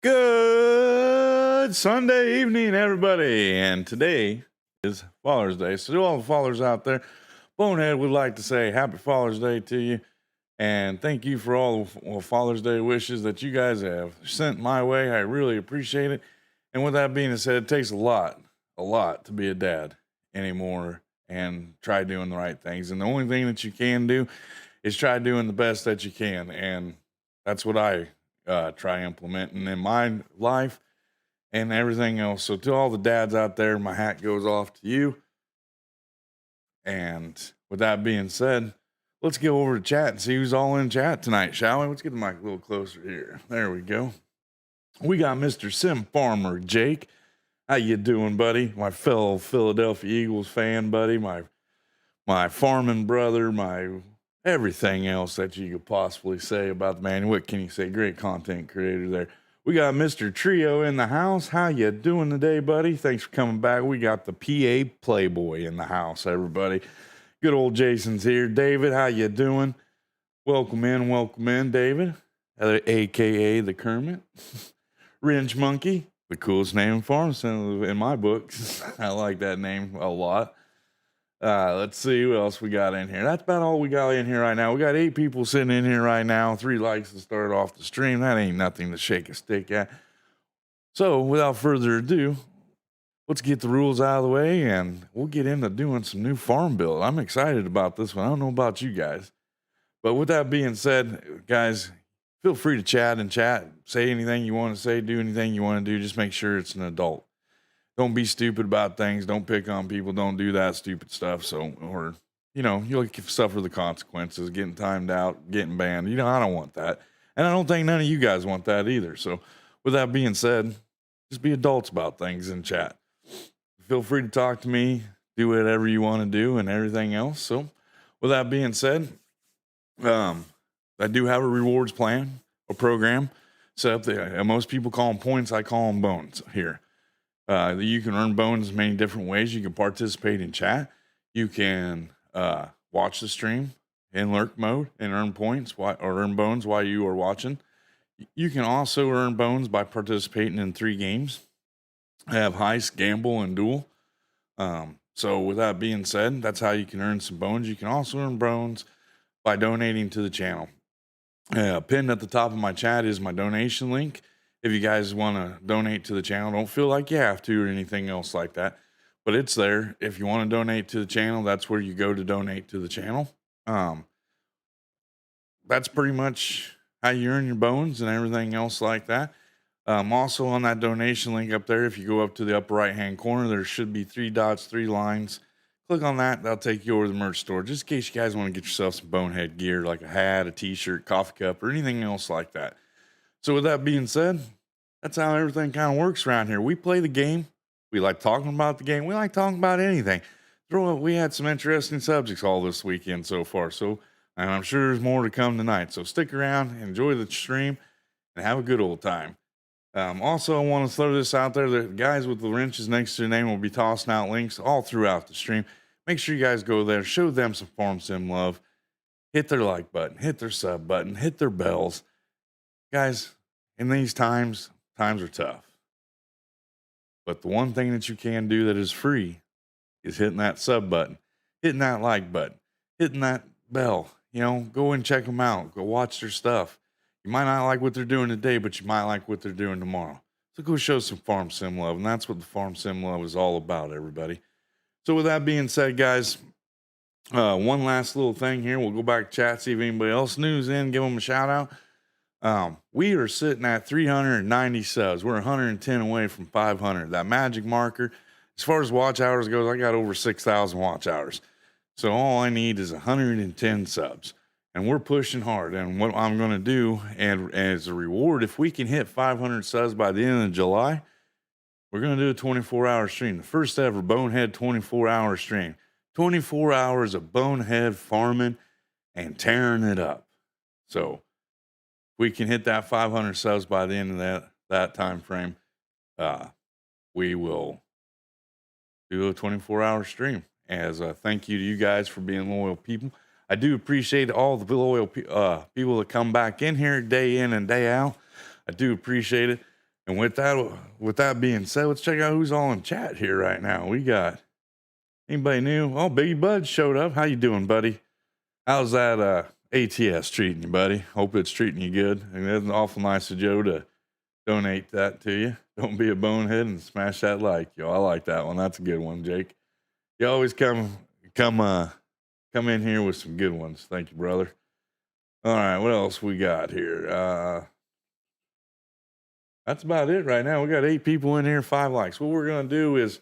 Good Sunday evening, everybody. And today is Father's Day. So to all the fathers out there, Bonehead would like to say happy Father's Day to you. And thank you for all the Father's Day wishes that you guys have sent my way. I really appreciate it. And with that being said, it takes a lot to be a dad anymore and try doing the right things. And the only thing that you can do is try doing the best that you can. And that's what I try implementing in my life and everything else. So to all the dads out there, my hat goes off to you. And with that being said, let's go over to chat and see who's all in chat tonight, shall we? Let's get the mic a little closer here. There we go. We got Mr. Sim Farmer Jake. How you doing, buddy? My fellow Philadelphia Eagles fan, buddy. My farming brother, my everything else that you could possibly say about the man. What can you say? Great content creator there. We got Mr. Trio in the house. How you doing today, buddy? Thanks for coming back. We got the PA Playboy in the house, everybody. Good old Jason's here. David, how you doing? Welcome in, David, a.k.a. the Kermit. Wrench Monkey, the coolest name in farm in my books. I like that name a lot. Let's see who else we got in here. That's about all we got in here right now. We got 8 people sitting in here right now. 3 likes to start off the stream. That ain't nothing to shake a stick at. So without further ado, let's get the rules out of the way and we'll get into doing some new farm build. I'm excited about this one. I don't know about you guys. But with that being said, guys, feel free to chat. Say anything you want to say, do anything you want to do. Just make sure it's an adult. Don't be stupid about things. Don't pick on people. Don't do that stupid stuff. Or you'll suffer the consequences, getting timed out, getting banned. I don't want that. And I don't think none of you guys want that either. So with that being said, just be adults about things in chat. Feel free to talk to me, do whatever you want to do and everything else. So with that being said, I do have a rewards plan, a program set up there. Most people call them points. I call them bones here. You can earn bones many different ways. You can participate in chat. You can watch the stream in lurk mode and earn points or earn bones while you are watching. You can also earn bones by participating in 3 games. I have heist, gamble, and duel. So with that being said, that's how you can earn some bones. You can also earn bones by donating to the channel. Pinned at the top of my chat is my donation link. If you guys want to donate to the channel, don't feel like you have to or anything else like that, but it's there. If you want to donate to the channel, that's where you go to donate to the channel. Um, that's pretty much how you earn your bones and everything else like that. Also on that donation link up there, if you go up to the upper right hand corner, there should be 3 dots, 3 lines. Click on that. That'll take you over to the merch store, just in case you guys want to get yourself some bonehead gear like a hat, a t-shirt, coffee cup, or anything else like that. So with that being said, that's how everything kind of works around here. We play the game. We like talking about the game. We like talking about anything. We had some interesting subjects all this weekend so far. So and I'm sure there's more to come tonight. So stick around, enjoy the stream, and have a good old time. Also, I want to throw this out there. The guys with the wrenches next to their name will be tossing out links all throughout the stream. Make sure you guys go there, show them some Farm Sim love, hit their like button, hit their sub button, hit their bells. Guys, in these times are tough. But the one thing that you can do that is free is hitting that sub button, hitting that like button, hitting that bell. Go and check them out. Go watch their stuff. You might not like what they're doing today, but you might like what they're doing tomorrow. So go show some Farm Sim love. And that's what the Farm Sim love is all about, everybody. So with that being said, guys, one last little thing here. We'll go back to chat, see if anybody else news in, give them a shout out. We are sitting at 390 subs. We're 110 away from 500. That magic marker. As far as watch hours goes, I got over 6,000 watch hours. So all I need is 110 subs. And we're pushing hard. And what I'm going to do, and as a reward, if we can hit 500 subs by the end of July, we're going to do a 24-hour stream. The first ever Bonehead 24-hour stream. 24 hours of Bonehead farming and tearing it up. So if we can hit that 500 subs by the end of that time frame, we will do a 24-hour stream as a thank you to you guys for being loyal people. I do appreciate all the loyal people that come back in here day in and day out. I do appreciate it. And with that being said, let's check out who's all in chat here right now. We got anybody new? Oh, Biggie Bud showed up. How you doing, buddy? How's that ATS treating you, buddy? Hope it's treating you good. And it's awful nice of Joe to donate that to you. Don't be a bonehead and smash that like, yo. I like that one. That's a good one, Jake. You always come in here with some good ones. Thank you, brother. All right, what else we got here? That's about it right now. We got 8 people in here, 5 likes. What we're going to do is,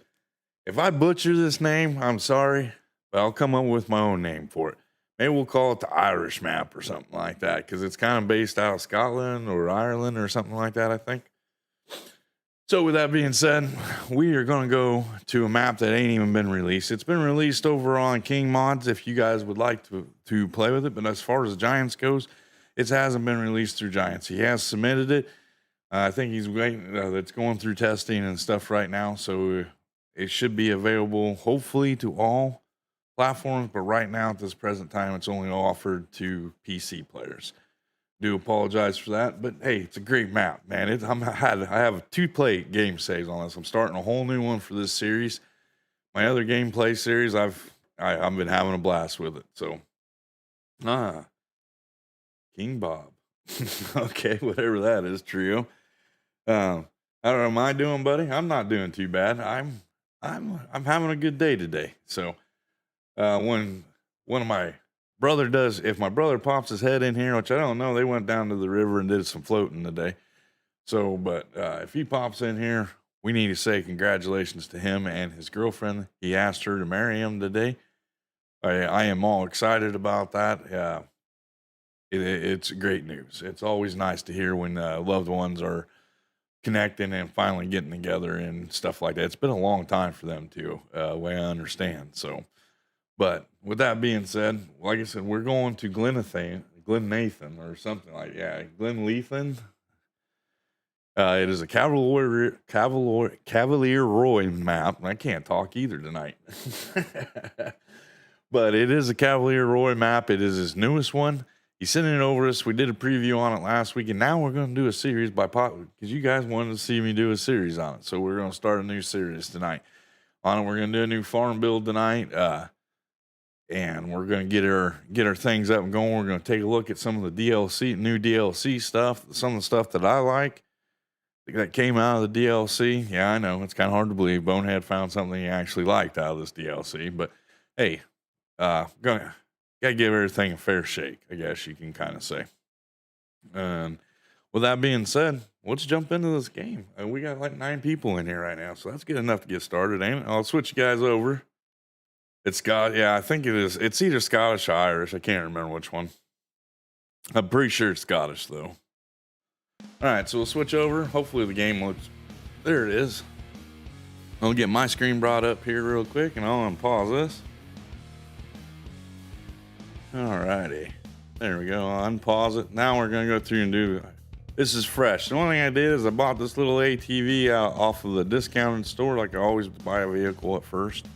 if I butcher this name, I'm sorry, but I'll come up with my own name for it. Maybe we'll call it the Irish map or something like that, because it's kind of based out of Scotland or Ireland or something like that, I think. So with that being said, we are going to go to a map that ain't even been released. It's been released over on King Mods if you guys would like to play with it. But as far as Giants goes, it hasn't been released through Giants. He has submitted it. I think he's waiting. That's going through testing and stuff right now. So it should be available, hopefully, to all platforms. But right now, at this present time, it's only offered to PC players. Do apologize for that, but hey, it's a great map, man. I have 2 game saves on this. I'm starting a whole new one for this series. My other gameplay series, I've been having a blast with it. So, King Bob, okay, whatever that is, trio. How am I doing, buddy? I'm not doing too bad. I'm having a good day today. So, when one of my if my brother pops his head in here, which I don't know, they went down to the river and did some floating today. So, but if he pops in here, we need to say congratulations to him and his girlfriend. He asked her to marry him today. I am all excited about that. It's great news. It's always nice to hear when loved ones are connecting and finally getting together and stuff like that. It's been a long time for them too, way I understand. So, but with that being said, like I said, we're going to Glenleathann or something like Glenleathann. It is a Cavalier Roy map. I can't talk either tonight. But it is a Cavalier Roy map. It is his newest one. He's sending it over to us. We did a preview on it last week, and now we're going to do a series by pot because you guys wanted to see me do a series on it. So we're going to start a new series tonight on it. We're going to do a new farm build tonight, and we're going to get our things up and going. We're going to take a look at some of the new DLC stuff, some of the stuff that I like that came out of the DLC. Yeah, I know it's kind of hard to believe Bonehead found something he actually liked out of this DLC, but hey. Gotta give everything a fair shake, I guess you can kind of say. And with that being said, let's jump into this game. We got like 9 people in here right now, so that's good enough to get started, ain't it? I'll switch you guys over. It's Scott. Yeah, I think it is. It's either Scottish or Irish. I can't remember which one. I'm pretty sure it's Scottish though. All right, so we'll switch over. Hopefully the game looks. There it is. I'll get my screen brought up here real quick, and I'll unpause this. Alrighty, there we go. I'll unpause it. Now we're gonna go through and do. This is fresh. The only thing I did is I bought this little ATV out off of the discounted store, like I always buy a vehicle at first.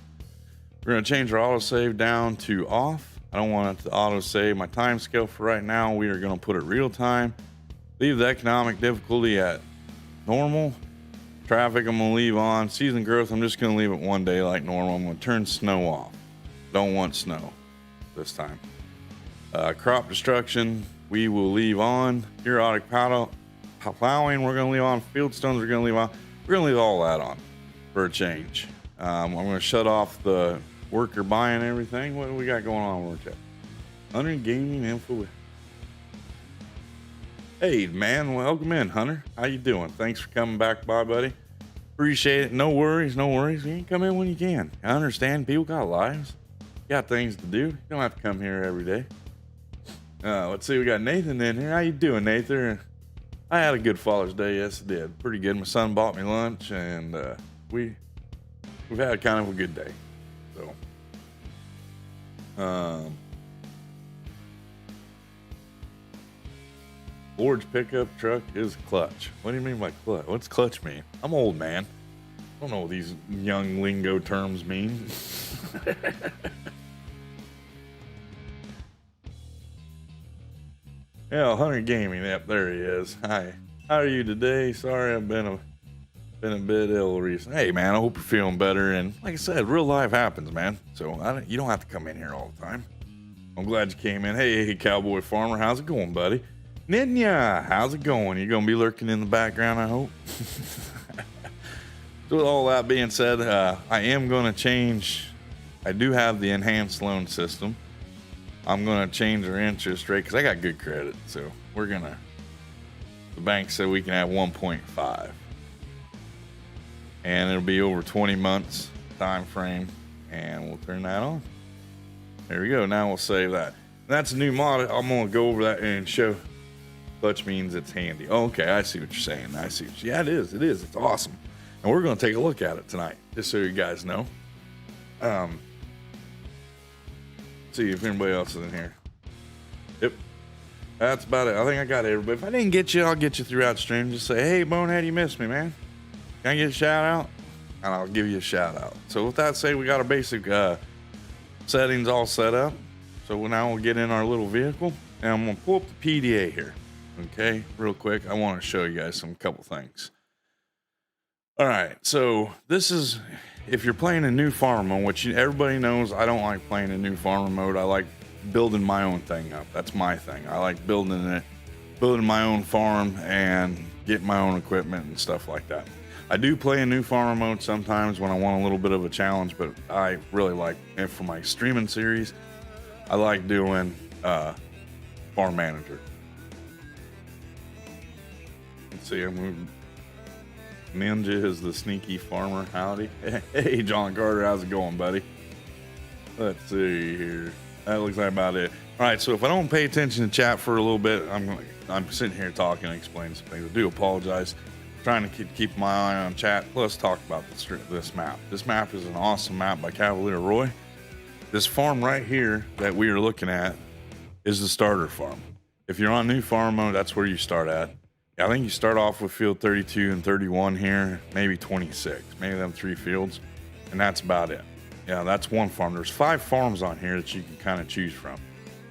We're gonna change our autosave down to off. I don't want it to autosave. My time scale for right now, we are gonna put it real time. Leave the economic difficulty at normal. Traffic, I'm gonna leave on. Season growth, I'm just gonna leave it 1 day like normal. I'm gonna turn snow off. Don't want snow this time. Crop destruction, we will leave on. Periodic plowing, we're going to leave on. Field stones, we're going to leave on. We're going to leave all that on for a change. I'm going to shut off the worker buying everything. What do we got going on with that? Hunter Gaming Info. Hey, man, welcome in, Hunter. How you doing? Thanks for coming back by, buddy. Appreciate it. No worries, no worries. You can come in when you can. I understand people got lives. Got things to do. You don't have to come here every day. Let's see, we got Nathan in here. How you doing, Nathan? I had a good Father's Day. Yes, I did. Pretty good. My son bought me lunch, and we've had kind of a good day. So, Lord's pickup truck is clutch. What do you mean by clutch? What's clutch mean? I'm old, man. I don't know what these young lingo terms mean. Yeah, Hunter Gaming. Yep, there he is. Hi. How are you today? Sorry, I've been a bit ill recently. Hey, man, I hope you're feeling better. And like I said, real life happens, man. So you don't have to come in here all the time. I'm glad you came in. Hey, Cowboy Farmer, how's it going, buddy? Ninya, how's it going? You gonna be lurking in the background, I hope. So with all that being said, I am gonna change. I do have the enhanced loan system. I'm going to change our interest rate because I got good credit. So the bank said we can have 1.5. And it'll be over 20 months time frame. And we'll turn that on. There we go. Now we'll save that. That's a new mod. I'm going to go over that and show. Clutch means it's handy. Oh, okay, I see what you're saying. Yeah, it is. It's awesome. And we're going to take a look at it tonight, just so you guys know. See if anybody else is in here. Yep, that's about it. I think I got everybody. If I didn't get you, I'll get you throughout the stream. Just say, hey, Bonehead, you missed me, man. Can I get a shout out? And I'll give you a shout out. So with that said, we got our basic settings all set up. So now we'll get in our little vehicle, and I'm gonna pull up the PDA here. Okay, real quick. I want to show you guys some couple things. All right, so this is if you're playing a new farmer mode, which everybody knows I don't like playing a new farmer mode. I like building my own thing up. That's my thing. I like building my own farm and getting my own equipment and stuff like that. I do play a new farmer mode sometimes when I want a little bit of a challenge, but I really like, and for my streaming series, I like doing farm manager. Let's see, I'm moving. Ninja is the sneaky farmer. Howdy. Hey, John Carter, how's it going, buddy? Let's see here. That looks like about it. All right, so if I don't pay attention to chat for a little bit, I'm sitting here talking and explaining some things. I do apologize. Trying to keep my eye on chat. Let's talk about this map. This map is an awesome map by Cavalier Roy. This farm right here that we are looking at is the starter farm. If you're on new farm mode, that's where you start at. I think you start off with field 32 and 31 here, maybe 26, maybe them 3 fields, and that's about it. Yeah, that's one farm. There's 5 farms on here that you can kind of choose from.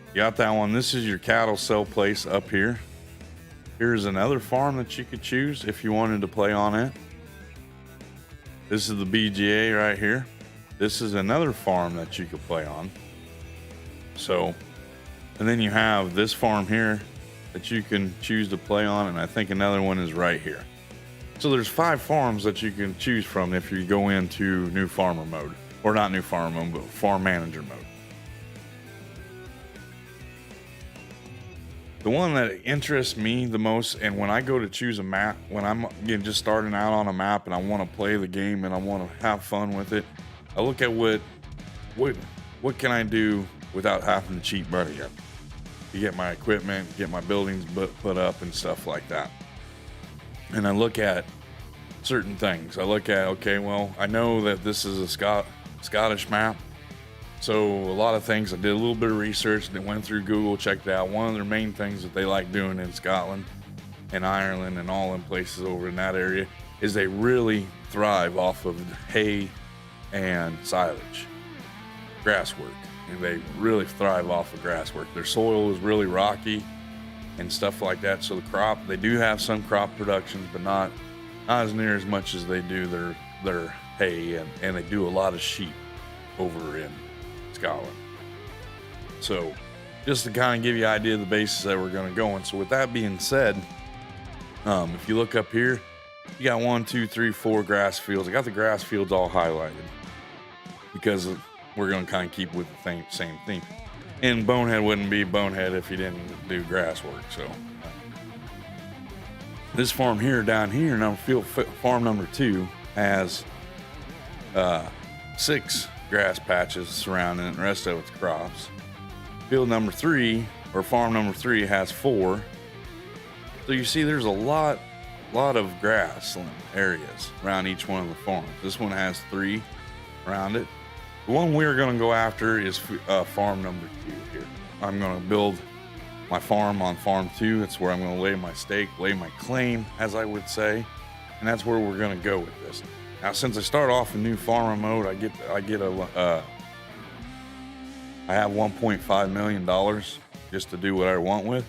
You got that one. This is your cattle sell place up here. Here's another farm that you could choose if you wanted to play on it. This is the BGA right here. This is another farm that you could play on. So, and then you have this farm here that you can choose to play on, and I think another one is right here. So there's 5 farms that you can choose from if you go into new farmer mode, or not new farmer mode, but farm manager mode. The one that interests me the most, and when I go to choose a map, when I'm just starting out on a map and I want to play the game and I want to have fun with it, I look at what can I do without having to cheat money up to get my equipment, get my buildings put up and stuff like that. And I look at certain things. I look at, okay, well, I know that this is a Scottish map. So a lot of things, I did a little bit of research and went through Google, checked it out. One of their main things that they like doing in Scotland and Ireland and all them places over in that area is they really thrive off of hay and silage, grass work. And they really thrive off of grass work. Their soil is really rocky and stuff like that. So the crop, they do have some crop productions, but not as near as much as they do their hay, and they do a lot of sheep over in Scotland. So just to kind of give you an idea of the basis that we're going to go in. So with that being said, if you look up here, you got 1, 2, 3, 4 grass fields. I got the grass fields all highlighted because we're going to kind of keep with the same theme. And Bonehead wouldn't be Bonehead if he didn't do grass work. So this farm here down here, farm number 2 has 6 grass patches surrounding it, and the rest of it's crops. Field number 3, or farm number 3, has 4. So you see there's a lot of grass areas around each one of the farms. This one has 3 around it. The one we're going to go after is farm number 2 here. I'm going to build my farm on farm 2. That's where I'm going to lay my stake, lay my claim, as I would say, and that's where we're going to go with this. Now, since I start off in new farmer mode, I have $1.5 million just to do what I want with.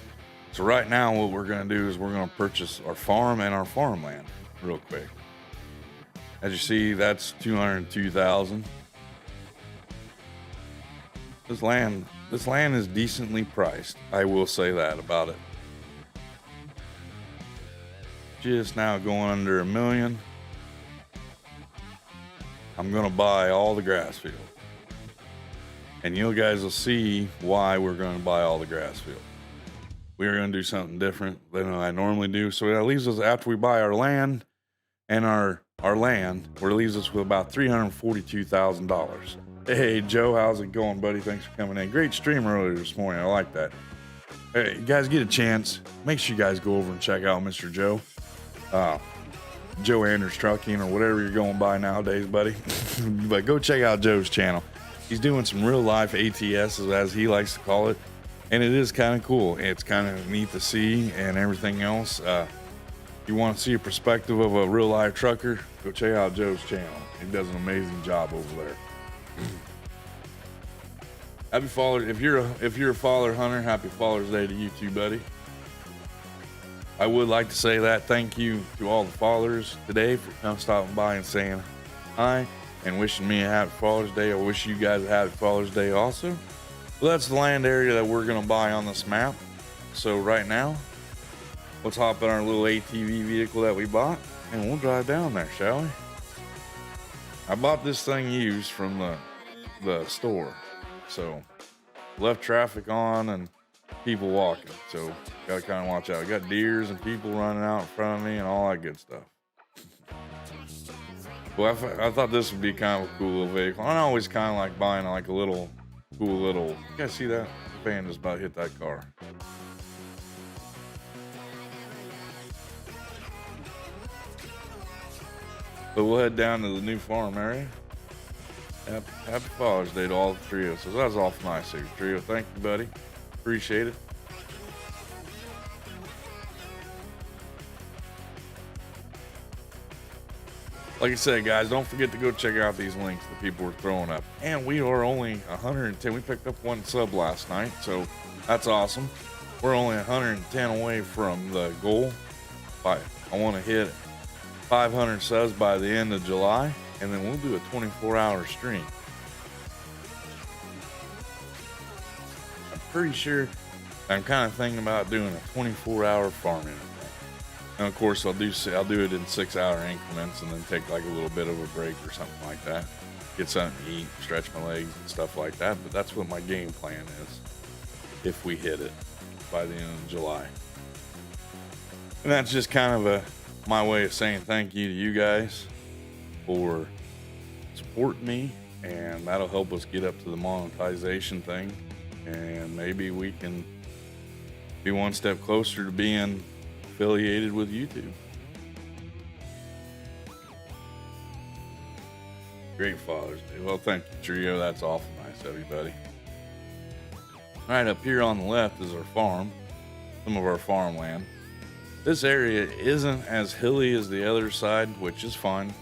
So right now, what we're going to do is we're going to purchase our farm and our farmland real quick. As you see, that's $202,000. This land is decently priced. I will say that about it. Just now going under $1 million. I'm gonna buy all the grass field, and you guys will see why we're gonna buy all the grass field. We are gonna do something different than I normally do. So that leaves us, after we buy our land and our land, where it leaves us with about $342,000. Hey Joe, how's it going, buddy? Thanks for coming in. Great stream earlier this morning. I like that. Hey, you guys get a chance, make sure you guys go over and check out Mr. Joe. Joe Anders Trucking, or whatever you're going by nowadays, buddy. But go check out Joe's channel. He's doing some real life ATS, as he likes to call it, and it is kind of cool. It's kind of neat to see and everything else. If you want to see a perspective of a real life trucker, go check out Joe's channel. He does an amazing job over there. Happy Father, if you're a father hunter, happy Father's Day to you too, buddy. I would like to say that thank you to all the fathers today for stopping by and saying hi and wishing me a happy Father's Day. I wish you guys a happy Father's Day also. Well, that's the land area that we're going to buy on this map. So right now, let's hop in our little ATV vehicle that we bought and we'll drive down there, shall we? I bought this thing used from the store. So left traffic on and people walking, so gotta kind of watch out. I got deers and people running out in front of me and all that good stuff. Well, I thought this would be kind of a cool little vehicle. I always kind of like buying like a little cool little. You guys see that? The fan just about hit that car. But we'll head down to the new farm area. Happy Father's Day to all the trio. So that's all from my side, trio. Thank you, buddy. Appreciate it. Like I said, guys, don't forget to go check out these links that people are throwing up. And we are only 110. We picked up 1 sub last night, so that's awesome. We're only 110 away from the goal. I want to hit 500 subs by the end of July, and then we'll do a 24-hour stream. I'm pretty sure I'm kind of thinking about doing a 24-hour farming event. And of course, I'll do it in 6-hour increments, and then take like a little bit of a break or something like that. Get something to eat, stretch my legs and stuff like that. But that's what my game plan is if we hit it by the end of July. And that's just kind of my way of saying thank you to you guys for supporting me, and that'll help us get up to the monetization thing, and maybe we can be one step closer to being affiliated with YouTube. Great Father's Day. Well, thank you, Trio. That's awful nice of you, buddy. Right up here on the left is our farm, some of our farmland. This area isn't as hilly as the other side, which is fine,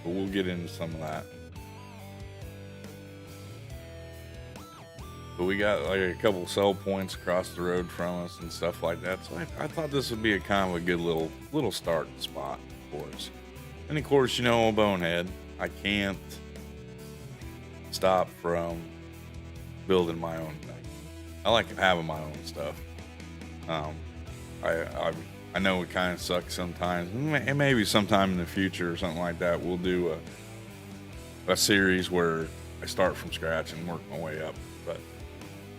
but we'll get into some of that. But we got like a couple sell points across the road from us and stuff like that. So I thought this would be a kind of a good little starting spot for us. And of course, you know, Bonehead, I can't stop from building my own thing. I like having my own stuff. I know it kind of sucks sometimes, and maybe sometime in the future or something like that, we'll do a series where I start from scratch and work my way up. But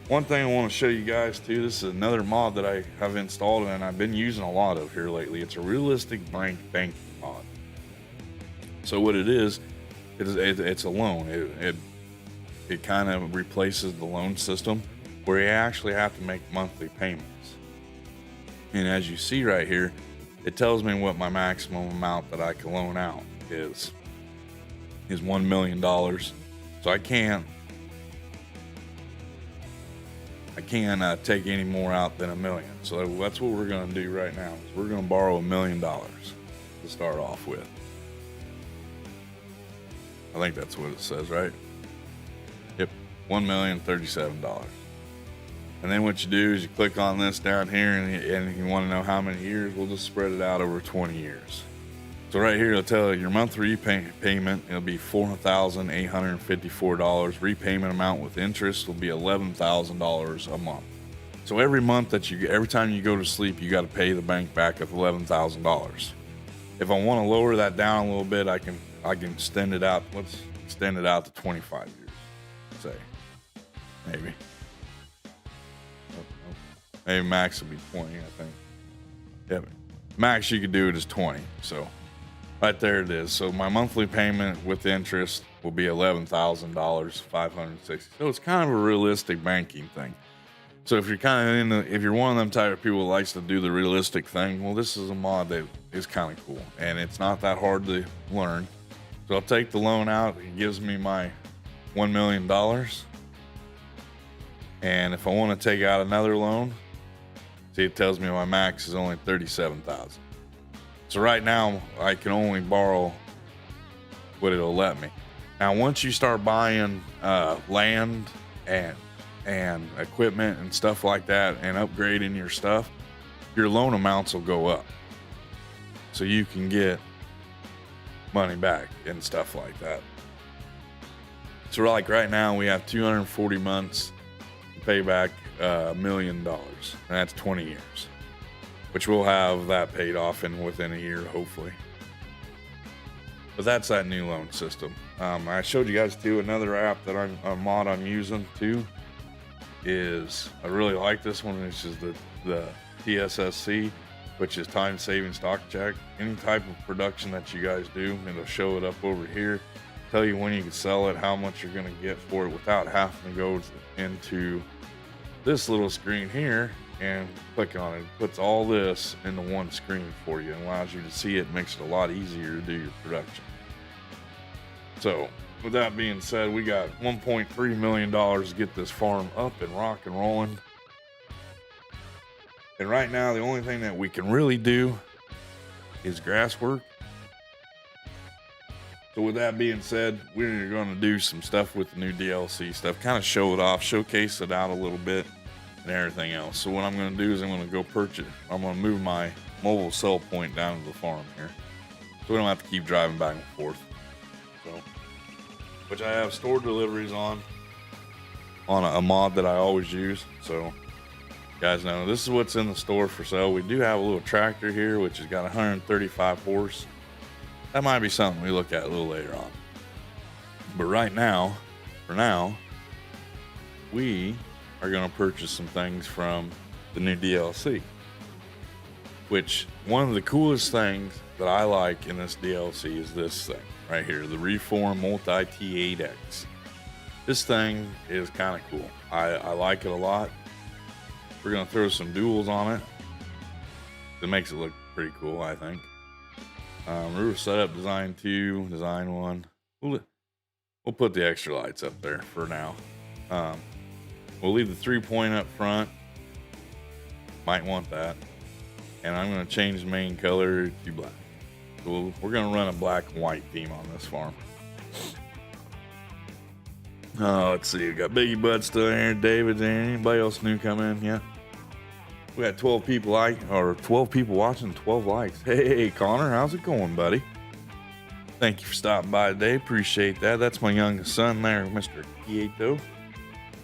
one thing I want to show you guys too, this is another mod that I have installed and I've been using a lot of here lately. It's a realistic banking mod. So what it is it's a loan. It kind of replaces the loan system where you actually have to make monthly payments. And as you see right here, it tells me what my maximum amount that I can loan out is $1 million. So I can't take any more out than $1 million. So that's what we're going to do right now. We're going to borrow $1 million to start off with. I think that's what it says, right? Yep, $1,037,037. And then what you do is you click on this down here, and you want to know how many years, we'll just spread it out over 20 years. So right here, it'll tell you your monthly payment, it'll be $4,854. Repayment amount with interest will be $11,000 a month. So every month every time you go to sleep, you got to pay the bank back of $11,000. If I want to lower that down a little bit, I can extend it out. Let's extend it out to 25 years, say, maybe. Maybe max will be 20, I think. Yeah, max you could do it is 20. So right there it is. So my monthly payment with interest will be $11,000, 560. So it's kind of a realistic banking thing. So if you're kind of if you're one of them type of people who likes to do the realistic thing, well, this is a mod that is kind of cool, and it's not that hard to learn. So I'll take the loan out. It gives me my $1 million. And if I want to take out another loan, see, it tells me my max is only $37,000. So right now I can only borrow what it'll let me. Now, once you start buying land and equipment and stuff like that, and upgrading your stuff, your loan amounts will go up. So you can get money back and stuff like that. So like right now we have 240 months to pay back $1 million, and that's 20 years, which we'll have that paid off within a year, hopefully. But that's that new loan system. I showed you guys too another app that a mod I'm using too. Is I really like this one. It's just the TSSC, which is time saving stock check. Any type of production that you guys do, it'll show it up over here, tell you when you can sell it, how much you're going to get for it without having to go into this little screen here and click on it. It puts all this into one screen for you and allows you to see it, makes it a lot easier to do your production. So with that being said, we got $1.3 million to get this farm up and rock and rolling. And right now, the only thing that we can really do is grass work So with that being said, we're going to do some stuff with the new DLC stuff, kind of show it off, showcase it out a little bit and everything else. So what I'm going to do is I'm going to go purchase, I'm going to move my mobile cell point down to the farm here, so we don't have to keep driving back and forth. So, which I have store deliveries on a mod that I always use. So you guys know this is what's in the store for sale. We do have a little tractor here, which has got 135 horse. That might be something we look at a little later on. But right now, for now, we are going to purchase some things from the new DLC. Which, one of the coolest things that I like in this DLC is this thing right here, the Reform Multi T8X. This thing is kind of cool. I like it a lot. We're going to throw some duals on it. It makes it look pretty cool, I think. Roof setup, design 2, design 1. We'll put the extra lights up there for now. We'll leave the 3-point up front. Might want that. And I'm going to change the main color to black. So we're going to run a black and white theme on this farm. Let's see. We got Biggie Bud still there. David's there. Anybody else new come in? Yeah. We got 12 people watching, 12 likes. Hey, Connor, how's it going, buddy? Thank you for stopping by today. Appreciate that. That's my youngest son there, Mr. Kieto.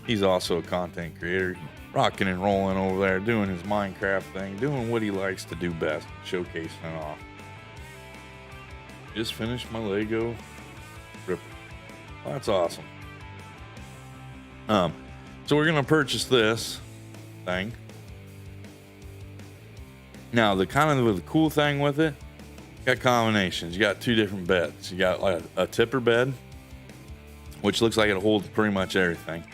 He's also a content creator, rocking and rolling over there, doing his Minecraft thing, doing what he likes to do best, showcasing it off. Just finished my Lego Ripper. Well, that's awesome. So we're gonna purchase this thing. Now, the cool thing with it, got combinations. You got 2 different beds. You got like a tipper bed, which looks like it holds pretty much everything.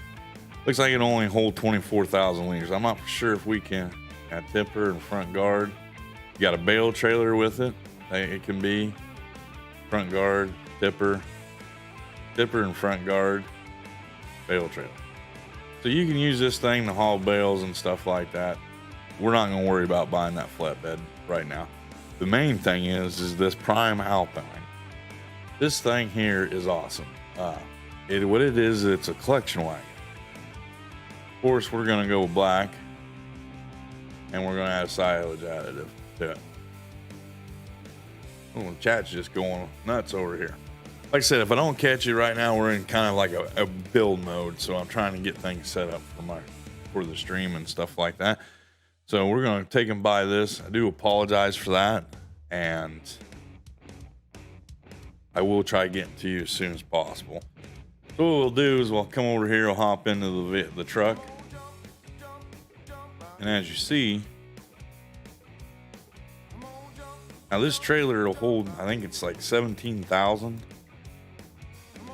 Looks like it only holds 24,000 liters. I'm not sure if we can. Got tipper and front guard. You got a bale trailer with it. It can be front guard, tipper and front guard, bale trailer. So you can use this thing to haul bales and stuff like that. We're not going to worry about buying that flatbed right now. The main thing is this Prime Alpine. This thing here is awesome. What it is, it's a collection wagon. Of course, we're going to go black, and we're going to add silage additive to it. Oh, the chat's just going nuts over here. Like I said, if I don't catch it right now, we're in kind of like a build mode, so I'm trying to get things set up for the stream and stuff like that. So we're going to take and buy this. I do apologize for that, and I will try getting to you as soon as possible. So what we'll do is we'll come over here, we'll hop into the truck, and as you see, now this trailer will hold, I think it's like 17,000.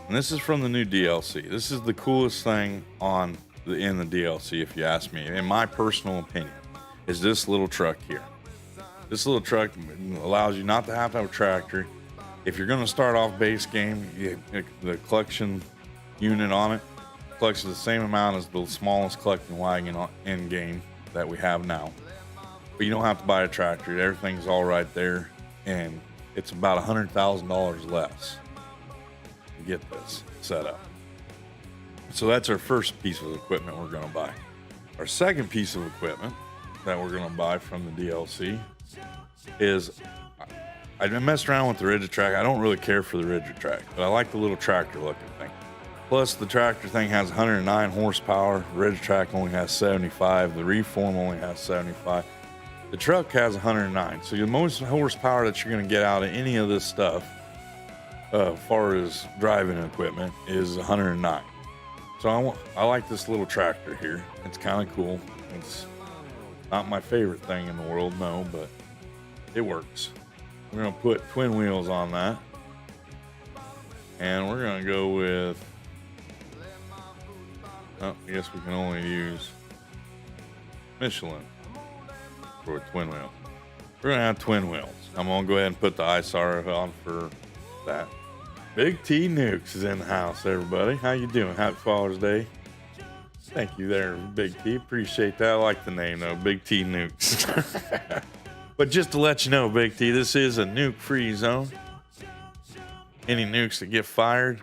And this is from the new DLC. This is the coolest thing in the DLC, if you ask me. In my personal opinion, is this little truck here. This little truck allows you not to have a tractor. If you're going to start off base game, the collection unit on it collects the same amount as the smallest collecting wagon in game that we have now. But you don't have to buy a tractor. Everything's all right there, and it's about $100,000 less to get this set up. So that's our first piece of equipment we're going to buy. Our second piece of equipment that we're going to buy from the DLC is, I messed around with the rigid track. I don't really care for the rigid track, but I like the little tractor looking thing. Plus, the tractor thing has 109 horsepower. The rigid track only has 75. The Reform only has 75. The truck has 109. So the most horsepower that you're going to get out of any of this stuff, as far as driving equipment, is 109. So I like this little tractor here. It's kind of cool. It's not my favorite thing in the world, no, but it works. We're going to put twin wheels on that. And we're going to go with, I guess we can only use Michelin for a twin wheel. We're going to have twin wheels. I'm going to go ahead and put the ISR on for that. Big T Nukes is in the house, everybody. How you doing? Happy Father's Day. Thank you there, Big T. Appreciate that. I like the name, though. Big T Nukes. But just to let you know, Big T, this is a nuke-free zone. Any nukes that get fired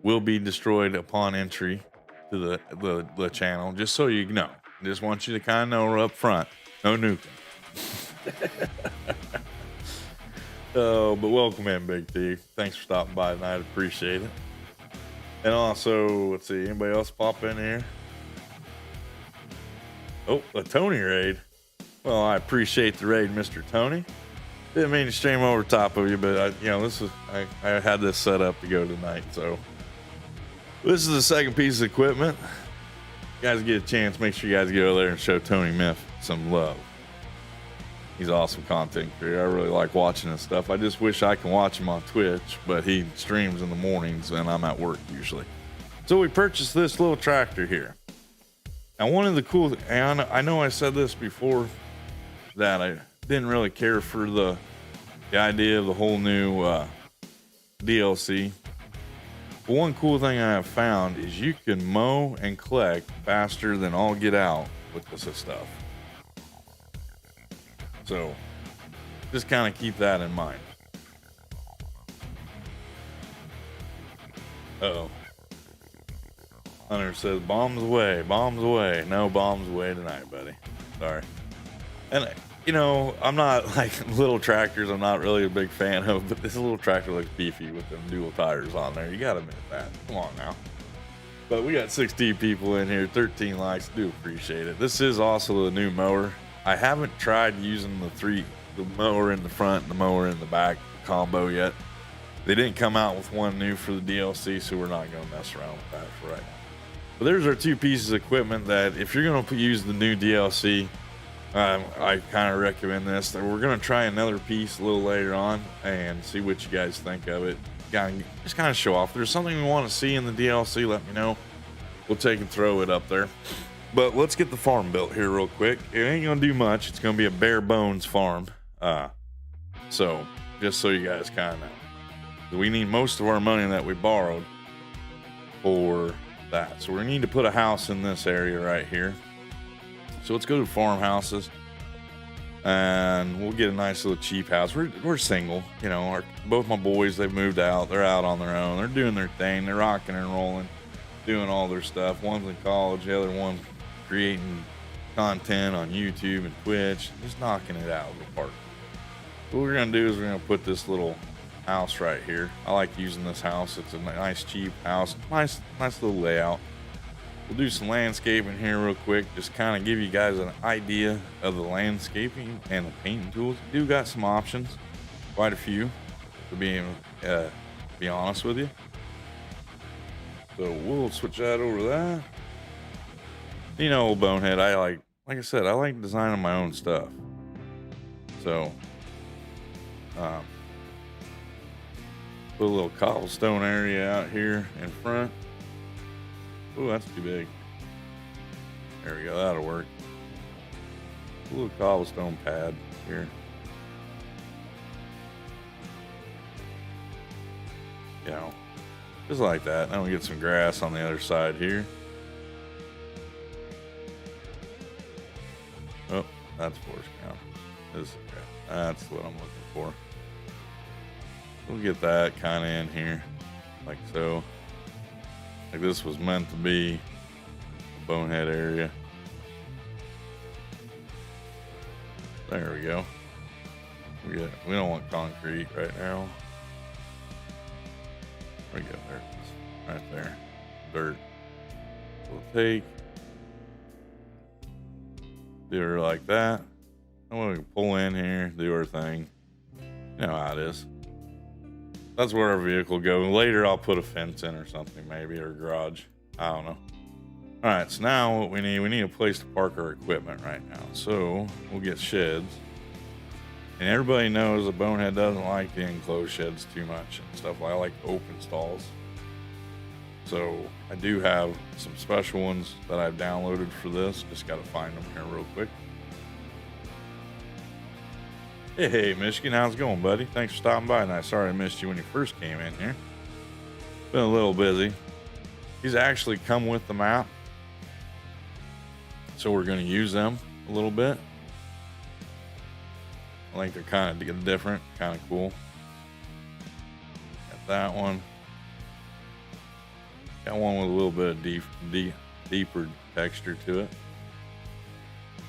will be destroyed upon entry to the channel. Just so you know, just want you to kind of know up front, no nuking. Oh, but welcome in, Big T. Thanks for stopping by tonight. Appreciate it. And also, let's see, anybody else pop in here? Oh, a Tony raid. Well, I appreciate the raid, Mr. Tony. Didn't mean to stream over top of you, but I had this set up to go tonight. So this is the second piece of equipment. You guys get a chance, make sure you guys go there and show Tony Miff some love. He's awesome content creator. I really like watching his stuff. I just wish I can watch him on Twitch, but he streams in the mornings and I'm at work usually. So we purchased this little tractor here. Now, one of the cool, and I know I said this before, that I didn't really care for the idea of the whole new DLC. But one cool thing I have found is you can mow and collect faster than all get out with this stuff. So just kind of keep that in mind. Uh-oh. Hunter says, bombs away, bombs away. No bombs away tonight, buddy. Sorry. And, you know, I'm not like little tractors, I'm not really a big fan of, but this little tractor looks beefy with them dual tires on there. You got to admit that. Come on now. But we got 60 people in here, 13 likes. Do appreciate it. This is also a new mower. I haven't tried using the mower in the front and the mower in the back combo yet. They didn't come out with one new for the DLC, so we're not going to mess around with that for right now. But there's our two pieces of equipment that if you're going to use the new DLC, I kind of recommend this. We're going to try another piece a little later on and see what you guys think of it. Just kind of show off. If there's something we want to see in the DLC, let me know. We'll take and throw it up there. But let's get the farm built here real quick. It ain't going to do much. It's going to be a bare bones farm. So just so you guys kind of know. We need most of our money that we borrowed for that. So we need to put a house in this area right here. So let's go to farmhouses and we'll get a nice little cheap house. We're single, you know, both my boys, they've moved out. They're out on their own. They're doing their thing. They're rocking and rolling, doing all their stuff. One's in college, the other one's creating content on YouTube and Twitch, just knocking it out of the park. What we're going to do is we're going to put this little house right here. I like using this house. It's a nice cheap house. Nice little layout. We'll do some landscaping here real quick. Just kind of give you guys an idea of the landscaping and the painting tools. We do got some options. Quite a few, to be honest with you. So we'll switch that over to that. You know, old bonehead, like I said, I like designing my own stuff. So, put a little cobblestone area out here in front. Oh, that's too big. There we go, that'll work. A little cobblestone pad here. You know, just like that. Then we get some grass on the other side here. Oh, that's forest ground. That's what I'm looking for. We'll get that kind of in here, like so. Like this was meant to be a bonehead area. There we go. We don't want concrete right now. There we go. There it is. Right there. Dirt. We'll take. Do her like that. And we can pull in here, do our thing. You know how it is. That's where our vehicle goes. Later, I'll put a fence in or something, maybe, or a garage. I don't know. All right, so now what we need a place to park our equipment right now. So we'll get sheds. And everybody knows a bonehead doesn't like the enclosed sheds too much and stuff. I like open stalls. So I do have some special ones that I've downloaded for this. Just got to find them here real quick. Hey, Michigan, how's it going, buddy? Thanks for stopping by tonight. Sorry I missed you when you first came in here. Been a little busy. These actually come with the map, so we're going to use them a little bit. I think they're kind of different, kind of cool. Got that one. Got one with a little bit of deeper texture to it.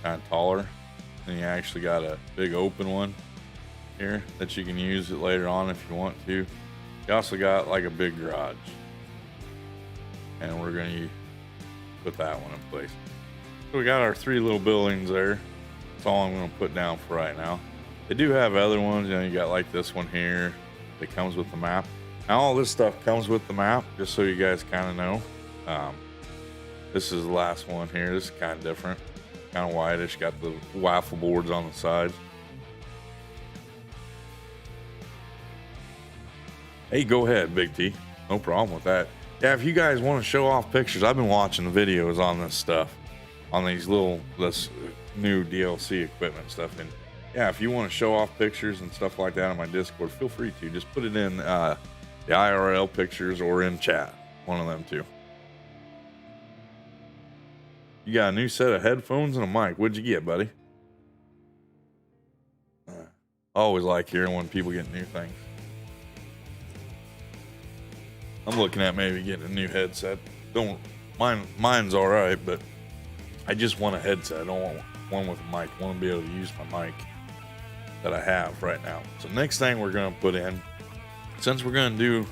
Kind of taller. Then you actually got a big open one here that you can use it later on if you want to. You also got like a big garage. And we're going to put that one in place. So we got our 3 little buildings there. That's all I'm going to put down for right now. They do have other ones. You got like this one here that comes with the map. Now all this stuff comes with the map, just so you guys kind of know. This is the last one here. This is kind of different, kind of whitish. Got the waffle boards on the sides. Hey, go ahead, Big T. No problem with that. Yeah, if you guys want to show off pictures, I've been watching the videos on this stuff, on these this new DLC equipment stuff. And yeah, if you want to show off pictures and stuff like that on my Discord, feel free to. Just put it in the IRL pictures or in chat. One of them two. You got a new set of headphones and a mic. What'd you get, buddy? I always like hearing when people get new things. I'm looking at maybe getting a new headset. Mine's all right, but I just want a headset. I don't want one with a mic. I want to be able to use my mic that I have right now. So next thing we're going to put in, since we're going to do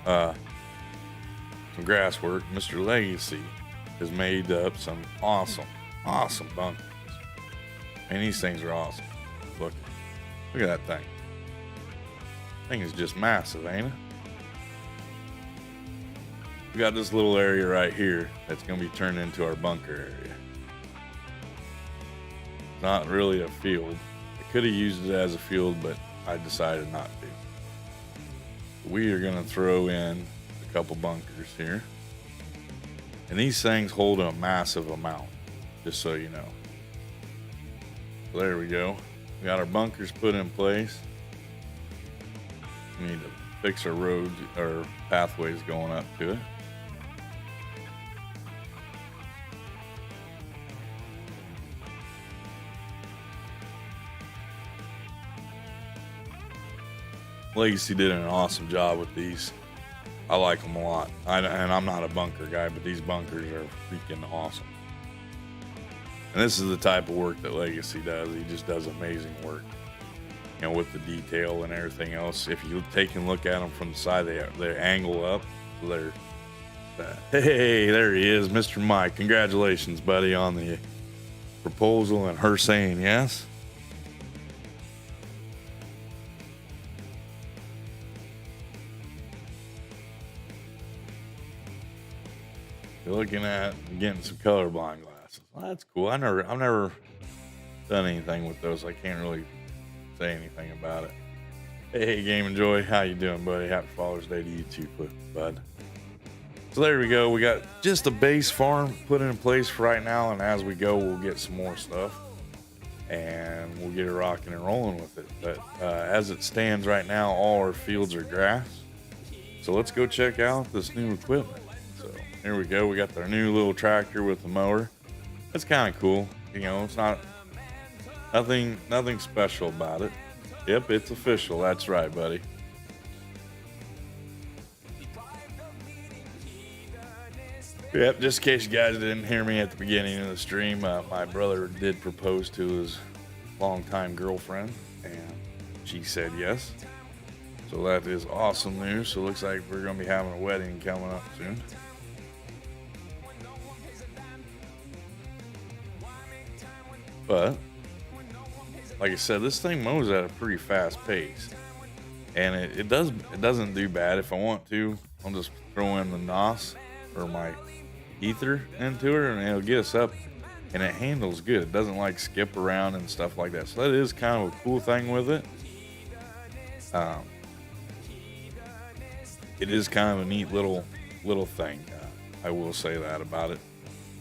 some grass work, Mr. Legacy has made up some awesome bunkers. Man, these things are awesome. Look at that thing. Thing is just massive, ain't it? We got this little area right here that's going to be turned into our bunker area. Not really a field. I could have used it as a field, but I decided not to. We are going to throw in a couple bunkers here. And these things hold a massive amount, just so you know. So there we go. We got our bunkers put in place. We need to fix our roads or pathways going up to it. Legacy did an awesome job with these. I like them a lot. And I'm not a bunker guy, but these bunkers are freaking awesome. And this is the type of work that Legacy does. He just does amazing work. You know, with the detail and everything else. If you take a look at them from the side, they angle up. So hey, there he is, Mr. Mike. Congratulations, buddy, on the proposal and her saying yes. You're looking at getting some colorblind glasses. Well, that's cool. I've never done anything with those. I can't really say anything about it. Hey, Game and Joy, how you doing, buddy? Happy Father's Day to you too, bud. So there we go. We got just a base farm put in place for right now, and as we go, we'll get some more stuff, and we'll get it rocking and rolling with it. But as it stands right now, all our fields are grass. So let's go check out this new equipment. Here we go. We got our new little tractor with the mower. That's kind of cool. You know, it's not nothing special about it. Yep, it's official. That's right, buddy. Yep, just in case you guys didn't hear me at the beginning of the stream, my brother did propose to his longtime girlfriend, and she said yes. So that is awesome news. So it looks like we're going to be having a wedding coming up soon. But like I said, this thing mows at a pretty fast pace, and it doesn't do bad. If I want to, I'll just throw in the NOS or my ether into it, and it'll get us up, and it handles good. It doesn't like skip around and stuff like that. So that is kind of a cool thing with it. It is kind of a neat little thing. I will say that about it.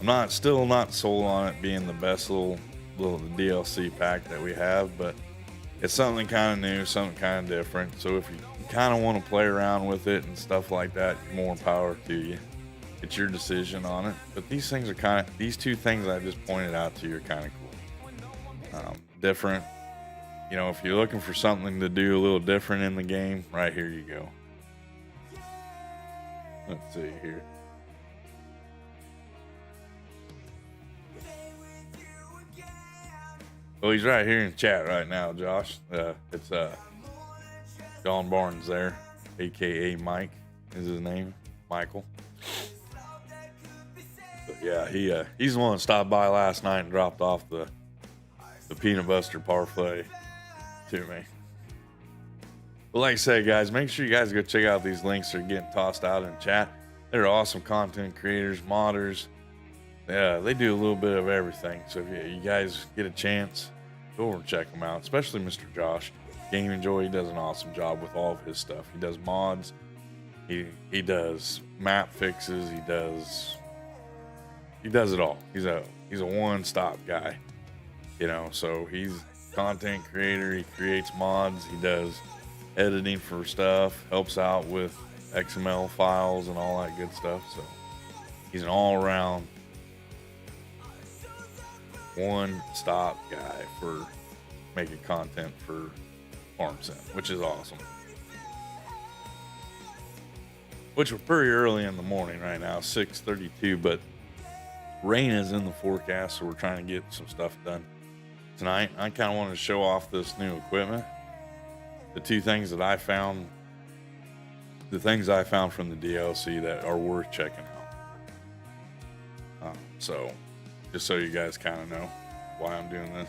I'm still not sold on it being the best little DLC pack that we have, but it's something kind of new, something kind of different. So if you kind of want to play around with it and stuff like that, more power to you. It's your decision on it. But these things are these two things I just pointed out to you are kind of cool. Different. You know, if you're looking for something to do a little different in the game, right here you go. Let's see here. Well, he's right here in chat right now, Josh. It's John Barnes there, aka Mike is his name, Michael. But yeah, he's the one that stopped by last night and dropped off the peanut butter parfait to me. But like I said, guys, make sure you guys go check out these links that are getting tossed out in chat. They're awesome content creators, modders. Yeah, they do a little bit of everything. So if you guys get a chance, go over and check them out, especially Mr. Josh. Game Joy, he does an awesome job with all of his stuff. He does mods, he does map fixes, he does it all. He's a one-stop guy, you know. So he's a content creator, he creates mods, he does editing for stuff, helps out with XML files and all that good stuff. So he's an all-around one-stop guy for making content for Farm Sim, which is awesome. Which we're pretty early in the morning right now, 6:32, but rain is in the forecast, so we're trying to get some stuff done tonight. I kind of wanted to show off this new equipment. The two things that I found, the things I found from the DLC that are worth checking out. So just so you guys kind of know why I'm doing this.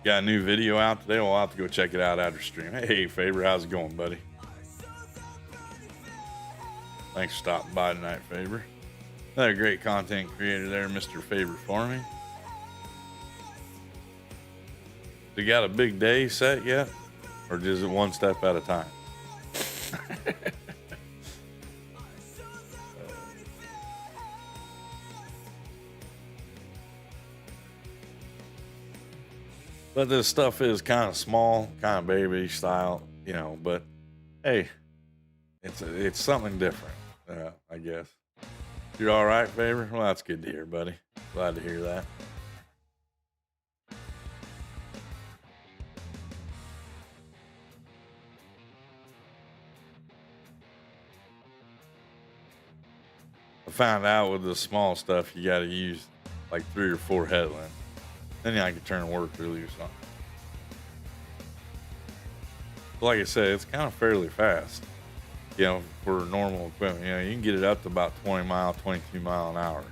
Got a new video out today. We'll have to go check it out after stream. Hey, Faber, how's it going, buddy? Thanks for stopping by tonight, Faber. Another great content creator there, Mr. Faber Farming. You got a big day set yet? Or just one step at a time? But this stuff is kind of small, kind of baby style, you know, but hey, it's something different, I guess. You're all right, Faber? Well, that's good to hear, buddy. Glad to hear that. I found out with the small stuff, you got to use like 3 or 4 headlands. Then I can turn work really or something. But like I said, it's kind of fairly fast, you know, for normal equipment. You know, you can get it up to about 20 mile, 22 mile an hour.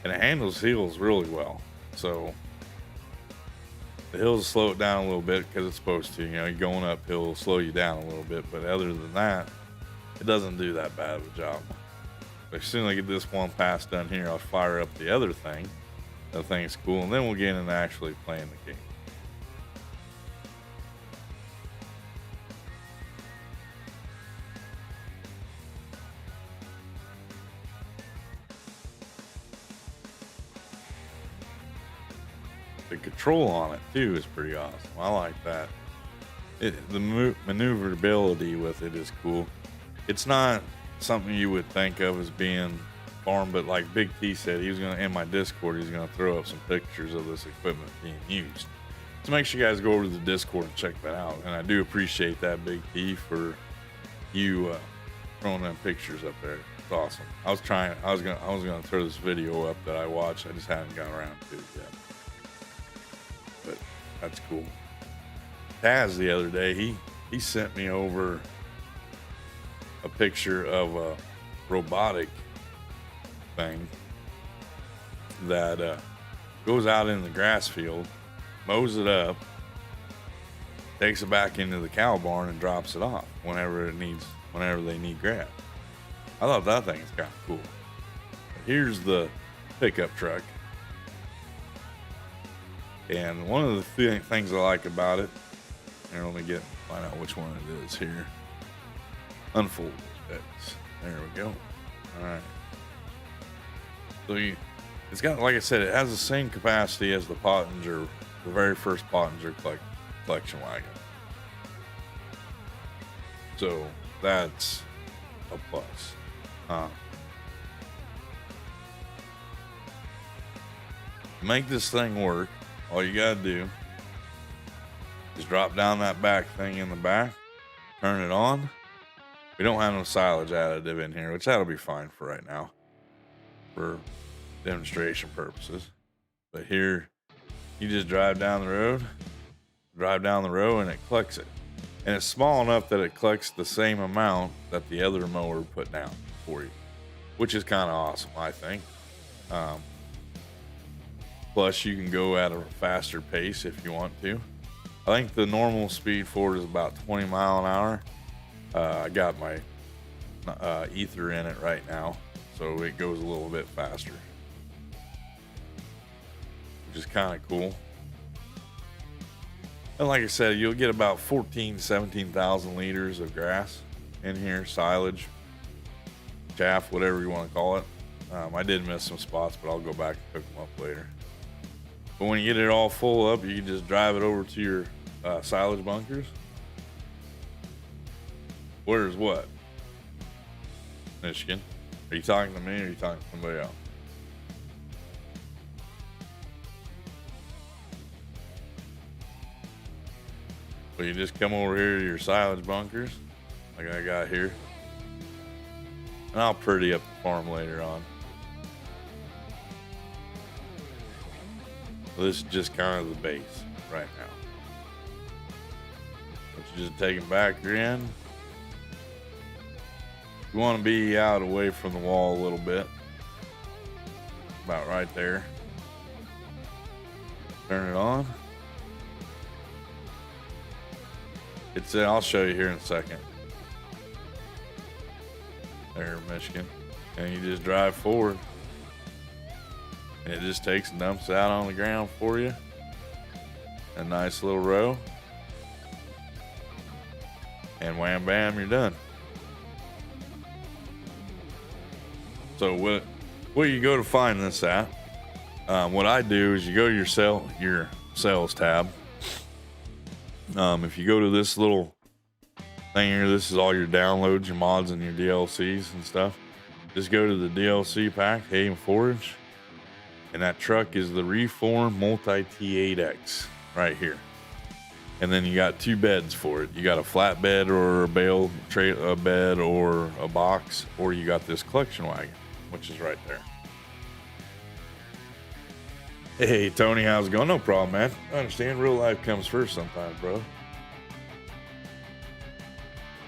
And it handles hills really well. So the hills slow it down a little bit because it's supposed to. You know, you're going uphill will slow you down a little bit. But other than that, it doesn't do that bad of a job. But as soon as I get this one pass done here, I'll fire up the other thing. I think it's cool, and then we'll get into actually playing the game. The control on it too is pretty awesome. I like that. The maneuverability with it is cool. It's not something you would think of as being farm, but like Big T said, he was gonna, in my Discord, he's gonna throw up some pictures of this equipment being used. So make sure you guys go over to the Discord and check that out. And I do appreciate that, Big T, for you throwing them pictures up there. It's awesome. I was gonna throw this video up that I watched. I just hadn't got around to it yet. But that's cool. Taz the other day, he sent me over a picture of a robotic thing that goes out in the grass field, mows it up, takes it back into the cow barn and drops it off whenever they need grass. I thought that thing is kind of cool. Here's the pickup truck. And one of the things I like about it, here, let me find out which one it is here. Unfold it. There we go. All right. So it's got, like I said, it has the same capacity as the Pottinger, the very first Pottinger collection wagon. So that's a plus. To make this thing work, all you gotta do is drop down that back thing in the back, turn it on, We don't have no silage additive in here, which that'll be fine for right now for demonstration purposes. But here, you just drive down the road, and it collects it. And it's small enough that it collects the same amount that the other mower put down for you, which is kind of awesome, I think. Plus, you can go at a faster pace if you want to. I think the normal speed for it is about 20 mile an hour. I got my ether in it right now, so it goes a little bit faster, which is kind of cool. And like I said, you'll get about 17,000 liters of grass in here, silage, chaff, whatever you want to call it. I did miss some spots, but I'll go back and cook them up later. But when you get it all full up, you can just drive it over to your silage bunkers. Where's what? Michigan. Are you talking to me or are you talking to somebody else? So you just come over here to your silage bunkers, like I got here. And I'll pretty up the farm later on. So this is just kind of the base right now. But you just take them back, you're in. You want to be out away from the wall a little bit. About right there. Turn it on. I'll show you here in a second. There, Michigan. And you just drive forward. And it just takes and dumps out on the ground for you. A nice little row. And wham bam, you're done. So what you go to find this at? What I do is you go to your sales tab. If you go to this little thing here, this is all your downloads, your mods, and your DLCs and stuff. Just go to the DLC pack, hay and forage, and that truck is the Reform Multi T8X right here. And then you got two beds for it. You got a flat bed or a bale bed or a box, or you got this collection wagon, which is right there. Hey, Tony, how's it going? No problem, man. I understand. Real life comes first sometimes, bro.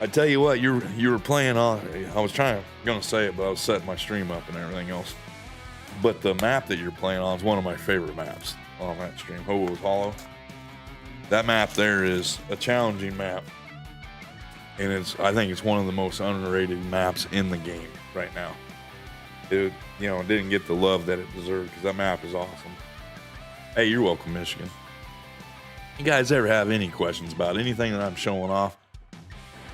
I tell you what, you were playing on. I was gonna say it, but I was setting my stream up and everything else. But the map that you're playing on is one of my favorite maps on that stream. Hobo's Hollow. That map there is a challenging map, and I think it's one of the most underrated maps in the game right now. It didn't get the love that it deserved because that map is awesome. Hey, you're welcome, Michigan. You guys ever have any questions about anything that I'm showing off?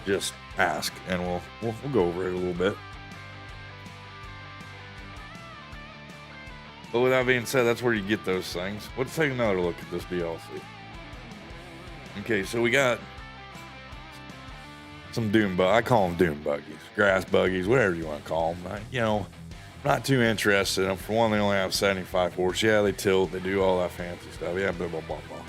Just ask, and we'll go over it a little bit. But with that being said, that's where you get those things. Let's take another look at this DLC. Okay, so we got some I call them dune buggies, grass buggies, whatever you want to call them. Not too interested in them. For one, they only have 75 horse. Yeah, they tilt, they do all that fancy stuff. Yeah, blah, blah, blah, blah.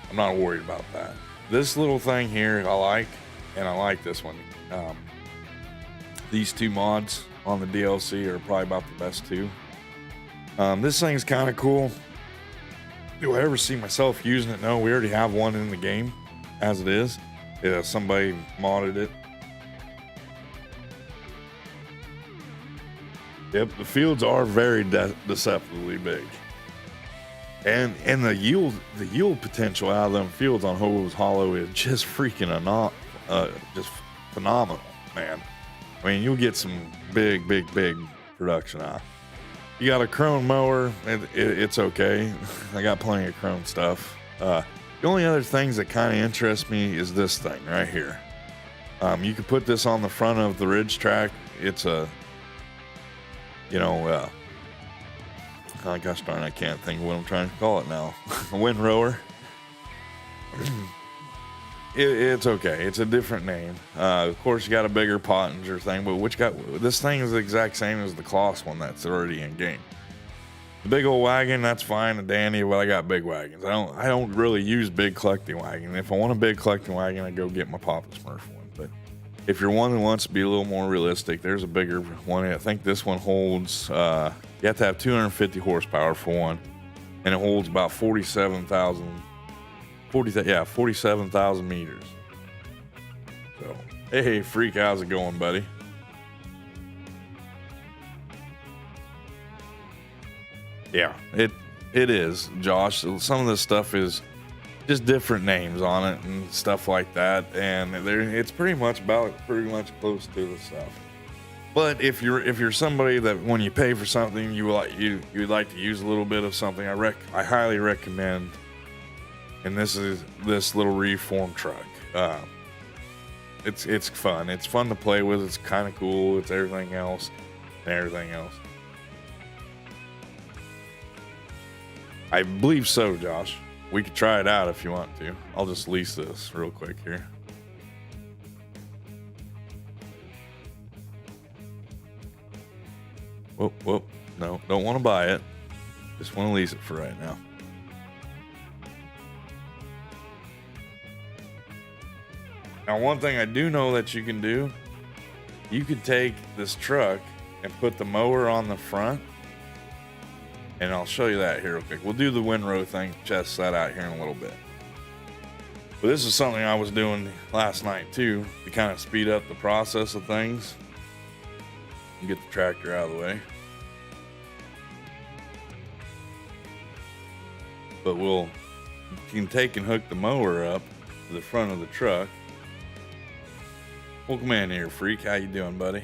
I'm not worried about that. This little thing here, I like, and I like this one. These two mods on the DLC are probably about the best two. This thing's kind of cool. Do I ever see myself using it? No, we already have one in the game as it is. Yeah, somebody modded it. Yep, the fields are very deceptively big, and the yield potential out of them fields on Hobo's Hollow is just freaking just phenomenal, man. I mean, you'll get some big production out. You got a Krone mower, it's okay. I got plenty of Krone stuff. The only other things that kind of interest me is this thing right here. You can put this on the front of the ridge track. It's a gosh darn, I can't think of what I'm trying to call it now. A windrower. It's okay. It's a different name. Of course, you got a bigger Pottinger thing, but this thing is the exact same as the Kloss one that's already in game. The big old wagon, that's fine and dandy, but I got big wagons. I don't really use big collecting wagon. If I want a big collecting wagon, I go get my Papa Smurf one. But If you're one who wants to be a little more realistic, there's a bigger one. I think this one holds, you have to have 250 horsepower for one, and it holds about 47,000 meters. So, hey, Freak, how's it going, buddy? Yeah, it is, Josh. Some of this stuff is just different names on it and stuff like that, and it's pretty much close to the stuff. But if you're somebody that when you pay for something you'd like to use a little bit of something, I highly recommend. And this is this little reform truck. It's fun. It's fun to play with. It's kind of cool. It's everything else. I believe so, Josh. We could try it out if you want to. I'll just lease this real quick here. Whoop. No, don't want to buy it. Just want to lease it for right now. Now, one thing I do know that you can do, you could take this truck and put the mower on the front. And I'll show you that here real quick. We'll do the windrow thing, test that out here in a little bit. But this is something I was doing last night too, to kind of speed up the process of things. And get the tractor out of the way. But you can take and hook the mower up to the front of the truck. Welcome in here, Freak. How you doing, buddy?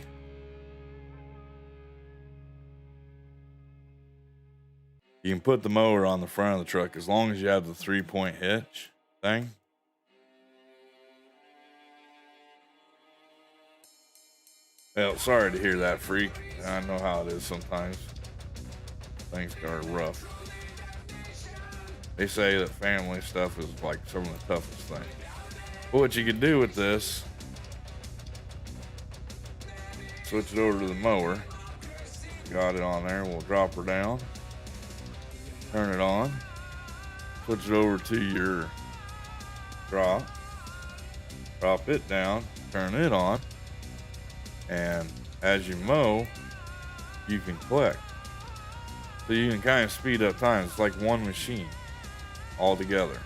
You can put the mower on the front of the truck as long as you have the 3-point hitch thing. Well, sorry to hear that, Freak. I know how it is sometimes. Things are rough. They say that family stuff is like some of the toughest things. But what you can do with this, switch it over to the mower. Got it on there. We'll drop her down. Turn it on. Switch it over to your drop. Drop it down. Turn it on. And as you mow, you can collect. So you can kind of speed up time. It's like one machine all together.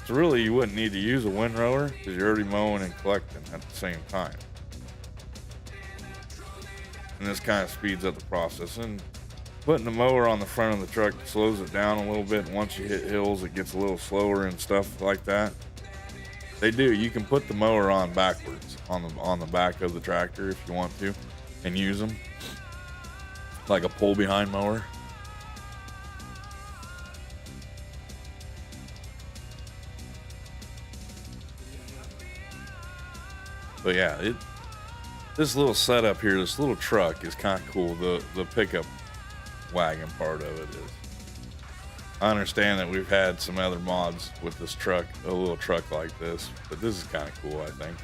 So really you wouldn't need to use a windrower because you're already mowing and collecting at the same time. And this kind of speeds up the process. And putting the mower on the front of the truck slows it down a little bit. And once you hit hills, it gets a little slower and stuff like that. You can put the mower on backwards on the back of the tractor if you want to, and use them like a pull behind mower. But yeah, this little setup here, this little truck is kind of cool. The pickup wagon part of it is. I understand that we've had some other mods with this truck, a little truck like this, but this is kind of cool, I think.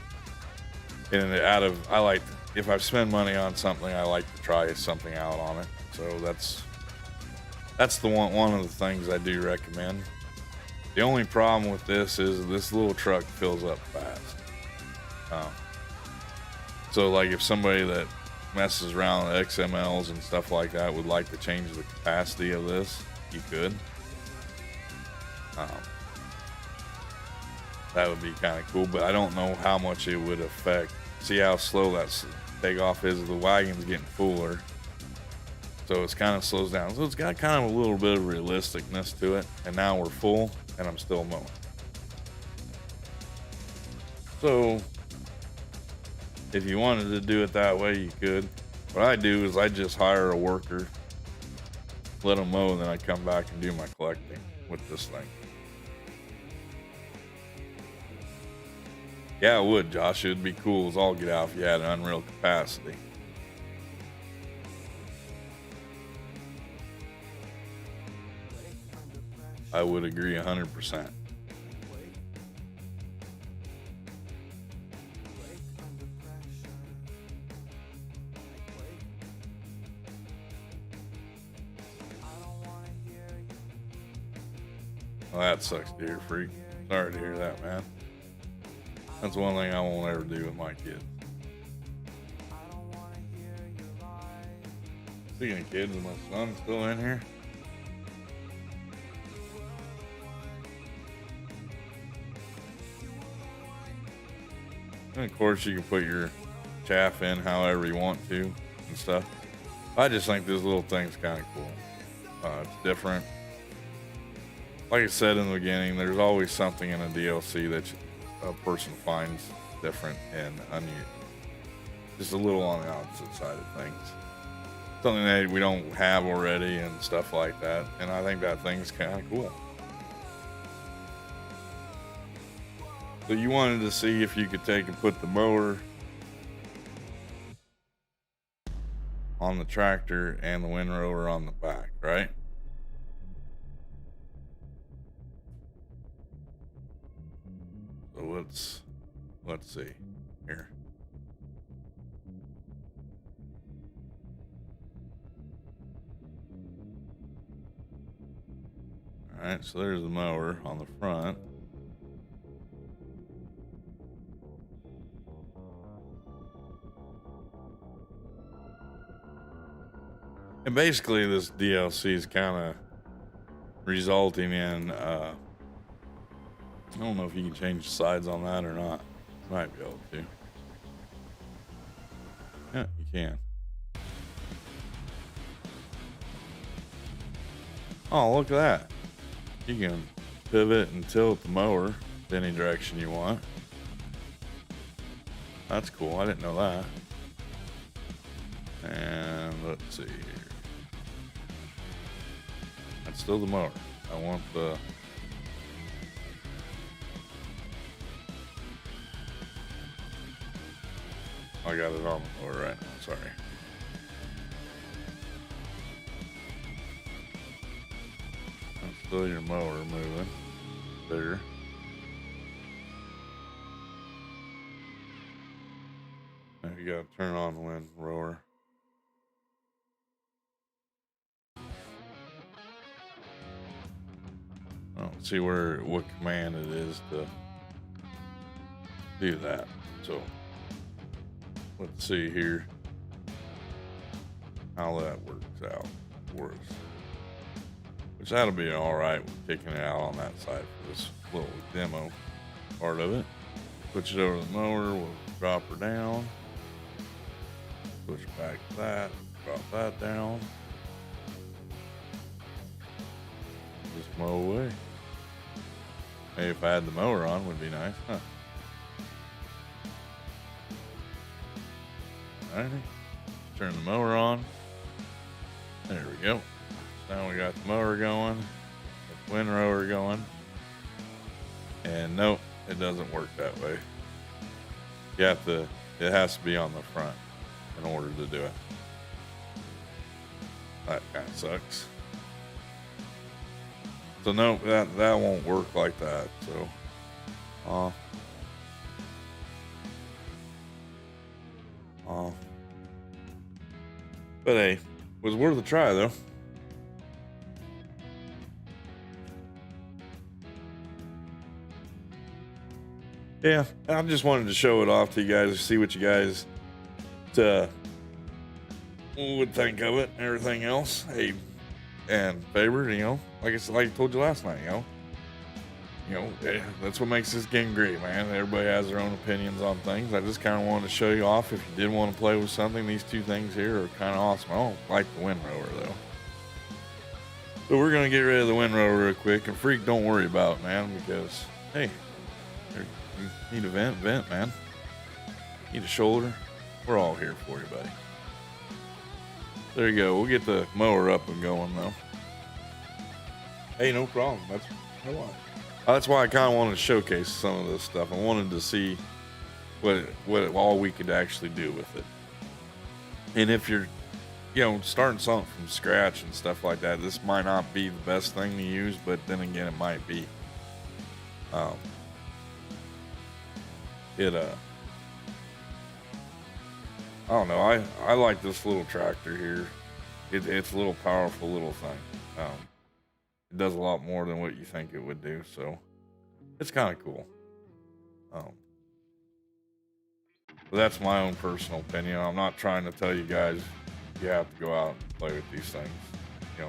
And if I spend money on something, I like to try something out on it. So that's the one of the things I do recommend. The only problem with this is this little truck fills up fast. So like if somebody that messes around with XMLs and stuff like that would like to change the capacity of this, you could. That would be kind of cool, but I don't know how much it would affect. See how slow that takeoff is? The wagon's getting fuller, so it's kind of slows down. So it's got kind of a little bit of realisticness to it. And now we're full, and I'm still mowing. So if you wanted to do it that way, you could. What I do is I just hire a worker, let them mow, and then I come back and do my collecting with this thing. Yeah, it would, Josh. It would be cool as all get out if you had an unreal capacity. I would agree 100%. Well, that sucks to hear, Freak. Sorry to hear that, man. That's one thing I won't ever do with my kids. Speaking of kids, is my son still in here? And of course, you can put your chaff in however you want to and stuff. I just think this little thing's kind of cool. It's different. Like I said in the beginning, there's always something in a DLC that a person finds different and unusual. Just a little on the opposite side of things. Something that we don't have already and stuff like that. And I think that thing's kind of cool. So you wanted to see if you could take and put the mower on the tractor and the windrower on the back, right? So let's see here. All right, so there's the mower on the front. And basically this DLC is kind of resulting in, I don't know if you can change the sides on that or not. Might be able to. Yeah, you can. Oh, look at that. You can pivot and tilt the mower any direction you want. That's cool. I didn't know that. And let's see here. That's still the mower. I want the... I got it on the mower right now. Sorry. That's still your mower moving. Bigger. Now you gotta turn on the windrower. I don't see what command it is to do that. So let's see here how that works out for us. Which that'll be all right with kicking it out on that side for this little demo part of it. Switch it over to the mower. We'll drop her down. Switch back to that. Drop that down. Just mow away. Maybe if I had the mower on, would be nice, huh? Alrighty. Turn the mower on. There we go. Now we got the mower going, the windrower going. And nope, it doesn't work that way. It has to be on the front in order to do it. That kind of sucks. So no, that won't work like that. So, but hey, was worth a try though. Yeah, I just wanted to show it off to you guys, see what you guys would think of it and everything else. Hey, and favorite, like I told you last night, that's what makes this game great, man. Everybody has their own opinions on things. I just kind of wanted to show you off. If you did want to play with something, these two things here are kind of awesome. I don't like the windrower though. So we're gonna get rid of the windrower real quick. And Freak, don't worry about it, man, because hey, you need a vent, man. Need a shoulder. We're all here for you, buddy. There you go. We'll get the mower up and going though. Hey, no problem. That's why I kind of wanted to showcase some of this stuff. I wanted to see what all we could actually do with it. And if you're, starting something from scratch and stuff like that, this might not be the best thing to use, but then again, it might be. I don't know. I like this little tractor here. It's a little powerful little thing. It does a lot more than what you think it would do, so it's kind of cool. But that's my own personal opinion. I'm not trying to tell you guys you have to go out and play with these things. You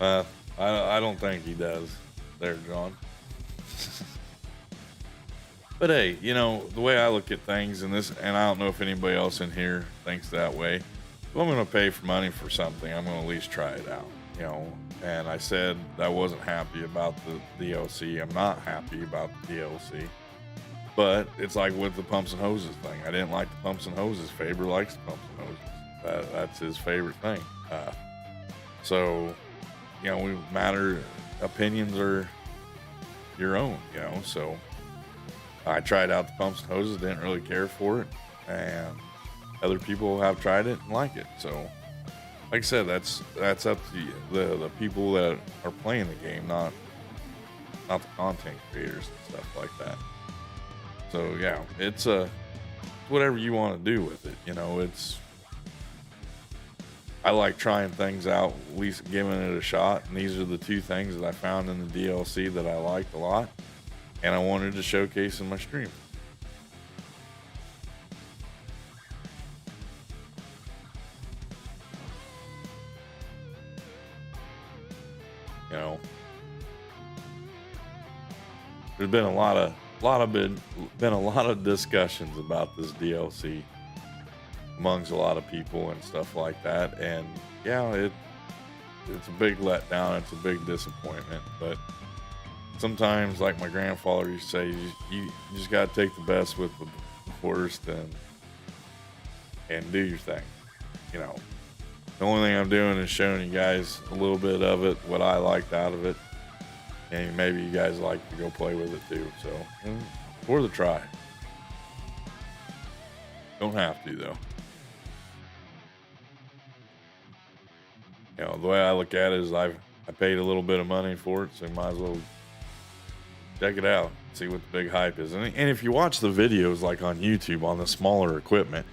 know, I don't think he does. There, John. But hey, you know, the way I look at things, and I don't know if anybody else in here thinks that way. If I'm going to pay for money for something, I'm going to at least try it out, you know. And I said I wasn't happy about the DLC. I'm not happy about the DLC. But it's like with the pumps and hoses thing. I didn't like the pumps and hoses. Faber likes the pumps and hoses. That's his favorite thing. So, you know, opinions are your own, you know. So I tried out the pumps and hoses, didn't really care for it. And other people have tried it and like it. So, like I said, that's up to the people that are playing the game, not the content creators and stuff like that. So yeah, it's whatever you want to do with it. You know, I like trying things out, at least giving it a shot. And these are the two things that I found in the DLC that I liked a lot, and I wanted to showcase in my stream. You know, there's been a lot of discussions about this DLC amongst a lot of people and stuff like that, and yeah, it's a big letdown. It's a big disappointment, but sometimes, like my grandfather used to say, you just gotta take the best with the worst and do your thing. You know, the only thing I'm doing is showing you guys a little bit of it, what I liked out of it, and maybe you guys like to go play with it too. So, for the try. Don't have to though. You know, the way I look at it is I paid a little bit of money for it, so you might as well check it out, see what the big hype is. And if you watch the videos like on YouTube on the smaller equipment,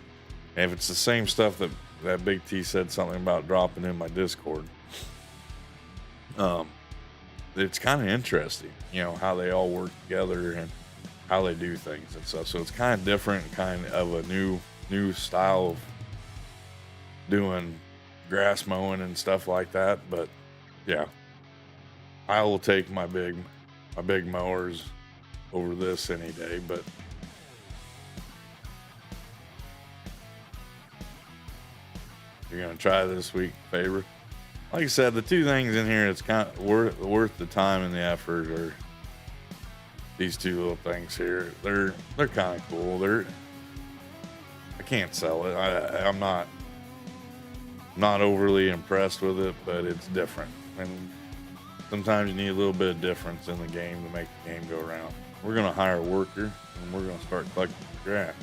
and if it's the same stuff that Big T said something about dropping in my Discord, it's kind of interesting, you know, how they all work together and how they do things and stuff. So it's kind of different, kind of a new style of doing grass mowing and stuff like that. But yeah, I will take my big mowers over this any day. But you're gonna try this week, Faber. Like I said, the two things in here it's kind of worth the time and the effort are these two little things here. They're kind of cool. I can't sell it. I'm not overly impressed with it, but it's different. And sometimes you need a little bit of difference in the game to make the game go around. We're gonna hire a worker and we're gonna start collecting the grass.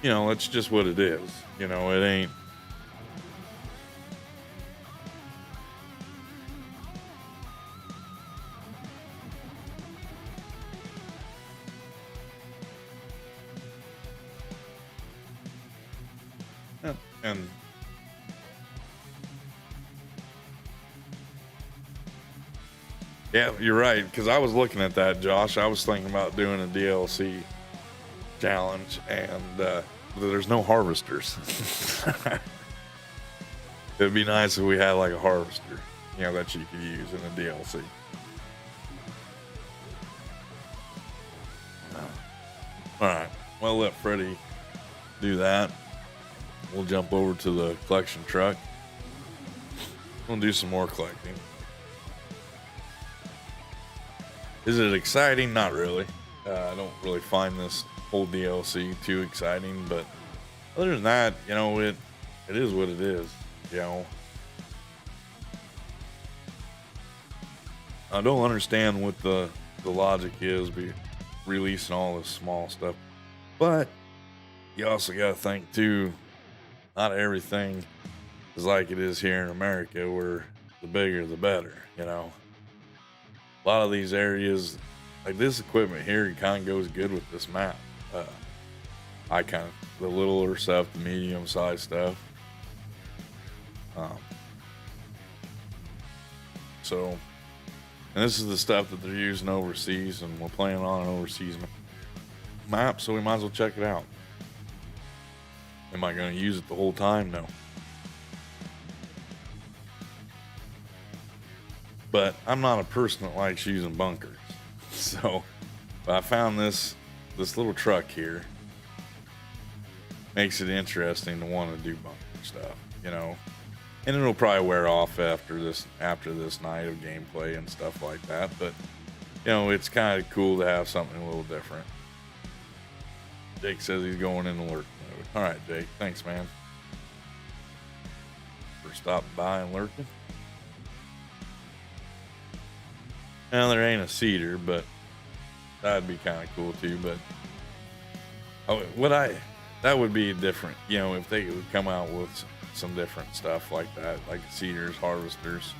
You know, it's just what it is. You know, it ain't. And yeah, you're right. Because I was looking at that, Josh. I was thinking about doing a DLC challenge, and there's no harvesters. It'd be nice if we had like a harvester, you know, that you could use in a DLC. All right. Well, let Freddie do that. We'll jump over to the collection truck. We'll do some more collecting. Is it exciting? Not really. I don't really find this whole DLC too exciting, but other than that, you know, it is what it is. You know, I don't understand what the logic is be releasing all this small stuff, but you also got to think too. Not everything is like it is here in America, where the bigger the better, you know. A lot of these areas, like this equipment here, it kind of goes good with this map. The littler stuff, the medium-sized stuff. So, and this is the stuff that they're using overseas, and we're playing on an overseas map, so we might as well check it out. Am I going to use it the whole time? No. But I'm not a person that likes using bunkers. So I found this little truck here. Makes it interesting to want to do bunker stuff, you know. And it'll probably wear off after this night of gameplay and stuff like that. But, you know, it's kind of cool to have something a little different. Jake says he's going in the lurk mode. All right, Jake. Thanks, man, for stopping by and lurking. Now, there ain't a cedar, but that'd be kind of cool too. But that would be different, you know, if they would come out with some different stuff like that, like cedars, harvesters.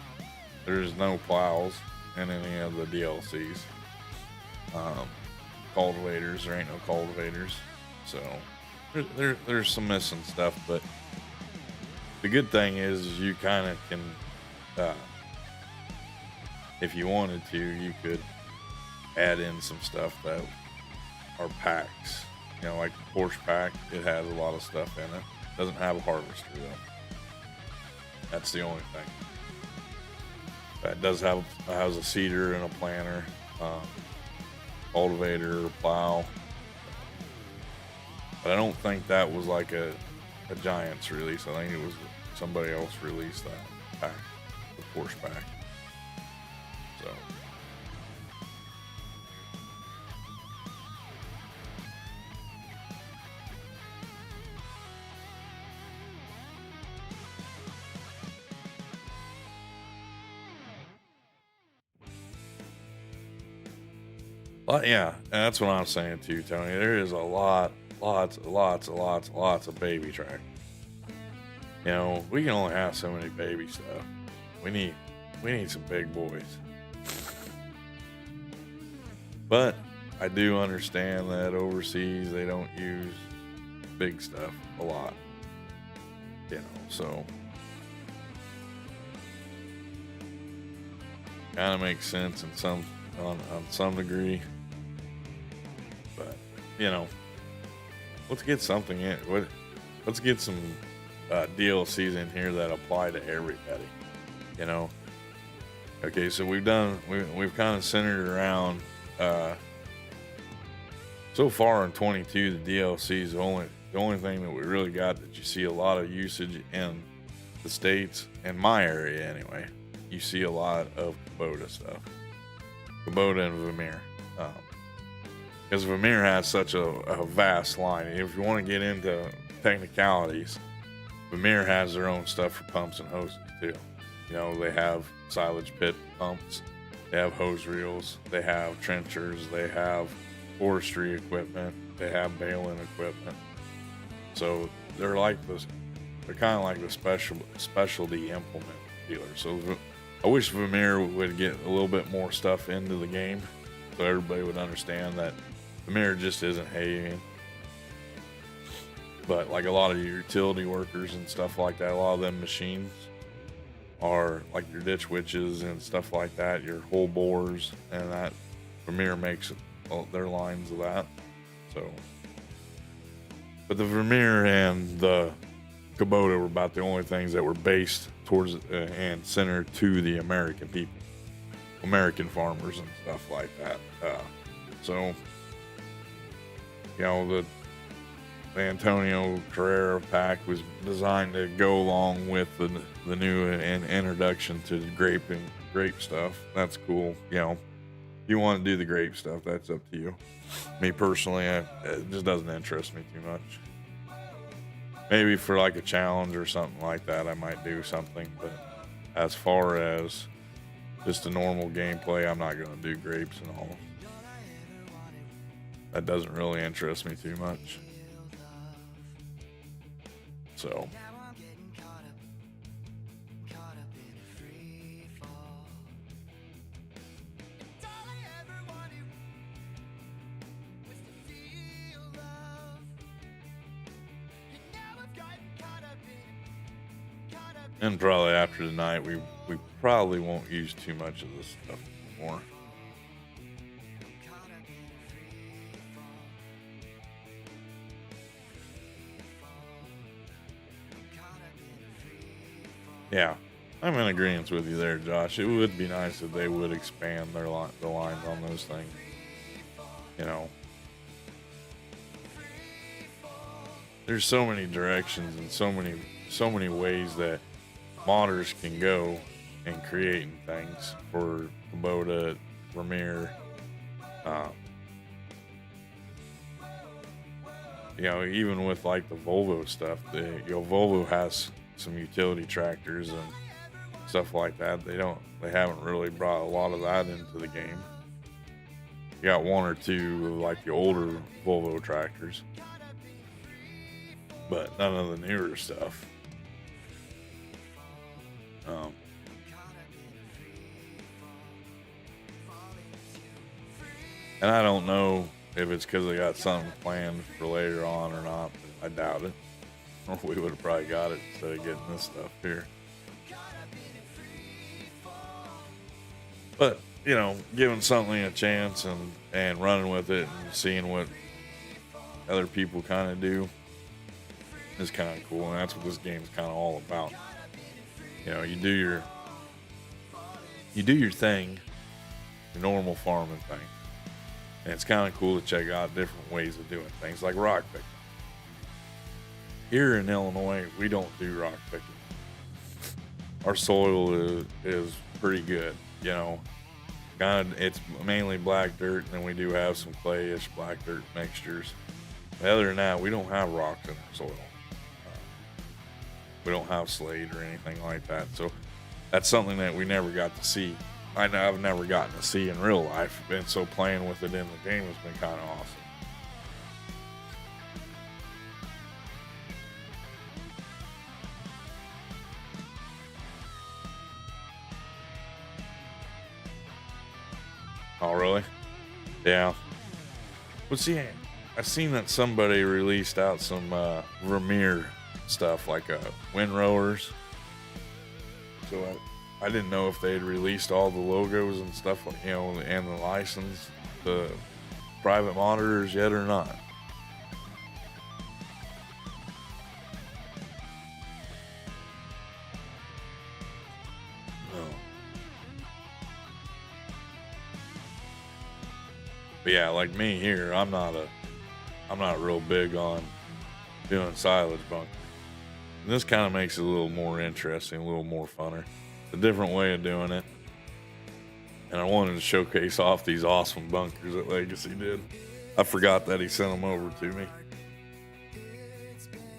There's no plows in any of the DLCs. Cultivators, there ain't no cultivators. So there's some missing stuff, but the good thing is you kind of can, if you wanted to, you could add in some stuff that are packs. You know, like the Porsche pack, it has a lot of stuff in it. Doesn't have a harvester though. That's the only thing. That does has a seeder and a planter, cultivator, plow. But I don't think that was like a Giants release. I think it was somebody else released that pack, the Porsche pack. So. Well, yeah, that's what I'm saying too, Tony. There is lots of baby track. You know, we can only have so many baby stuff. We need some big boys. But I do understand that overseas they don't use big stuff a lot. You know, so kind of makes sense on some degree. But you know, let's get something in. Let's get some DLCs in here that apply to everybody. You know. Okay, so we've kind of centered around. So far in 22, the DLC is the only thing that we really got that you see a lot of usage in the States, in my area anyway. You see a lot of Kubota stuff. Kubota and Vermeer. Because Vermeer has such a vast line. If you want to get into technicalities, Vermeer has their own stuff for pumps and hoses too. You know, they have silage pit pumps, they have hose reels, they have trenchers, they have forestry equipment, they have baling equipment. So they're kind of like the specialty implement dealer. So I wish Vermeer would get a little bit more stuff into the game, so everybody would understand that Vermeer just isn't haying. But like a lot of your utility workers and stuff like that, a lot of them machines are like your ditch witches and stuff like that, your hole bores, and that Vermeer makes their lines of that. So, but the Vermeer and the Kubota were about the only things that were based towards and centered to the American people, American farmers and stuff like that. So, you know, the Antonio Carrera pack was designed to go along with the new introduction to the grape stuff. That's cool. You know, if you want to do the grape stuff, that's up to you. Me personally, it just doesn't interest me too much. Maybe for like a challenge or something like that, I might do something. But as far as just a normal gameplay, I'm not going to do grapes and all. That doesn't really interest me too much. So. And probably after tonight, we probably won't use too much of this stuff anymore. Yeah, I'm in agreement with you there, Josh. It would be nice if they would expand the lines on those things. You know, there's so many directions and so many ways that modders can go in creating things for Kubota, Vermeer. Um, even with like the Volvo stuff, Volvo has some utility tractors and stuff like that. They haven't really brought a lot of that into the game. You got one or two of like the older Volvo tractors, but none of the newer stuff. And I don't know if it's because they got something planned for later on or not, but I doubt it. Or we would have probably got it instead of getting this stuff here. But, giving something a chance and running with it and seeing what other people kind of do is kind of cool. And that's what this game's kind of all about. You do your thing, your normal farming thing. And it's kind of cool to check out different ways of doing things like rock picking. Here in Illinois, we don't do rock picking. Our soil is pretty good, it's mainly black dirt, and then we do have some clayish black dirt mixtures. But other than that, we don't have rocks in our soil. We don't have slate or anything like that. So that's something that we never got to see. I've never gotten to see in real life, and so playing with it in the game has been kind of awesome. Oh, really? Yeah. Well, see, I seen that somebody released out some Vermeer stuff, like windrowers. So I didn't know if they had released all the logos and stuff, and the license, the private monitors yet or not. No. But yeah, like me here, I'm not real big on doing silage bunkers. And this kind of makes it a little more interesting, a little more funner. A different way of doing it. And I wanted to showcase off these awesome bunkers that Legacy did. I forgot that he sent them over to me.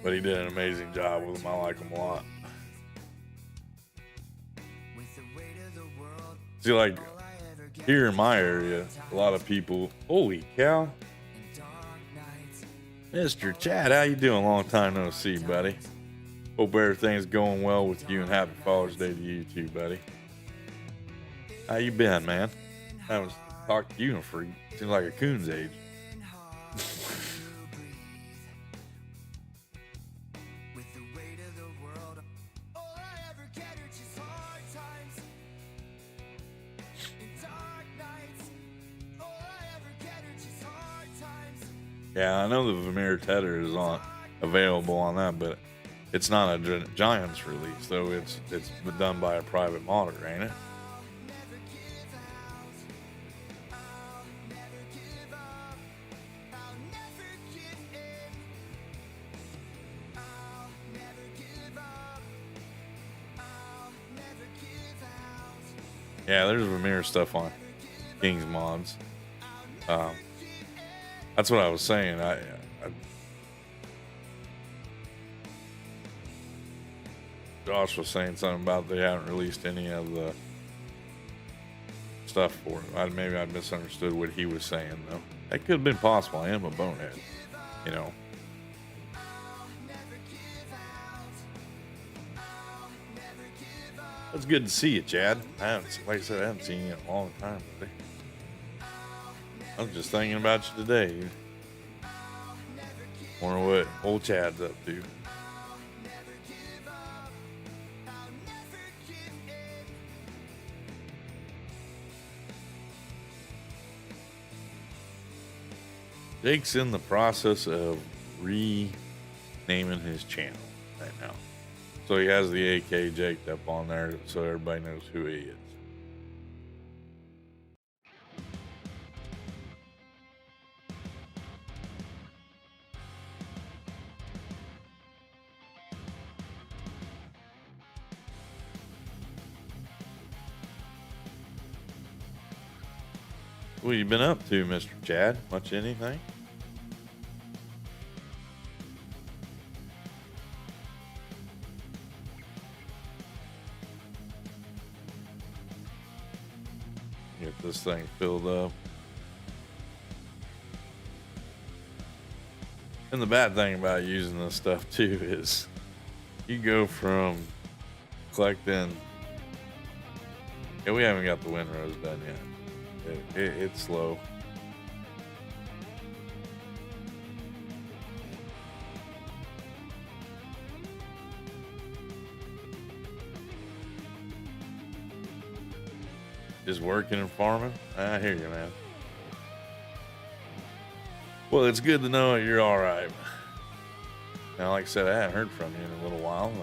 But he did an amazing job with them. I like them a lot. See, like, here in my area, a lot of people... Holy cow. Mr. Chad, how you doing? Long time no see, buddy. Hope everything's going well with you, and happy Father's Day to you too, buddy. How you been, man? I haven't talked to you for seems like a coon's age. Yeah, I know the Vermeer Tedder is available on that, but it's not a Giants release, though. It's done by a private modder, ain't it? Yeah, there's Vermeer stuff on King's Mods. That's what I was saying. Josh was saying something about they haven't released any of the stuff for it. Maybe I misunderstood what he was saying, though. That could have been possible. I am a bonehead, It's good to see you, Chad. Like I said, I haven't seen you in a long time, buddy. I was just thinking about you today. Wonder what old Chad's up to. Jake's in the process of renaming his channel right now. So he has the AK Jake up on there so everybody knows who he is. What you been up to, Mr. Chad? Much anything? Get this thing filled up. And the bad thing about using this stuff too is you go from collecting. Yeah, we haven't got the windrows done yet. It's slow. Just working and farming? I hear you, man. Well, it's good to know you're all right. Now, like I said, I haven't heard from you in a little while.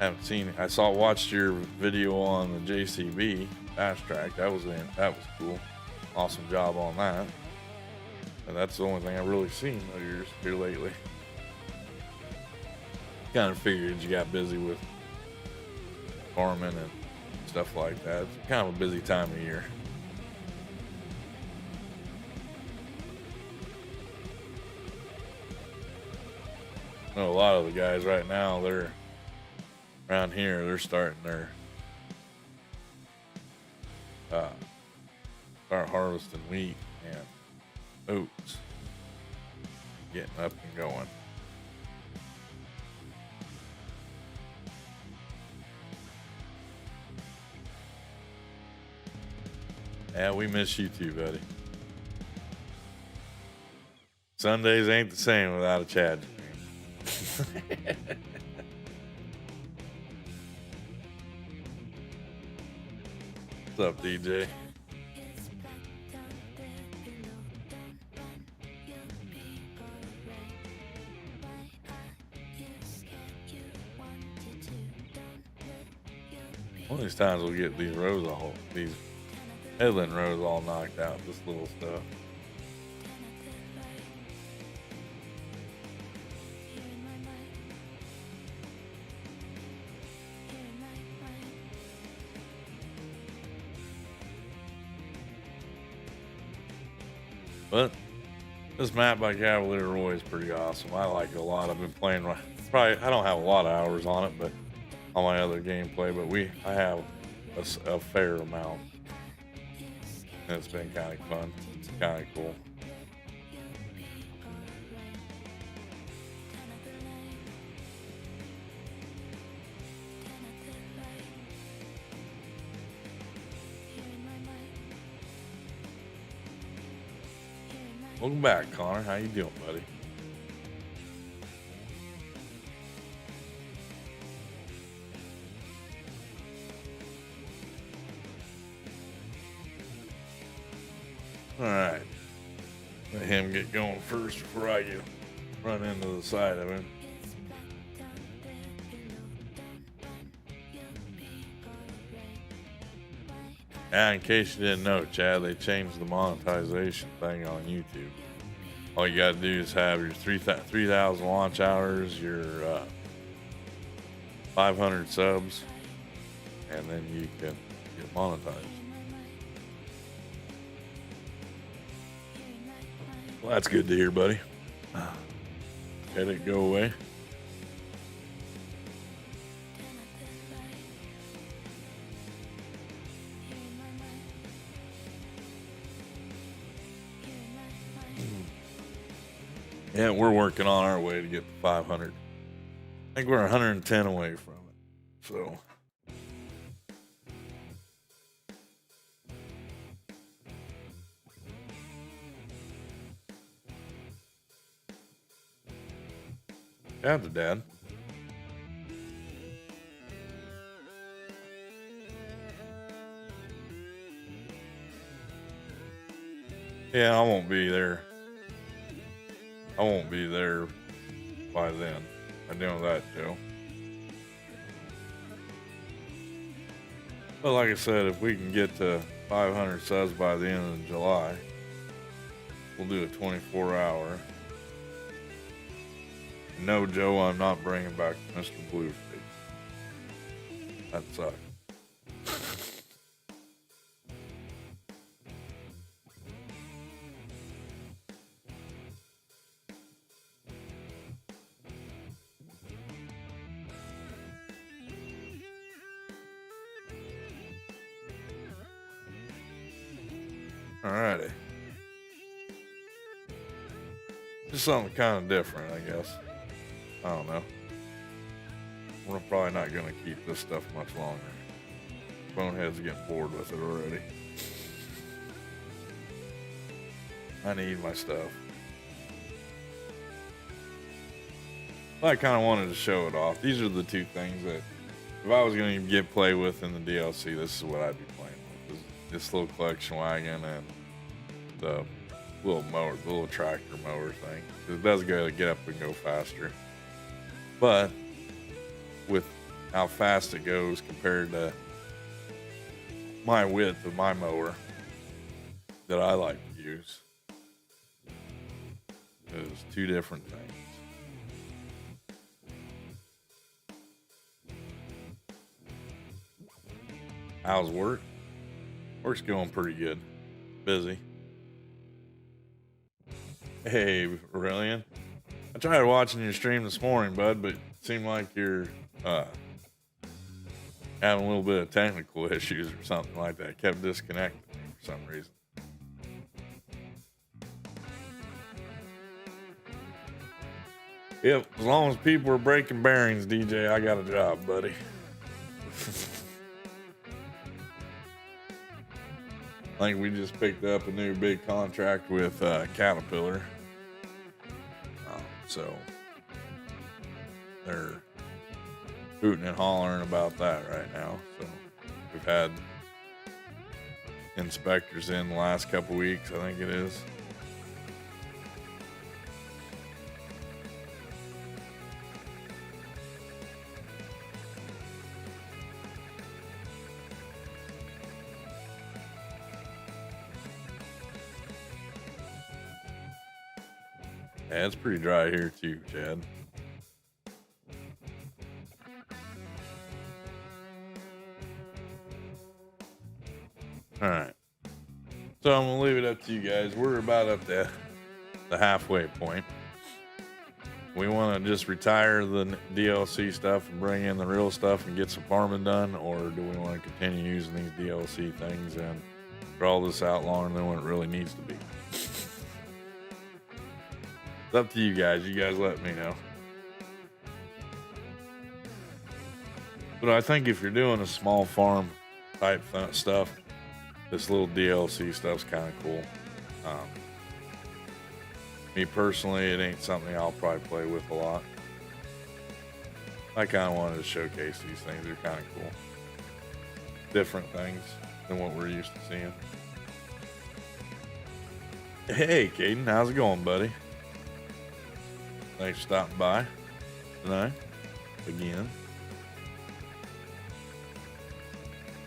I haven't seen. Watched your video on the JCB fast track. That was cool. Awesome job on that. And that's the only thing I've really seen of yours here lately. Kind of figured you got busy with farming and stuff like that. It's kind of a busy time of year. I know a lot of the guys right now, they're around here, they're starting their start harvesting wheat and oats, getting up and going. Yeah, we miss you too, buddy. Sundays ain't the same without a Chad. What's up, DJ? One of these times we'll get these headland rows all knocked out, this little stuff. But this map by Cavalier Roy is pretty awesome. I like it a lot. I've been playing, I don't have a lot of hours on it, but on my other gameplay, but I have a fair amount. And it's been kind of fun, kind of cool. Welcome back, Connor. How you doing, buddy? All right. Let him get going first before I run into the side of him. In case you didn't know, Chad, they changed the monetization thing on YouTube. All you got to do is have your 3,000 launch hours, your 500 subs, and then you can get monetized. Well, that's good to hear, buddy. Let it go away. Yeah, we're working on our way to get to 500. I think we're 110 away from it. So. Shout out to Dad. Yeah, I won't be there I won't be there by then. I know that, Joe. But like I said, if we can get to 500 subs by the end of July, we'll do a 24-hour. No, Joe, I'm not bringing back Mr. Blueface. That sucks. Alrighty. Just something kind of different, I guess. I don't know. We're probably not going to keep this stuff much longer. Bonehead's getting bored with it already. I need my stuff. I kind of wanted to show it off. These are the two things that, if I was going to get play with in the DLC, this is what I'd be playing with. This little collection wagon and the little mower, the little tractor mower thing. It does get up and go faster. But with how fast it goes compared to my width of my mower that I like to use, is two different things. How's work? Work's going pretty good. Busy. Hey, Aurelian. I tried watching your stream this morning, bud, but it seemed like you're having a little bit of technical issues or something like that. Kept disconnecting for some reason. Yep, as long as people are breaking bearings, DJ, I got a job, buddy. I think we just picked up a new big contract with Caterpillar. So they're hooting and hollering about that right now. So we've had inspectors in the last couple weeks, I think it is. Yeah, it's pretty dry here too, Chad. All right. So I'm gonna leave it up to you guys. We're about up to the halfway point. We want to just retire the DLC stuff and bring in the real stuff and get some farming done, or do we want to continue using these DLC things and draw this out longer than what it really needs to be? It's up to you guys. You guys let me know. But I think if you're doing a small farm type stuff, this little DLC stuff's kind of cool. Me personally, it ain't something I'll probably play with a lot. I kind of wanted to showcase these things. They're kind of cool. Different things than what we're used to seeing. Hey, Caden, how's it going, buddy? Thanks for stopping by tonight again.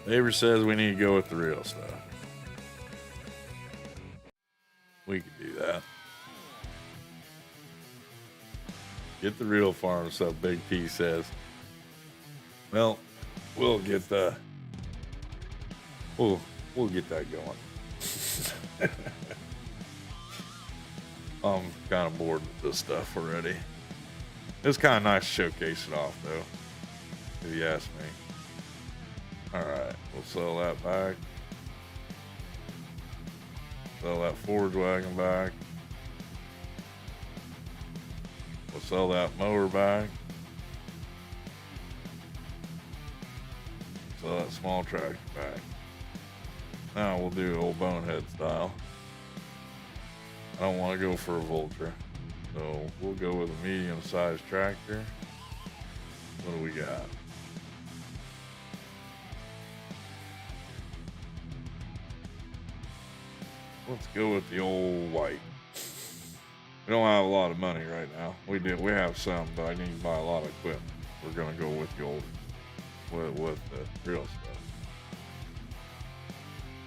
Neighbor says we need to go with the real stuff. We could do that. Get the real farm stuff, Big P says. Well, we'll get the we'll get that going. I'm kind of bored with this stuff already. It's kind of nice to showcase it off, though, if you ask me. Alright, we'll sell that back. Sell that forage wagon back. We'll sell that mower back. Sell that small tractor back. Now we'll do old bonehead style. I don't want to go for a Vulture, so we'll go with a medium-sized tractor. What do we got? Let's go with the old white. We don't have a lot of money right now. We have some, but I need to buy a lot of equipment. We're gonna go with the old, with the real stuff.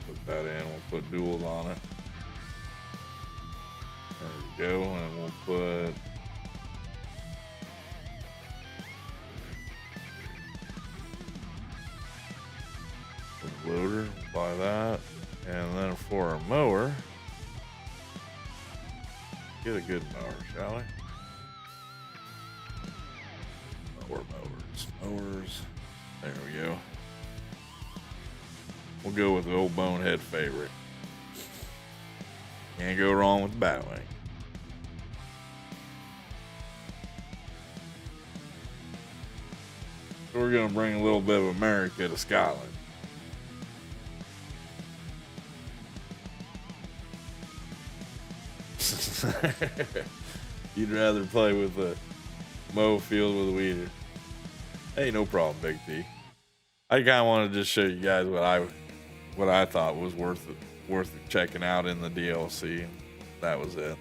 Put that in. We'll put duals on it. There we go, and we'll put. Loader, we'll buy that, and then for our mower, get a good mower, shall we? Mowers. There we go. We'll go with the old bonehead favorite. Can't go wrong with the Batwing. So we're gonna bring a little bit of America to Scotland. You'd rather play with a mow field with a weeder. Hey, no problem, Big T. I kind of wanted to just show you guys what I thought was worth checking out in the DLC. And that was it.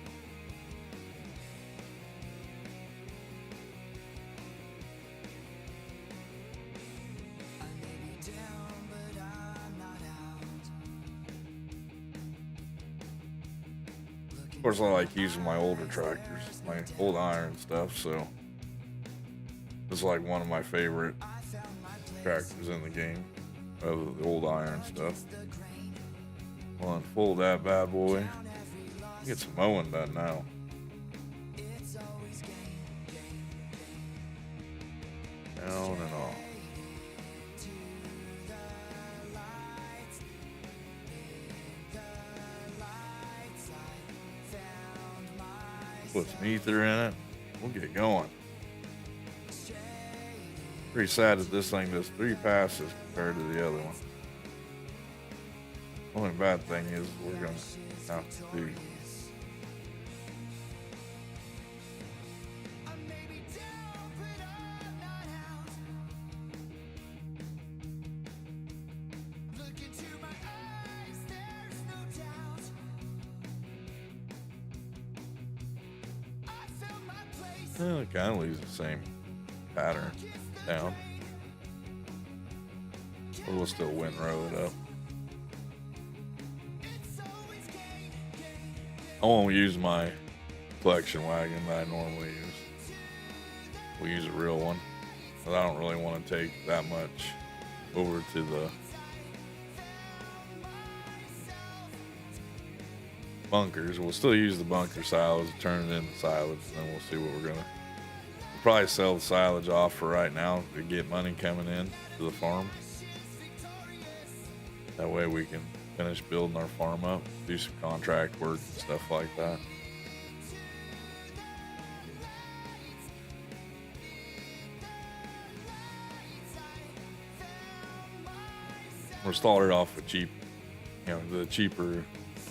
Of course, I like using my older tractors, my old iron stuff, so it's like one of my favorite tractors in the game, of the old iron stuff. We'll unfold that bad boy. Get some mowing done now. Down and off. Put some ether in it. We'll get going. Pretty sad that this thing does 3 passes compared to the other one. Only bad thing is we're gonna have to do. Well, it kind of leaves the same pattern down. But we'll still windrow it up. I won't use my collection wagon that I normally use. We'll use a real one. But I don't really want to take that much over to the bunkers. We'll still use the bunker silage, turn it into silage, and then we'll see what we're gonna. We'll probably sell the silage off for right now to get money coming in to the farm. That way we can finish building our farm up, do some contract work and stuff like that. We'll start it off with cheap, the cheaper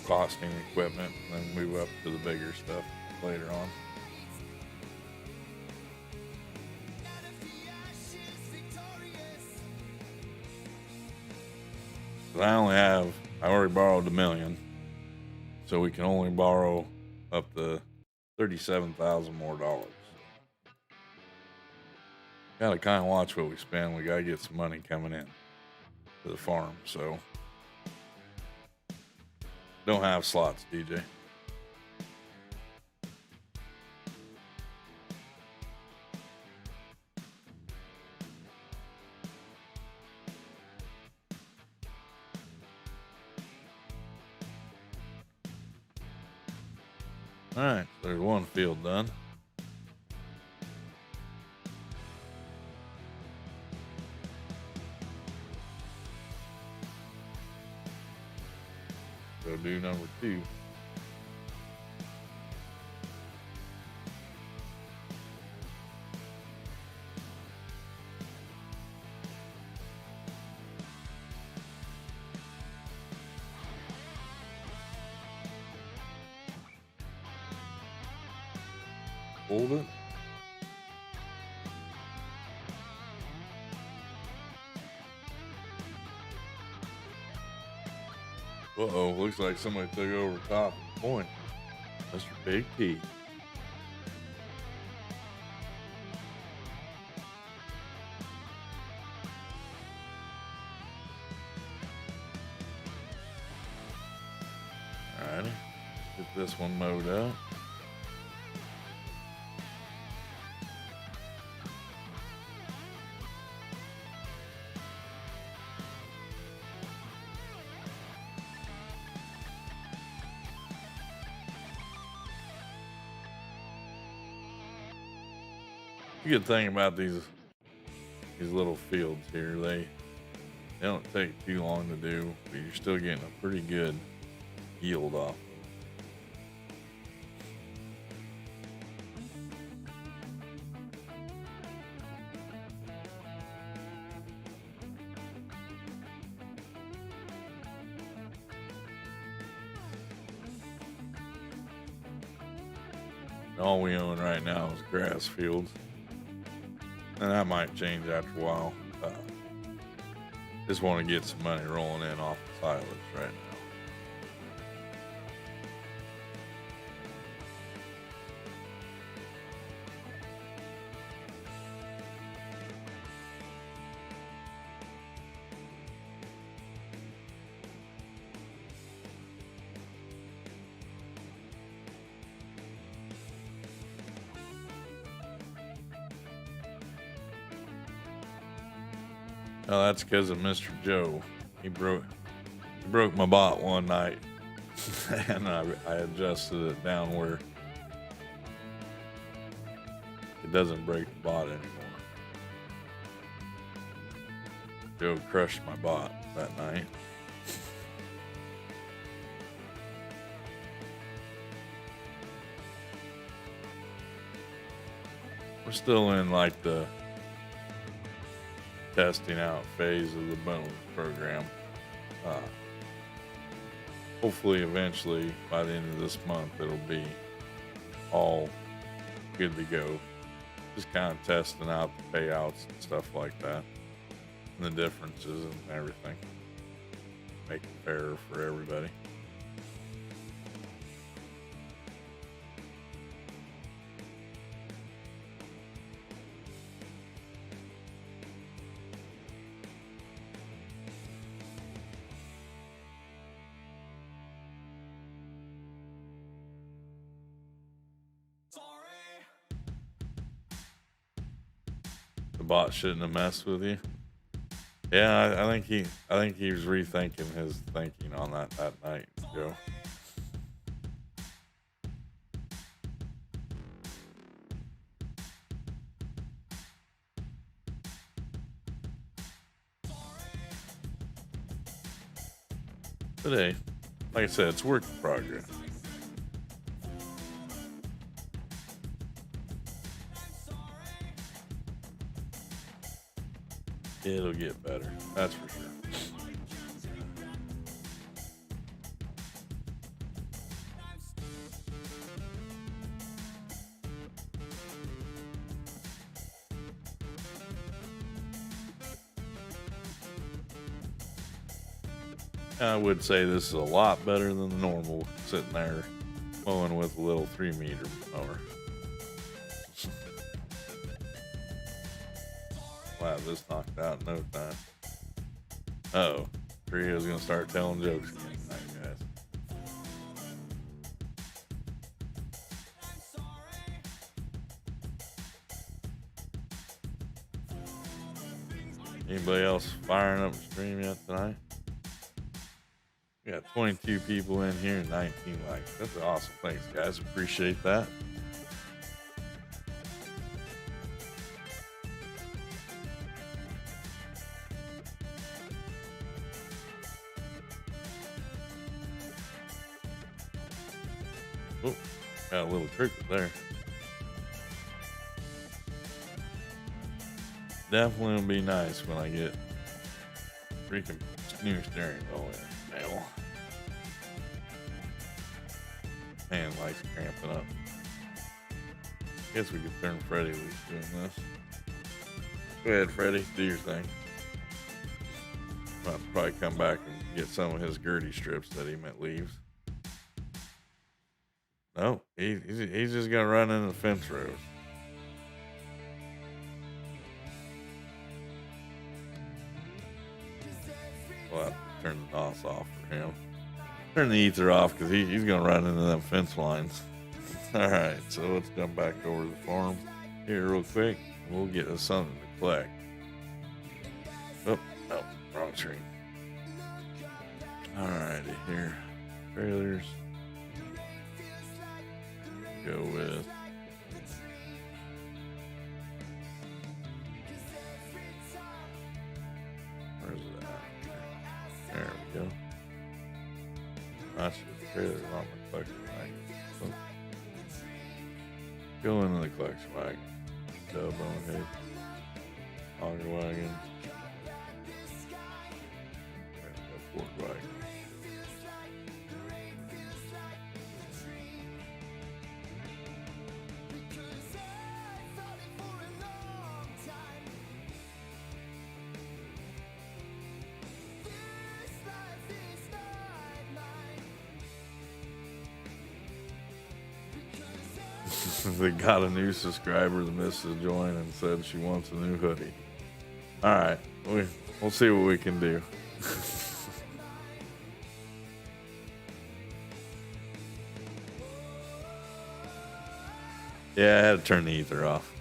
costing equipment, and then move up to the bigger stuff later on. But I already borrowed $1 million, so we can only borrow up to $37,000 more dollars. Gotta kind of watch what we spend. We gotta get some money coming in to the farm, so don't have slots, DJ. All right, so there's one field done. Go do number 2. Hold it. Uh-oh, looks like somebody took over top of the point. Mr. Big T. Alrighty. Get this one mowed up. The good thing about these little fields here, they don't take too long to do, but you're still getting a pretty good yield off. All we own right now is grass fields, and that might change after a while. Just want to get some money rolling in off the silage right now. No, that's because of Mr. Joe. He broke my bot one night, and I adjusted it down where it doesn't break the bot anymore. Joe crushed my bot that night. We're still in like the testing out phase of the bones program. Hopefully eventually by the end of this month it'll be all good to go. Just kind of testing out the payouts and stuff like that, and the differences and everything, make it fairer for everybody. The bot shouldn't have messed with you. Yeah, I think he was rethinking his thinking on that night, Joe. Today, like I said, it's work in progress. It'll get better, that's for sure. I would say this is a lot better than the normal sitting there mowing with a little 3-meter mower. Wow, this knocked out in no time. Uh-oh. Trio's gonna start telling jokes again tonight, guys. Anybody else firing up the stream yet tonight? We got 22 people in here and 19 likes. That's awesome. Thanks, guys. Appreciate that. Oh, got a little cricket there. Definitely will be nice when I get freaking new steering wheel in. Hell. Man, likes cramping up. Guess we could turn Freddy loose doing this. Go ahead, Freddy, do your thing. I'll probably come back and get some of his Gertie strips that he meant leaves. No, he's just gonna run into the fence rows. We'll have to turn the NOS off for him. Turn the ether off because he's going to run into them fence lines. All right, so let's jump back over to the farm here real quick. We'll get us something to collect. Oh, no, wrong tree. All righty, here. Trailers. Go with. Where's it at? There we go. That's the trailer on my collection wagon. Go into the collection wagon. Dub bonehead. Auger wagon. There we go, fork wagon. They got a new subscriber that missed the join and said she wants a new hoodie. All right, we'll see what we can do. Yeah, I had to turn the ether off.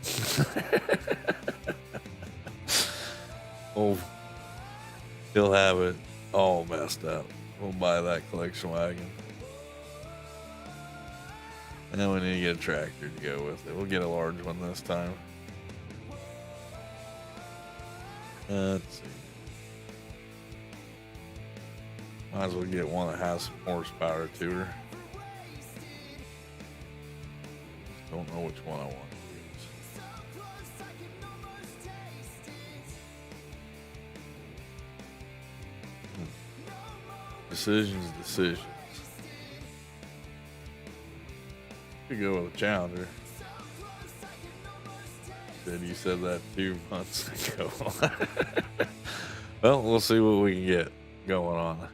Oh, he'll have it all messed up. We'll buy that collection wagon. And then we need to get a tractor to go with it. We'll get a large one this time. Let's see. Might as well get one that has some horsepower to her. Don't know which one I want to use. Decisions. Could go with a Challenger. You said that 2 months ago. Well, we'll see what we can get going on.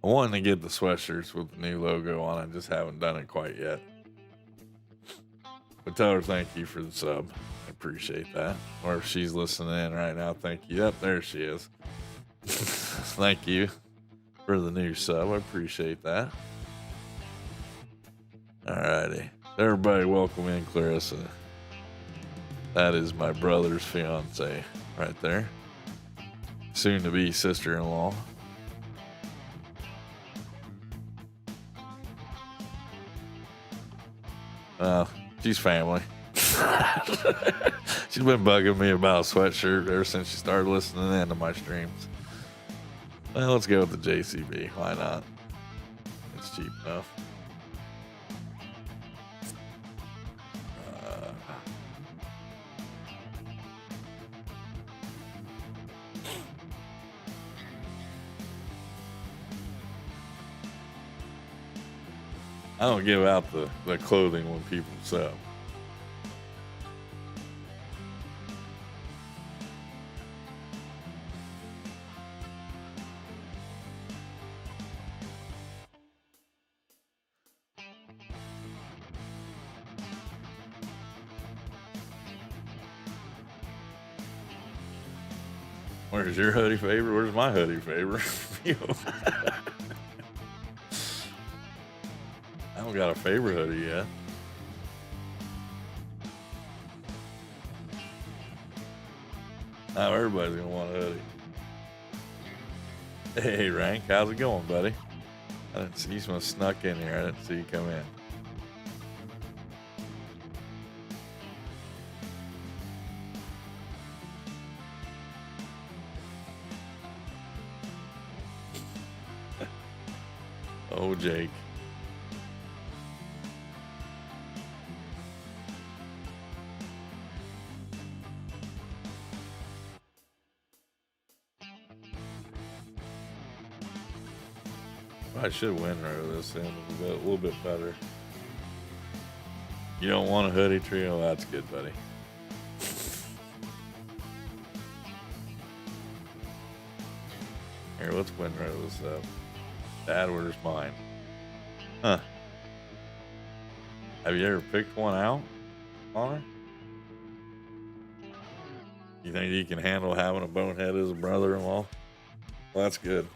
I wanted to get the sweatshirts with the new logo on. I just haven't done it quite yet. But tell her thank you for the sub. I appreciate that. Or if she's listening in right now, thank you. Yep, there she is. Thank you for the new sub. I appreciate that. Alrighty. Everybody welcome in Clarissa. That is my brother's fiance right there. Soon to be sister-in-law. She's family. She's been bugging me about a sweatshirt ever since she started listening in to my streams. Well, let's go with the JCB. Why not? It's cheap enough. I don't give out the clothing when people sell. Where's your hoodie favorite? Where's my hoodie favorite? I don't got a favorite hoodie yet. Now everybody's gonna want a hoodie. Hey Rank, how's it going, buddy? I didn't see you must snuck in here. I didn't see you come in. Oh, Jake. I should win right of this end a little bit better. You don't want a hoodie trio? That's good, buddy. Here, let's win right of this up. Dad, where's mine? Huh. Have you ever picked one out on her? You think he can handle having a bonehead as a brother-in-law? Well, that's good.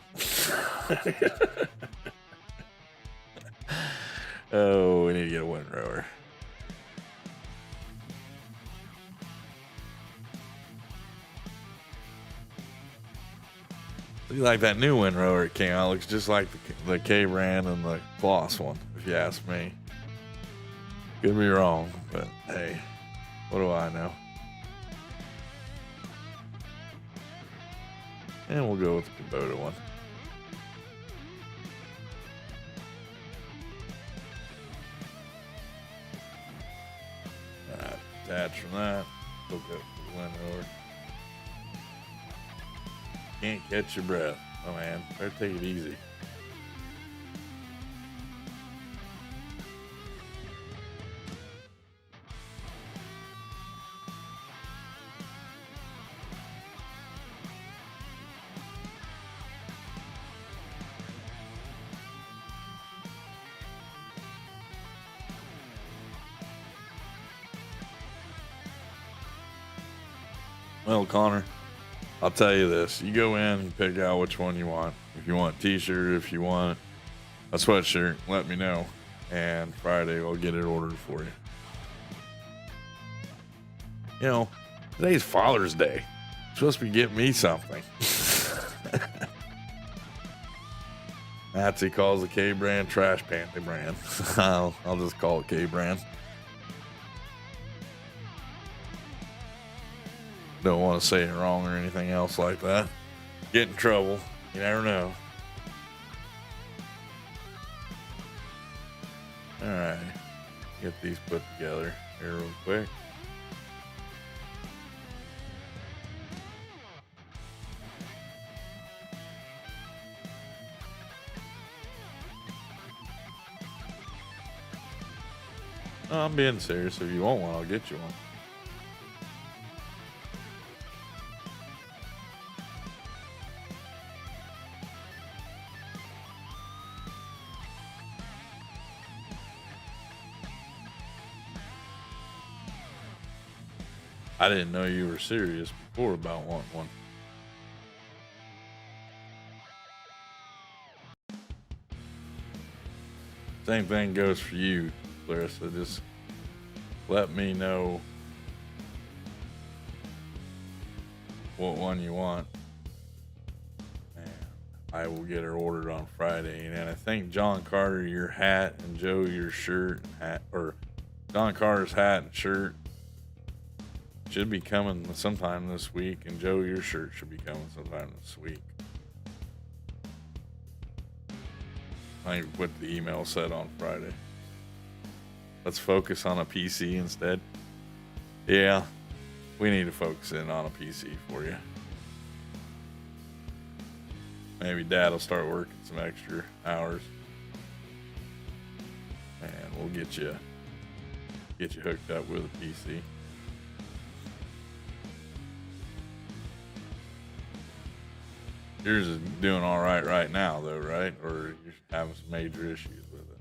Oh, we need to get a windrower. Look like that new windrower it came out. Looks just like the K brand and the Floss one, if you ask me. Could be wrong, but hey, what do I know? And we'll go with the Kubota one. Alright, detach from that. Hook up the windrower. Can't catch your breath. Oh man, better take it easy. Well, Connor, I'll tell you this. You go in and pick out which one you want. If you want a t-shirt, if you want a sweatshirt, let me know. And Friday, we'll get it ordered for you. You know, today's Father's Day. You're supposed to be getting me something. Nazi calls the K-brand trash panty brand. I'll just call it K-brand. Don't want to say it wrong or anything else like that. Get in trouble. You never know. Alright. Get these put together here real quick. No, I'm being serious. If you want one, I'll get you one. I didn't know you were serious before about wanting one. Same thing goes for you, Clarissa. Just let me know what one you want, and I will get her ordered on Friday. And I think John Carter, your hat, and Joe, your shirt and hat, or John Carter's hat and shirt should be coming sometime this week, and Joe, your shirt should be coming sometime this week. I think what the email said on Friday. Let's focus on a PC instead. Yeah, we need to focus in on a PC for you. Maybe Dad will start working some extra hours, and we'll get you hooked up with a PC. Yours is doing all right now, though, right? Or you're having some major issues with it,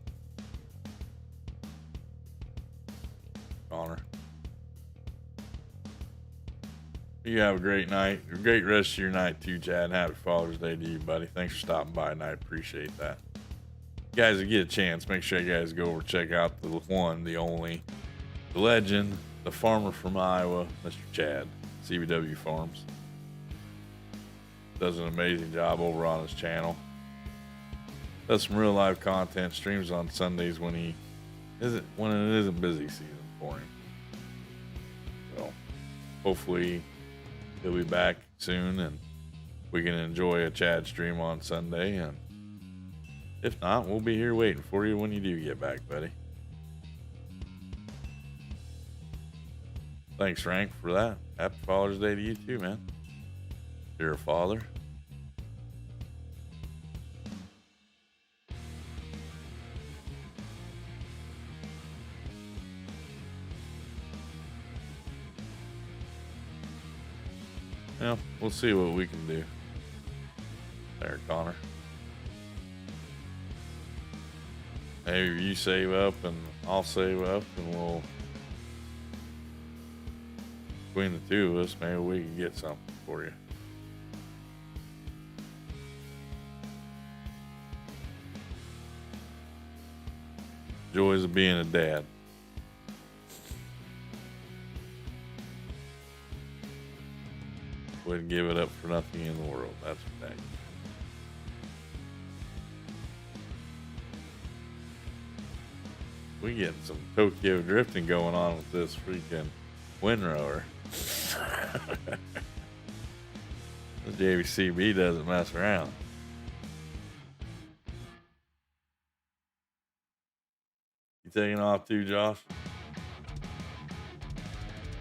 Connor? You have a great night, a great rest of your night too, Chad. And happy Father's Day to you, buddy. Thanks for stopping by, and I appreciate that. You guys, if you get a chance, make sure you guys go over check out the one, the only, the legend, the farmer from Iowa, Mr. Chad, CBW Farms. Does an amazing job over on his channel. Does some real life content. Streams on Sundays when it isn't busy season for him. So hopefully he'll be back soon and we can enjoy a Chad stream on Sunday. And if not, we'll be here waiting for you when you do get back, buddy. Thanks, Frank, for that. Happy Father's Day to you too, man. You're a father. Well, we'll see what we can do there, Connor. Maybe you save up and I'll save up and we'll between the two of us, maybe we can get something for you. Joys of being a dad. Wouldn't give it up for nothing in the world. That's for dang. We getting some Tokyo drifting going on with this freaking windrower. The JVCB doesn't mess around. You taking off too, Josh?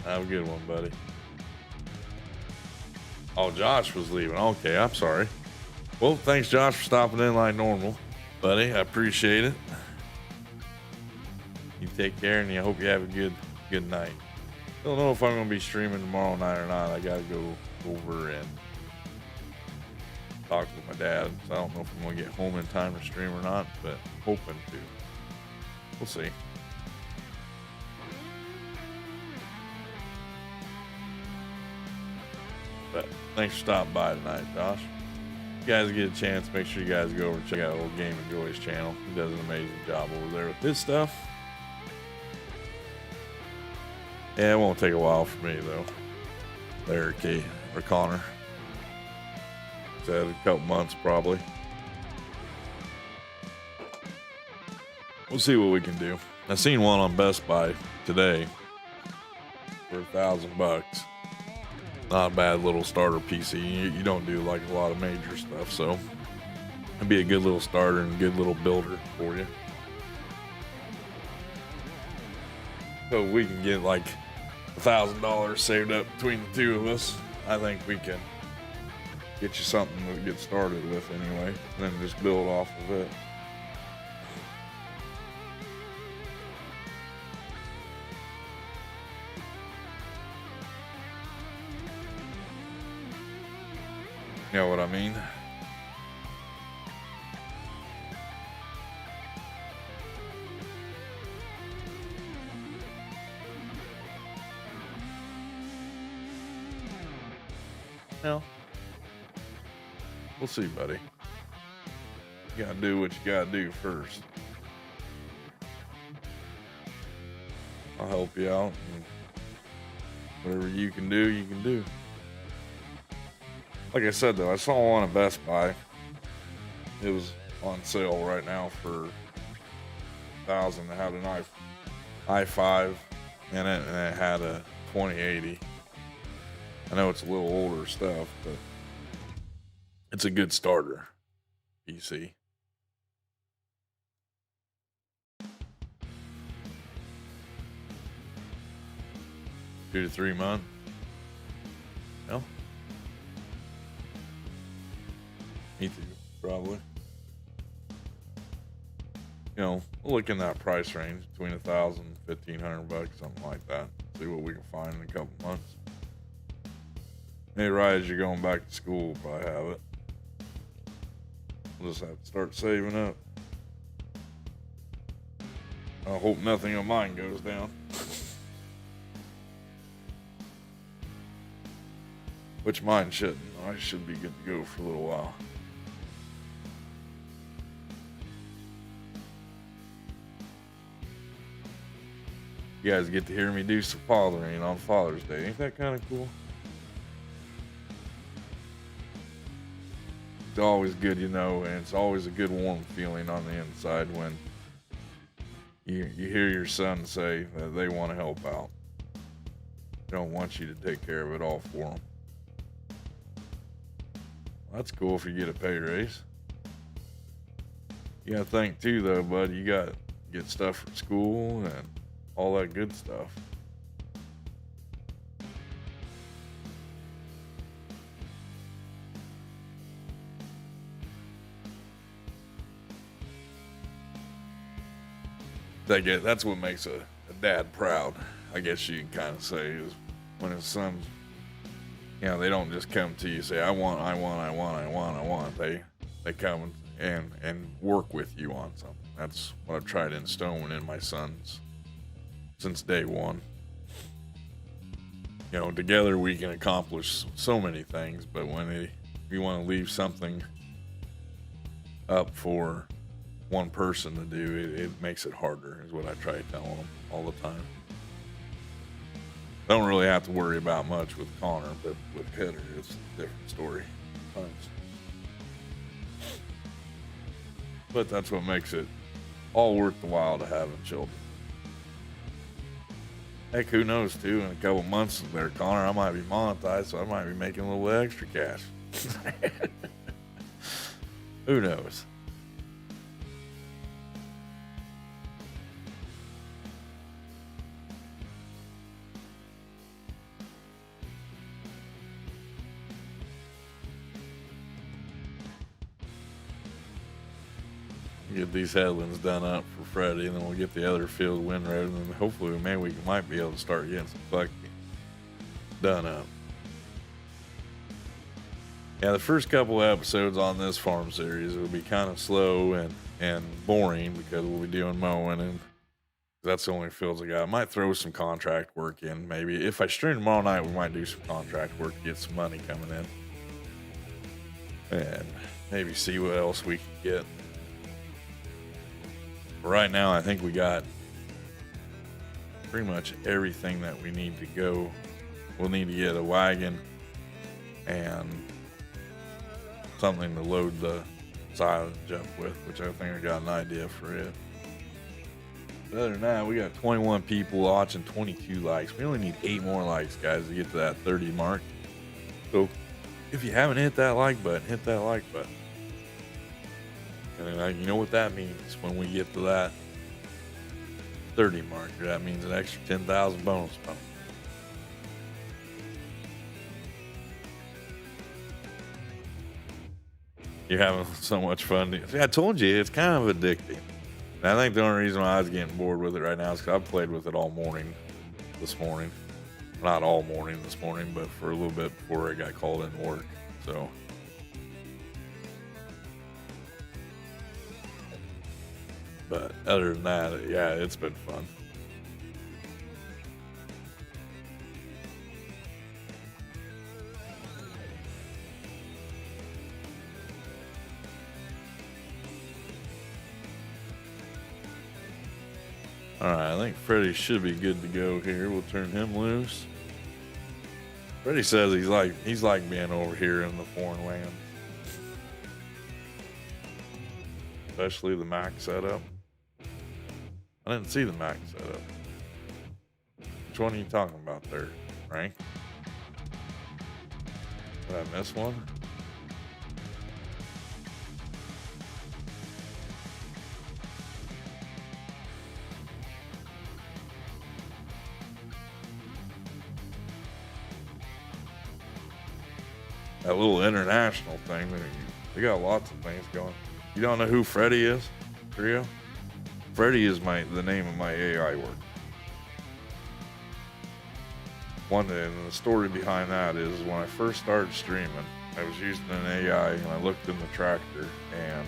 Have a good one, buddy. Oh, Josh was leaving. Okay, I'm sorry. Well, thanks, Josh, for stopping in like normal, buddy. I appreciate it. You take care, and I hope you have a good night. Don't know if I'm gonna be streaming tomorrow night or not. I gotta go over and talk with my dad. So I don't know if I'm gonna get home in time to stream or not, but hoping to. We'll see. But thanks for stopping by tonight, Josh. If you guys get a chance, make sure you guys go over and check out old Game and Joy's channel. He does an amazing job over there with his stuff. Yeah, it won't take a while for me though. There, Key or Connor. Said a couple months probably. We'll see what we can do. I seen one on Best Buy today for $1,000. Not a bad little starter PC. You don't do like a lot of major stuff, so it'd be a good little starter and a good little builder for you. So we can get like $1,000 saved up between the two of us. I think we can get you something to get started with anyway, and then just build off of it. You know what I mean? No. We'll see, buddy. You gotta do what you gotta do first. I'll help you out. And whatever you can do, you can do. Like I said, though, I saw one at Best Buy. It was on sale right now for $1,000. It had an i5 in it, and it had a 2080. I know it's a little older stuff, but it's a good starter PC. Two to 3 months. No. Me too, probably. You know, we'll look in that price range between $1,000 and $1,500, something like that. See what we can find in a couple months. Maybe right as you're going back to school, we'll probably have it. We'll just have to start saving up. I hope nothing on mine goes down. Which mine shouldn't. I should be good to go for a little while. You guys get to hear me do some fathering on Father's Day. Ain't that kind of cool? It's always good, you know, and it's always a good warm feeling on the inside when you hear your son say that they want to help out. They don't want you to take care of it all for them. That's cool if you get a pay raise. You gotta think too, though, bud. You gotta get stuff for school and all that good stuff. That's what makes a dad proud, I guess you can kind of say, is when his sons, you know, they don't just come to you and say, I want. They come and work with you on something. That's what I've tried to instill in my sons since day one. together we can accomplish so many things, but if you want to leave something up for one person to do, it makes it harder, is what I try to tell them all the time. Don't really have to worry about much with Connor, but with Cutter, it's a different story. Tons. But that's what makes it all worth the while to having children. Heck, who knows, too, in a couple months there, Connor, I might be monetized, so I might be making a little extra cash. Who knows? Get these headlands done up for Freddie, and then we'll get the other field windrow, and then hopefully, man, we might be able to start getting some collecting done up. Yeah, the first couple of episodes on this farm series will be kind of slow and boring because we'll be doing mowing, and that's the only fields I got. I might throw some contract work in, maybe. If I stream tomorrow night, we might do some contract work to get some money coming in, and maybe see what else we can get. Right now, I think we got pretty much everything that we need to go. We'll need to get a wagon and something to load the silage up with, which I think I got an idea for it. But other than that, we got 21 people watching, 22 likes. We only need 8 more likes, guys, to get to that 30 mark. So if you haven't hit that like button, hit that like button. And you know what that means when we get to that 30 mark. That means an extra 10,000 bonus points. You're having so much fun. See, I told you, it's kind of addicting. And I think the only reason why I was getting bored with it right now is because I played with it all morning this morning. Not all morning this morning, but for a little bit before I got called in work. So... but other than that, yeah, it's been fun. Alright, I think Freddie should be good to go here. We'll turn him loose. Freddie says he's like being over here in the foreign land. Especially the Mac setup. I didn't see the Mac setup. Which one are you talking about there, Frank? Did I miss one? That little international thing, they got lots of things going. You don't know who Freddie is, Trio? Freddie is the name of my AI work. And the story behind that is when I first started streaming, I was using an AI and I looked in the tractor and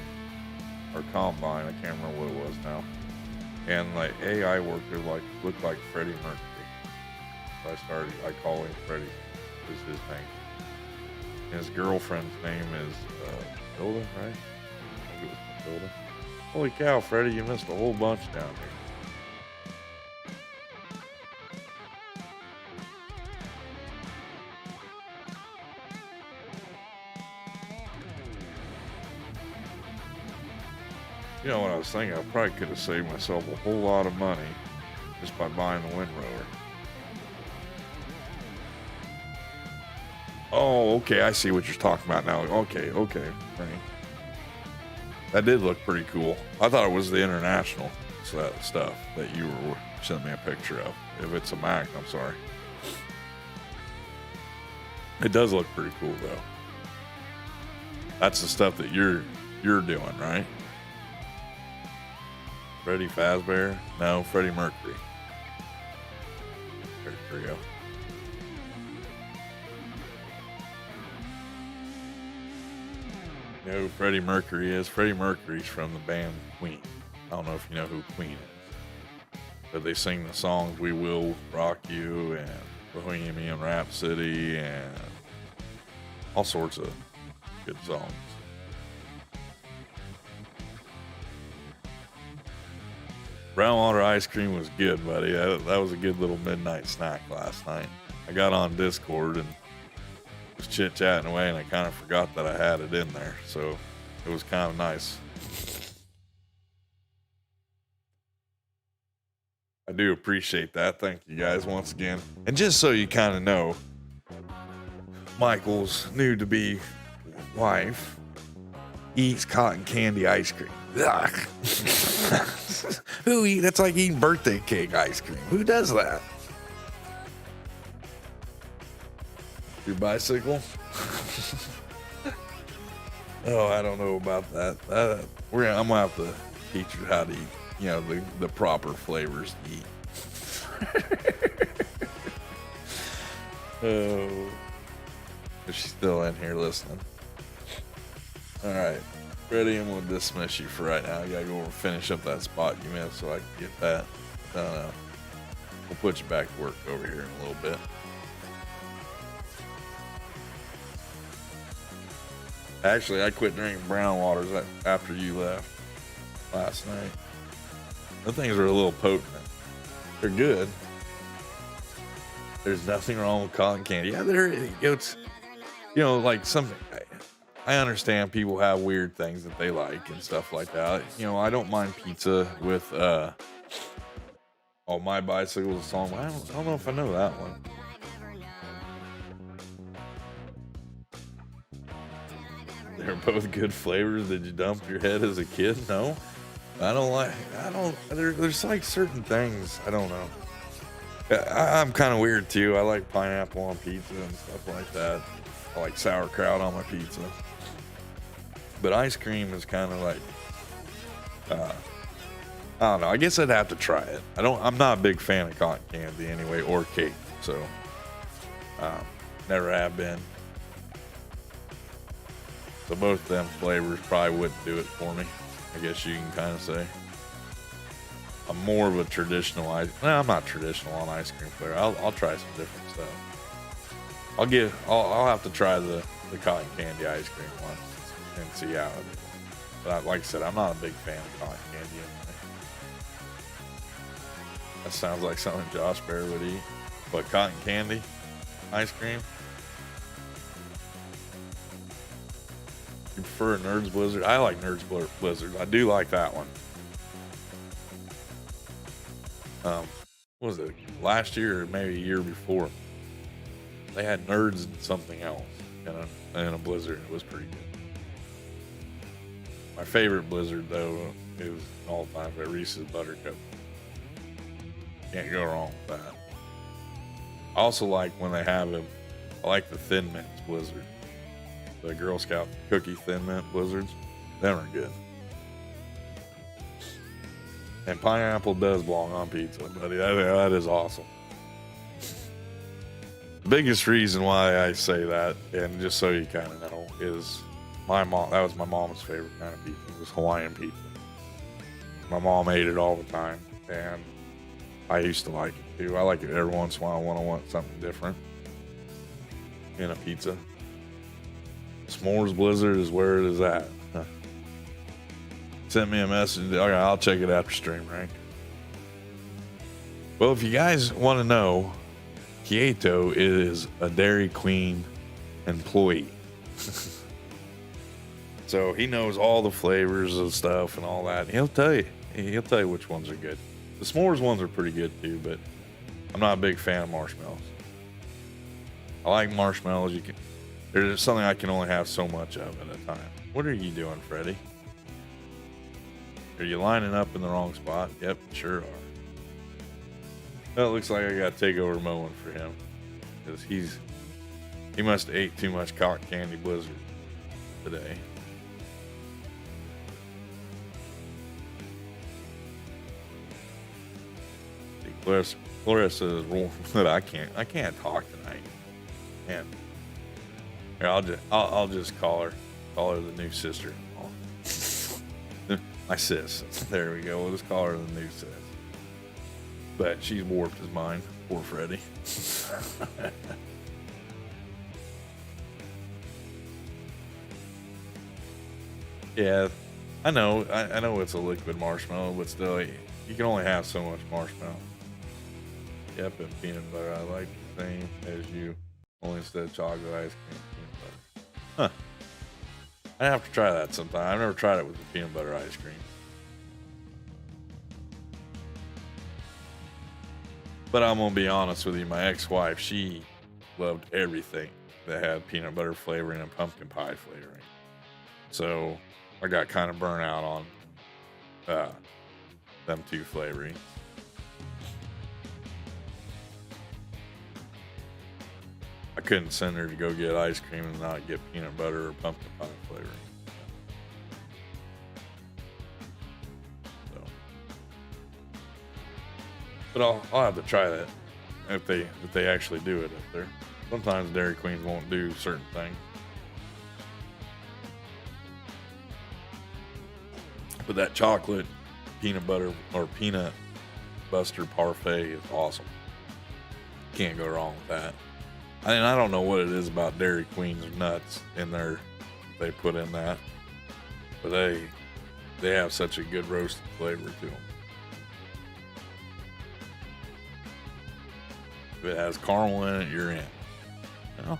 or combine, I can't remember what it was now. And the AI worker looked like Freddie Mercury. So I call him Freddie, is his name. And his girlfriend's name is Hilda, right? I think it was Hilda. Holy cow, Freddie, you missed a whole bunch down here. You know what I was thinking? I probably could have saved myself a whole lot of money just by buying the windrower. Oh, okay, I see what you're talking about now. Okay, Frank. That did look pretty cool. I thought it was the international stuff that you were sending me a picture of. If it's a Mac, I'm sorry. It does look pretty cool, though. That's the stuff that you're doing, right? Freddie Fazbear? No, Freddie Mercury. There we go. You know who Freddie Mercury is? Freddie Mercury's from the band Queen. I don't know if you know who Queen is. But they sing the songs We Will Rock You and Bohemian Rhapsody, and all sorts of good songs. Brownwater ice cream was good, buddy. That was a good little midnight snack last night. I got on Discord and was chit-chatting away, and I kind of forgot that I had it in there, so it was kind of nice. I do appreciate that. Thank you guys once again. And just so you kind of know, Michael's new-to-be wife eats cotton candy ice cream. That's like eating birthday cake ice cream. Who does that? Your bicycle? Oh, I don't know about that. I'm gonna have to teach her how to eat, the proper flavors to eat. Oh, is she still in here listening? All right. Freddie, I'm going to dismiss you for right now. I got to go over and finish up that spot you missed so I can get that. We'll put you back to work over here in a little bit. Actually, I quit drinking brown waters after you left last night. The things are a little potent. They're good. There's nothing wrong with cotton candy. Yeah, it's, like something. I understand people have weird things that they like and stuff like that. I don't mind pizza with, My Bicycle's a song. I don't know if I know that one. They're both good flavors. Did you dump your head as a kid? No. There's like certain things. I don't know. I'm kind of weird too. I like pineapple on pizza and stuff like that. I like sauerkraut on my pizza. But ice cream is kind of like, I don't know. I guess I'd have to try it. I'm not a big fan of cotton candy anyway, or cake. So, never have been. So both of them flavors probably wouldn't do it for me. I guess you can kind of say. I'm more of a traditional I'm not traditional on ice cream flavor. I'll try some different stuff. I'll have to try the cotton candy ice cream one and see how it is. But like I said, I'm not a big fan of cotton candy anyway. That sounds like something Josh Bear would eat. But cotton candy ice cream? You prefer Nerds Blizzard? I like Nerds Blizzard. I do like that one. What was it? Last year or maybe a year before, they had Nerds and something else in a Blizzard. It was pretty good. My favorite Blizzard, though, is all time Reese's Buttercup. Can't go wrong with that. I also like when they have them. I like the Thin Mints Blizzard. The Girl Scout cookie Thin Mint Blizzards. Them are good. And pineapple does belong on pizza, buddy. That is awesome. The biggest reason why I say that, and just so you kind of know, is my mom. That was my mom's favorite kind of pizza. It was Hawaiian pizza. My mom ate it all the time, and I used to like it too. I like it every once in a while when I want something different in a pizza. S'mores Blizzard is where it is at. Send me a message. Okay, I'll check it after stream, right? Well, if you guys want to know, Kieto is a Dairy Queen employee. So he knows all the flavors of stuff and all that. He'll tell you. He'll tell you which ones are good. The s'mores ones are pretty good too, but I'm not a big fan of marshmallows. I like marshmallows. There's something I can only have so much of at a time. What are you doing, Freddie? Are you lining up in the wrong spot? Yep, sure are. Well, it looks like I got to take over mowing for him. Because he must have ate too much cotton candy Blizzard today. Clarissa is rolling. I can't talk tonight. Man. Here, I'll just call her the new sister. My sis. There we go. We'll just call her the new sis. But she's warped his mind. Poor Freddie. Yeah, I know. I know it's a liquid marshmallow, but still, you can only have so much marshmallow. Yep, and peanut butter. I like the same as you, only instead of chocolate ice cream, peanut butter. Huh. I have to try that sometime. I've never tried it with the peanut butter ice cream. But I'm gonna be honest with you, my ex-wife, she loved everything that had peanut butter flavoring and pumpkin pie flavoring. So I got kind of burnt out on them two flavoring. I couldn't send her to go get ice cream and not get peanut butter or pumpkin pie flavoring. So, but I'll have to try that if they actually do it up there. Sometimes Dairy Queens won't do certain things. But that chocolate peanut butter or peanut buster parfait is awesome. Can't go wrong with that. I don't know what it is about Dairy Queen's nuts in there they put in that, but they have such a good roasted flavor to them. If it has caramel in it, you're in. Well,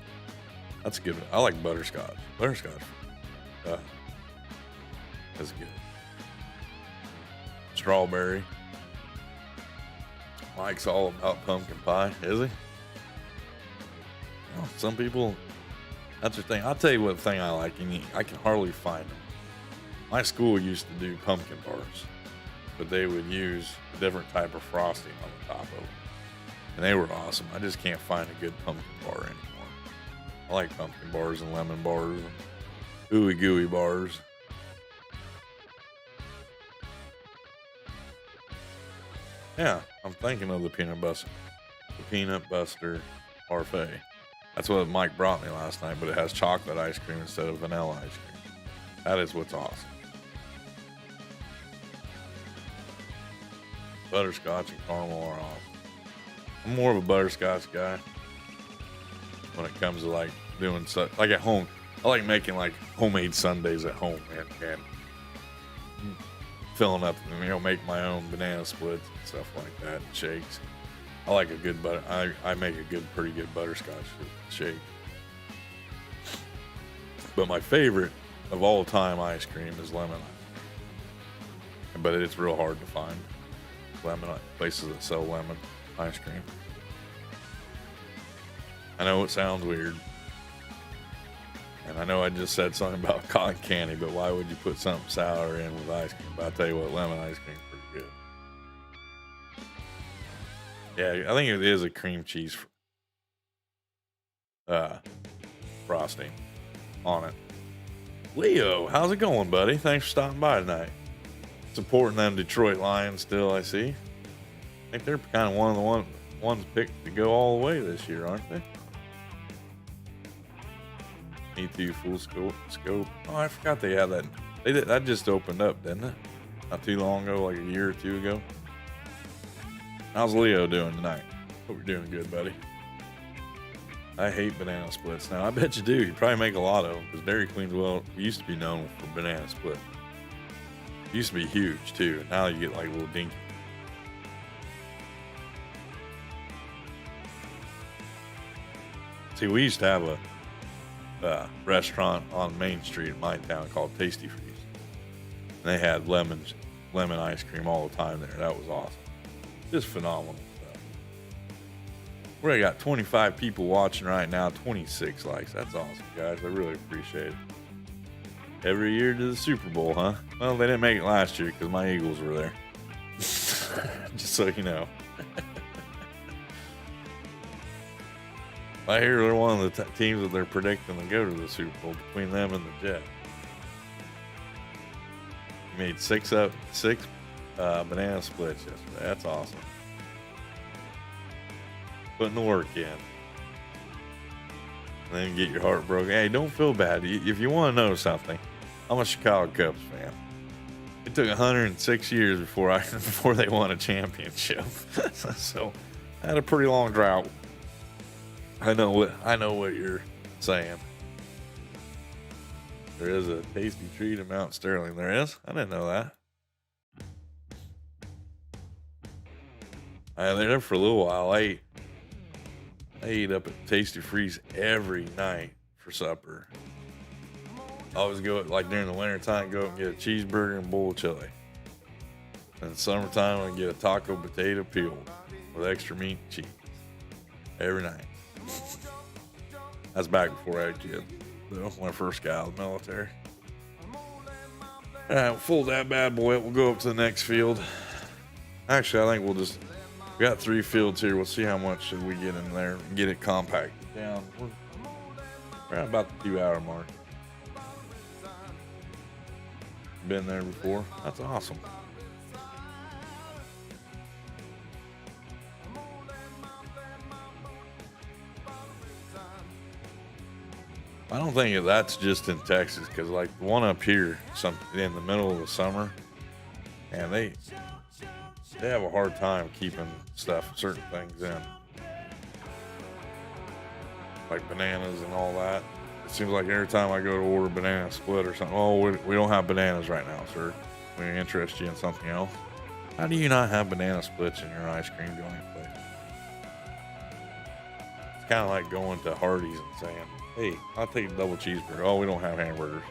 that's good. I like butterscotch. Butterscotch. That's good. Strawberry. Mike's all about pumpkin pie, is he? Well, some people, that's their thing. I'll tell you what thing I like, and I can hardly find them. My school used to do pumpkin bars, but they would use a different type of frosting on the top of them. And they were awesome. I just can't find a good pumpkin bar anymore. I like pumpkin bars and lemon bars and ooey gooey bars. Yeah, I'm thinking of the peanut buster parfait. That's what Mike brought me last night, but it has chocolate ice cream instead of vanilla ice cream. That is what's awesome. Butterscotch and caramel are awesome. I'm more of a butterscotch guy when it comes to like doing stuff like at home. I like making like homemade sundaes at home and filling up, make my own banana splits and stuff like that, and shakes. I like a good I make a pretty good butterscotch shake. But my favorite of all time ice cream is lemon ice cream. But it's real hard to find places that sell lemon ice cream. I know it sounds weird. And I know I just said something about cotton candy, but why would you put something sour in with ice cream? But I'll tell you what, lemon ice cream is pretty good. Yeah, I think it is a cream cheese frosting on it. Leo, how's it going, buddy? Thanks for stopping by tonight. Supporting them Detroit Lions still, I see. I think they're kind of one of the ones picked to go all the way this year, aren't they? E2 full scope. Oh, I forgot they had that. That just opened up, didn't it? Not too long ago, like a year or two ago. How's Leo doing tonight? Hope you're doing good, buddy. I hate banana splits. Now, I bet you do. You probably make a lot of them because Dairy Queen's, used to be known for banana split. It used to be huge, too. Now you get like a little dinky. See, we used to have a restaurant on Main Street in my town called Tasty Freeze. And they had lemon ice cream all the time there. That was awesome. Just phenomenal stuff. We already got 25 people watching right now, 26 likes. That's awesome, guys. I really appreciate it. Every year to the Super Bowl, huh? Well, they didn't make it last year because my Eagles were there. Just so you know. I hear they're one of the teams that they're predicting to go to the Super Bowl between them and the Jets. You made six banana splits yesterday. That's awesome. Putting the work in. And then get your heart broken. Hey, don't feel bad. If you want to know something, I'm a Chicago Cubs fan. It took 106 years before they won a championship. So Had a pretty long drought. I know what you're saying. There is a tasty treat in Mount Sterling. There is? I didn't know that. I was there for a little while. I ate up at Tasty Freeze every night for supper. I always go, like during the winter time, go up and get a cheeseburger and a bowl of chili. In the summertime, I get a taco potato peel with extra meat and cheese. Every night. That's back before I had kids, though, when I first got out of the military. All right, we'll fold that bad boy up. We'll go up to the next field. Actually, I think we got 3 fields here. We'll see how much should we get in there and get it compacted down. We're at about the 2-hour mark. Been there before. That's awesome. I don't think that's just in Texas, because like the one up here, in the middle of the summer, and they have a hard time keeping certain things in, like bananas and all that. It seems like every time I go to order a banana split or something, oh, we don't have bananas right now, sir. We interest you in something else. How do you not have banana splits in your ice cream joint place? It's kind of like going to Hardee's and saying, hey, I'll take a double cheeseburger. Oh, we don't have hamburgers.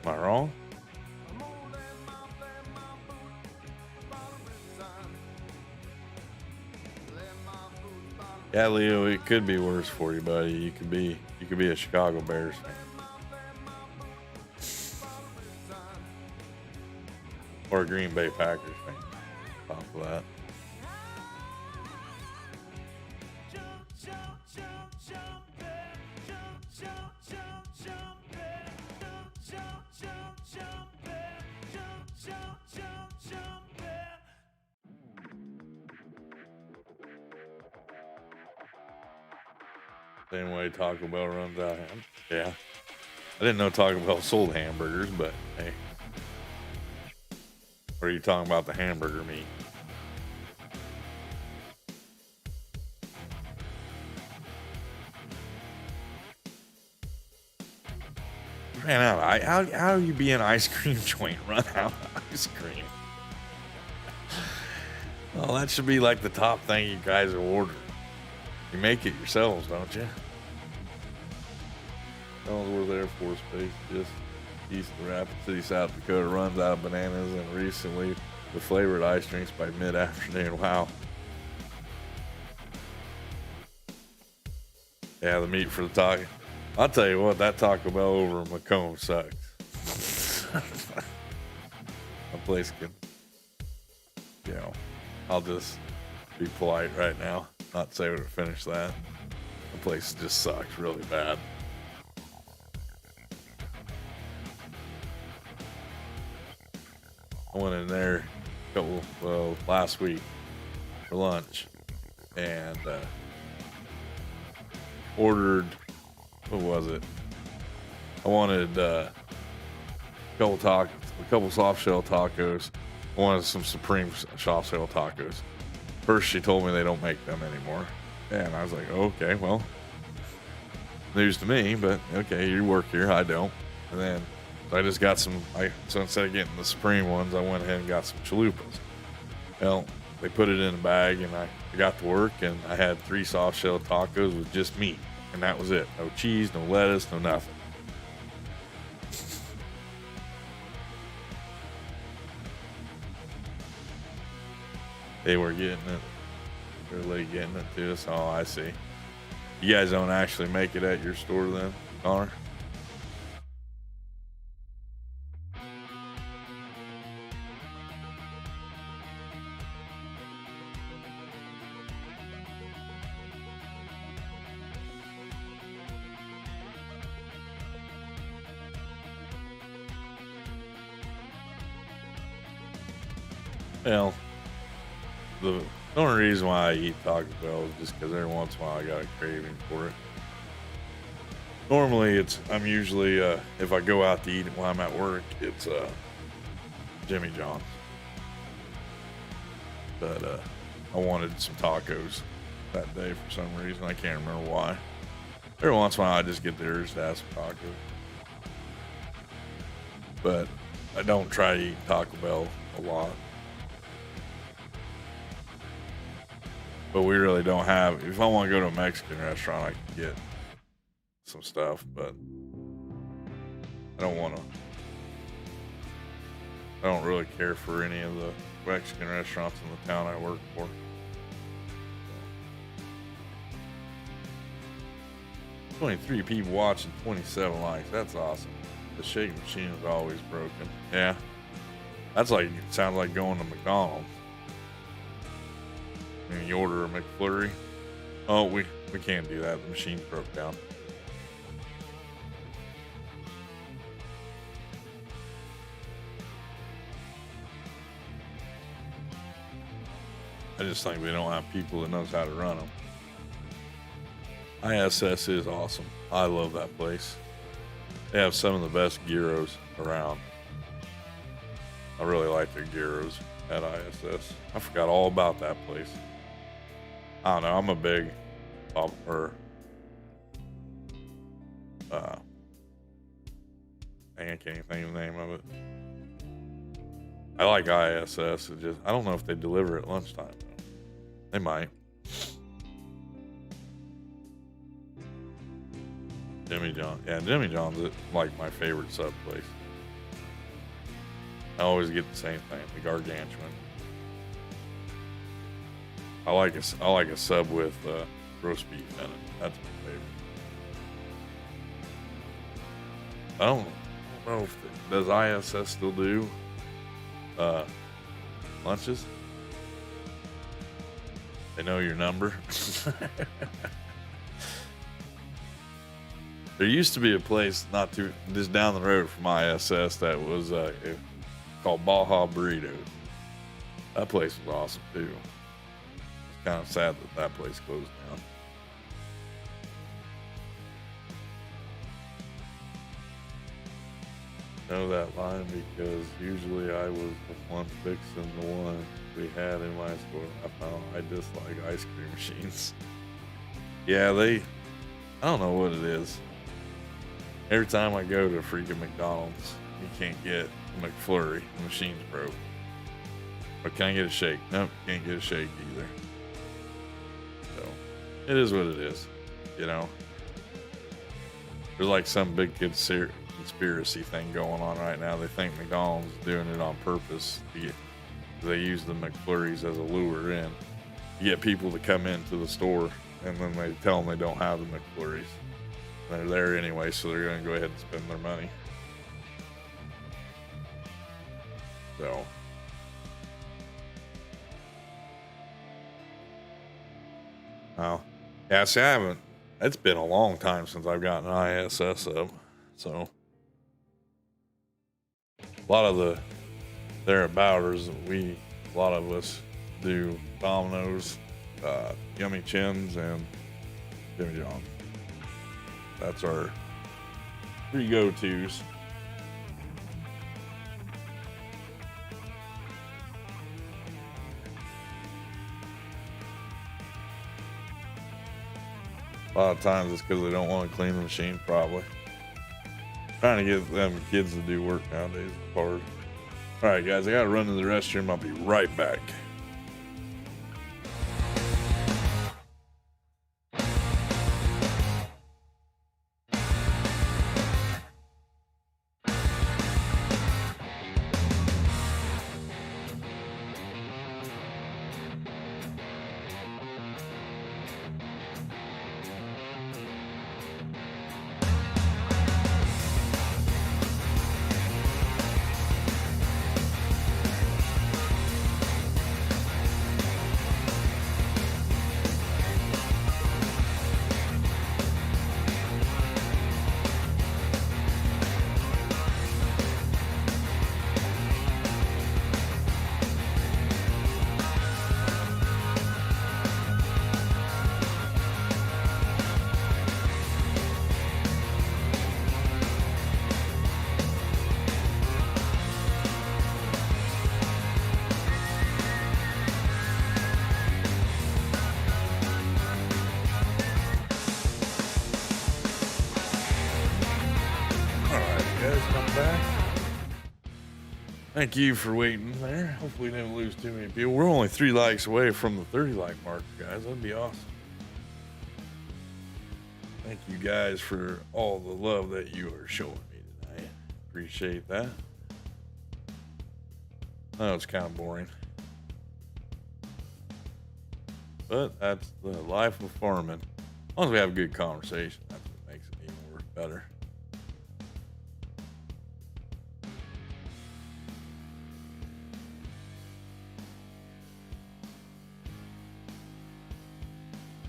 Am I wrong? Yeah, Leo, it could be worse for you, buddy. You could be a Chicago Bears fan. Or a Green Bay Packers fan. Top of that. Same way Taco Bell runs out. Yeah. I didn't know Taco Bell sold hamburgers, but hey. Or are you talking about the hamburger meat? Ran out. How do you be an ice cream joint run out of ice cream? Well, that should be like the top thing you guys are ordering. You make it yourselves, don't you? Ellsworth Air Force Base, just east of Rapid City, South Dakota, runs out of bananas, and recently the flavored ice drinks by mid-afternoon. Wow. Yeah, the meat for the taco. I'll tell you what, that Taco Bell over in Macomb sucks. A place can, I'll just be polite right now. Not say to finish that. The place just sucks really bad. I went in there last week for lunch and ordered, what was it? I wanted a couple soft shell tacos. I wanted some Supreme soft shell tacos. First, she told me they don't make them anymore. And I was like, okay, well, news to me, but okay, you work here, I don't. And then I just got so instead of getting the Supreme ones, I went ahead and got some chalupas. Well, they put it in a bag, and I got to work, and I had 3 soft shell tacos with just meat, and that was it. No cheese, no lettuce, no nothing. They were getting it. Really getting it to us. Oh, I see. You guys don't actually make it at your store then, Connor? Well, the only reason why I eat Taco Bell is just because every once in a while I got a craving for it. Normally, I'm usually if I go out to eat while I'm at work, it's Jimmy John's. but I wanted some tacos that day for some reason. I can't remember why. Every once in a while, I just get there just to have some tacos. But I don't try to eat Taco Bell a lot. But we really don't have. If I want to go to a Mexican restaurant, I can get some stuff, but I don't want to. I don't really care for any of the Mexican restaurants in the town I work for. 23 people watching, 27 likes. That's awesome. The shake machine is always broken. Yeah. That's like, it sounds like going to McDonald's. And you order a McFlurry. Oh, we can't do that. The machine broke down. I just think we don't have people that knows how to run them. ISS is awesome. I love that place. They have some of the best gyros around. I really like their gyros at ISS. I forgot all about that place. I don't know. I'm a big I can't even think of the name of it. I like ISS. It just, I don't know if they deliver at lunchtime though. They might. Jimmy John. Yeah, Jimmy John's like my favorite sub place. I always get the same thing, the gargantuan. I like a sub with roast beef in it. That's my favorite. I don't know if does ISS still do lunches? They know your number. There used to be a place just down the road from ISS that was called Baja Burritos. That place was awesome too. It's kind of sad that place closed down. I know that line because usually I was the one fixing the one we had in my store. I dislike ice cream machines. Yeah, I don't know what it is. Every time I go to freaking McDonald's, you can't get a McFlurry. The machine's broke. But can I get a shake? Nope, can't get a shake either. So, it is what it is, you know. There's like some big conspiracy thing going on right now. They think McDonald's is doing it on purpose. They use the McFlurries as a lure in. You get people to come into the store, and then they tell them they don't have the McFlurries. They're there anyway, so they're going to go ahead and spend their money. So. Oh. Yeah, see, I haven't. It's been a long time since I've gotten an ISS up. So. A lot of thereabouters, a lot of us do Domino's, Yummy Chins, and Jimmy John. That's our 3 go-tos. A lot of times it's because they don't want to clean the machine, probably. Trying to get them kids to do work nowadays is hard. All right, guys, I got to run to the restroom. I'll be right back. come back. Thank you for waiting there. Hopefully, we didn't lose too many people. We're only 3 likes away from the 30 like mark, guys. That'd be awesome. Thank you guys for all the love that you are showing me tonight. Appreciate that. I know it's kind of boring, but that's the life of farming. As long as we have a good conversation, that's what makes it even work better.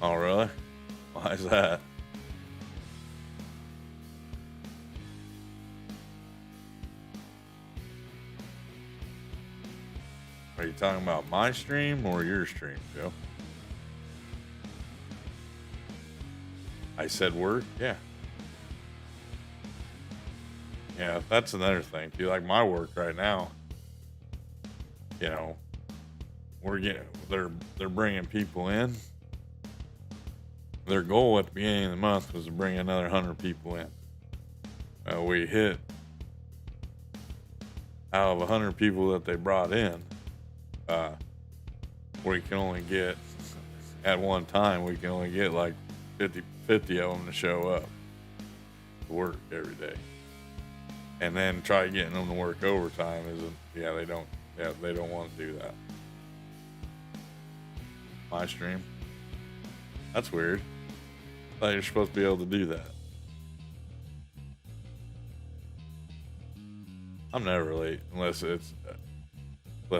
Oh, really? Why is that? Are you talking about my stream or your stream, Joe? I said work? Yeah. Yeah, that's another thing, too. Like my work right now, you know, they're bringing people in. Their goal at the beginning of the month was to bring another 100 people in. We hit, out of 100 people that they brought in, we can only get, at one time, we can only get like 50 of them to show up to work every day. And then try getting them to work overtime they don't want to do that. My stream. That's weird. I thought you're supposed to be able to do that. I'm never late unless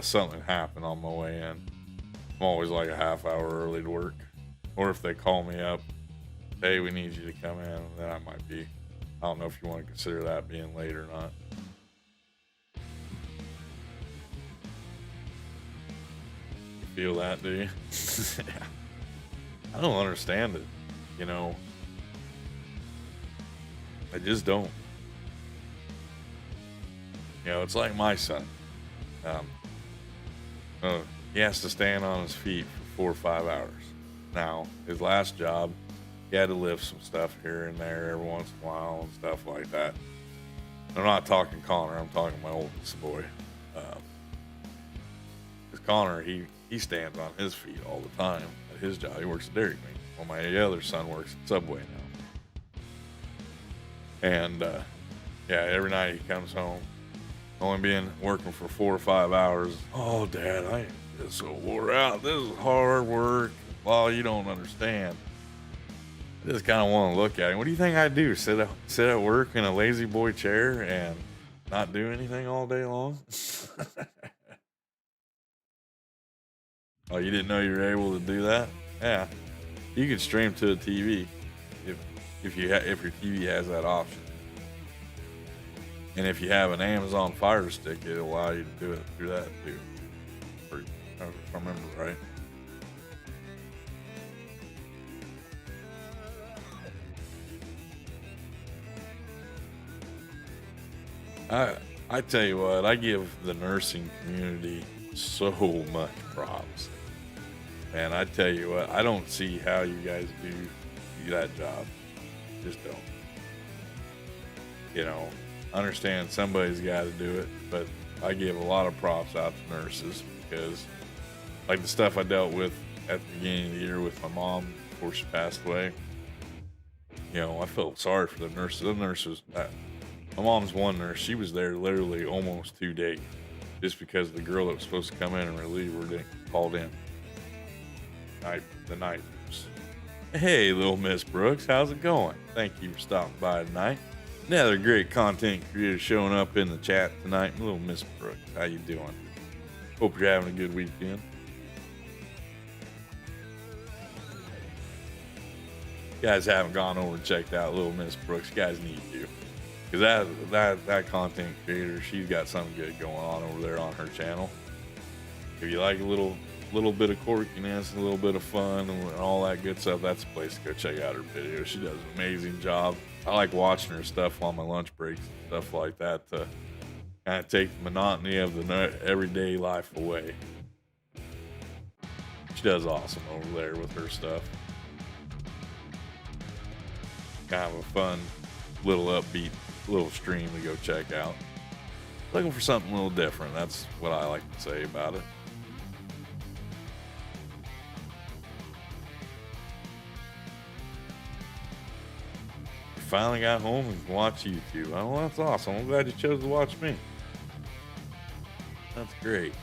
something happened on my way in. I'm always like a half hour early to work. Or if they call me up, hey, we need you to come in, then I might be. I don't know if you want to consider that being late or not. You feel that, do you? I don't understand it, you know. I just don't. You know, it's like my son. He has to stand on his feet for 4 or 5 hours. Now, his last job, he had to lift some stuff here and there every once in a while and stuff like that. I'm not talking Connor, I'm talking my oldest boy. Because Connor, he stands on his feet all the time at his job. He works at Dairy Queen. Well, my other son works at Subway now. And, every night he comes home, only working for 4 or 5 hours. Oh, Dad, I am just so wore out. This is hard work. Well, you don't understand. I just kind of want to look at him. What do you think I do? Sit at work in a lazy boy chair and not do anything all day long? Oh, you didn't know you were able to do that? Yeah, you can stream to a TV if your TV has that option. And if you have an Amazon Fire Stick, it'll allow you to do it through that too. If I remember right. I tell you what, I give the nursing community so much props. And I tell you what, I don't see how you guys do that job. Just don't. You know, understand somebody's got to do it, but I give a lot of props out to nurses because, like the stuff I dealt with at the beginning of the year with my mom before she passed away, you know, I felt sorry for the nurses. The nurses, my mom's one nurse, she was there literally almost 2 days just because the girl that was supposed to come in and relieve her didn't called in. The night nurse. Hey, little Miss Brooks, how's it going? Thank you for stopping by tonight. Another great content creator showing up in the chat tonight. Little Miss Brooks, how you doing? Hope you're having a good weekend. You guys haven't gone over and checked out Little Miss Brooks, you guys need to. Because that content creator, she's got something good going on over there on her channel. If you like a little bit of quirkiness, a little bit of fun, and all that good stuff, that's a place to go check out her videos. She does an amazing job. I like watching her stuff on my lunch breaks and stuff like that to kind of take the monotony of the everyday life away. She does awesome over there with her stuff. Kind of a fun, little upbeat little stream to go check out. Looking for something a little different. That's what I like to say about it. Finally got home and watched YouTube. Oh, well, that's awesome. I'm glad you chose to watch me. That's great.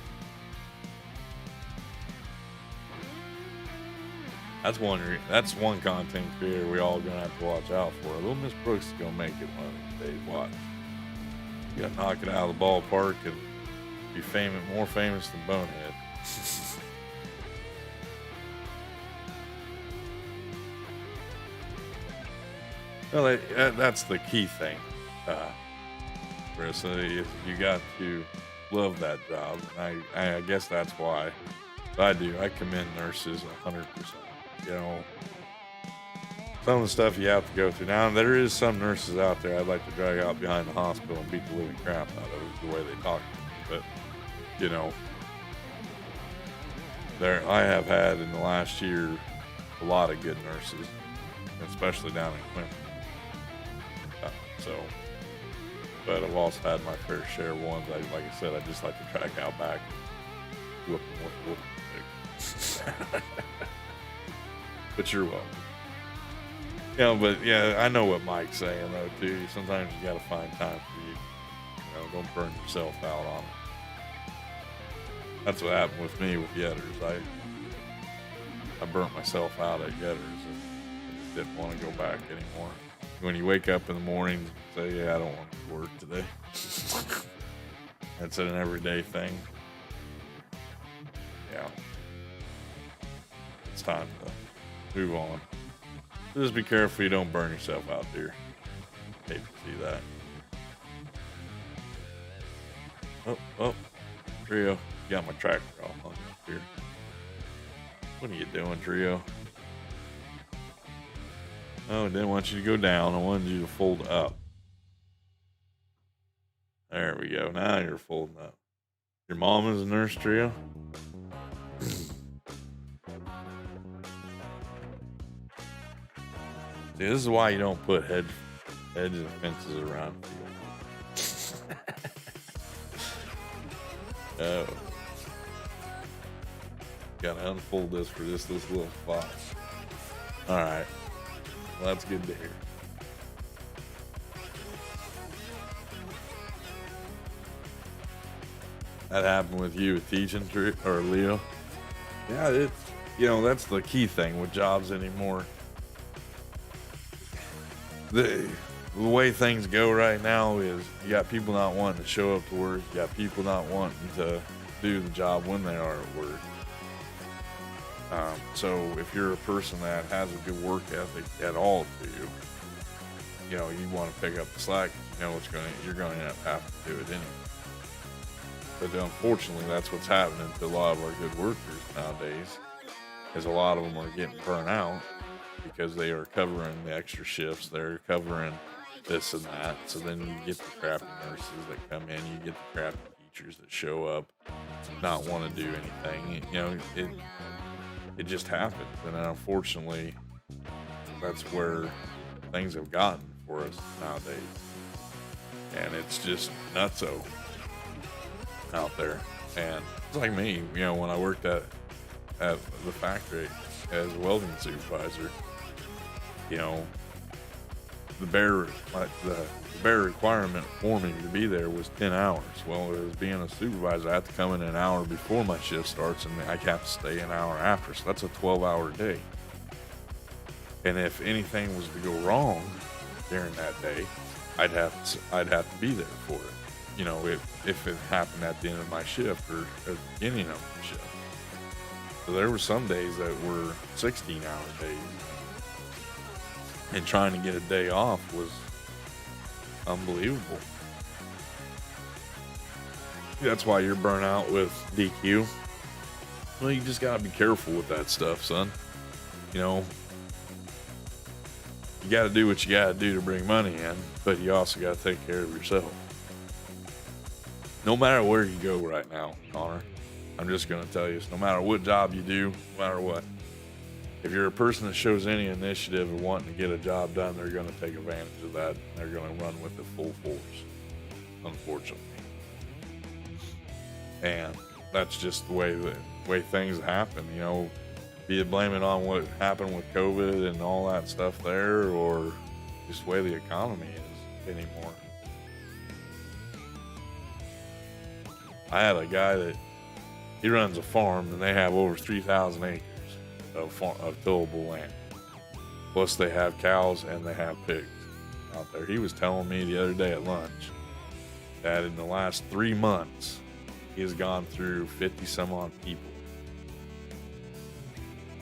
That's one content creator we all gonna have to watch out for. Little Miss Brooks is gonna make it one of these days. Watch. You gotta knock it out of the ballpark and be more famous than Bonehead. Well, that's the key thing, Chris. You got to love that job. I guess that's why I do. I commend nurses 100%. You know, some of the stuff you have to go through. Now, there is some nurses out there I'd like to drag out behind the hospital and beat the living crap out of the way they talk to me. But, you know, I have had in the last year a lot of good nurses, especially down in Clinton. But I've also had my fair share of ones. Like I said, I just like to track out back, whoop them. But you're welcome. Yeah, but yeah, I know what Mike's saying though too. Sometimes you gotta find time for you. You know, don't burn yourself out on it. That's what happened with me with Yetters. I burnt myself out at Yetters and I just didn't want to go back anymore. When you wake up in the morning and say, yeah, I don't want to work today. That's an everyday thing. Yeah. It's time to move on. Just be careful you don't burn yourself out, dear. Hate to see that. Oh, Trio. You got my tractor all hung up here. What are you doing, Trio? Oh, I didn't want you to go down. I wanted you to fold up. There we go. Now you're folding up. Your mom is a nurse, Trio? See, this is why you don't put hedges and fences around people. Oh. Gotta unfold this for this little spot. Alright. Well, that's good to hear. That happened with you with teaching, or Leo? Yeah, that's the key thing with jobs anymore. The way things go right now is you got people not wanting to show up to work. You got people not wanting to do the job when they are at work. So if you're a person that has a good work ethic at all to you, you know, you want to pick up the slack, you know you're going to have to do it anyway. But unfortunately, that's what's happening to a lot of our good workers nowadays, is a lot of them are getting burnt out because they are covering the extra shifts, they're covering this and that. So then you get the crappy nurses that come in, you get the crappy teachers that show up, not want to do anything. You know, it just happens, and unfortunately, that's where things have gotten for us nowadays. And it's just nutso out there. And it's like me, you know, when I worked at the factory as a welding supervisor, you know, the bare requirement for me to be there was 10 hours. Well, as being a supervisor, I have to come in an hour before my shift starts, and I have to stay an hour after. So that's a 12-hour day. And if anything was to go wrong during that day, I'd have to be there for it. You know, if it happened at the end of my shift or at the beginning of my shift. So there were some days that were 16-hour days. And trying to get a day off was unbelievable. That's why you're burnt out with DQ. Well, you just gotta be careful with that stuff, son. You know, you gotta do what you gotta do to bring money in, but you also gotta take care of yourself. No matter where you go right now, Connor, I'm just gonna tell you, no matter what job you do, no matter what, if you're a person that shows any initiative and wanting to get a job done, they're going to take advantage of that. And they're going to run with it full force, unfortunately. And that's just the way things happen, you know. Be it blame it on what happened with COVID and all that stuff there, or just the way the economy is anymore. I had a guy that he runs a farm, and they have over 3,000 acres of tillable land. Plus, they have cows and they have pigs out there. He was telling me the other day at lunch that in the last 3 months, he has gone through 50 some odd people.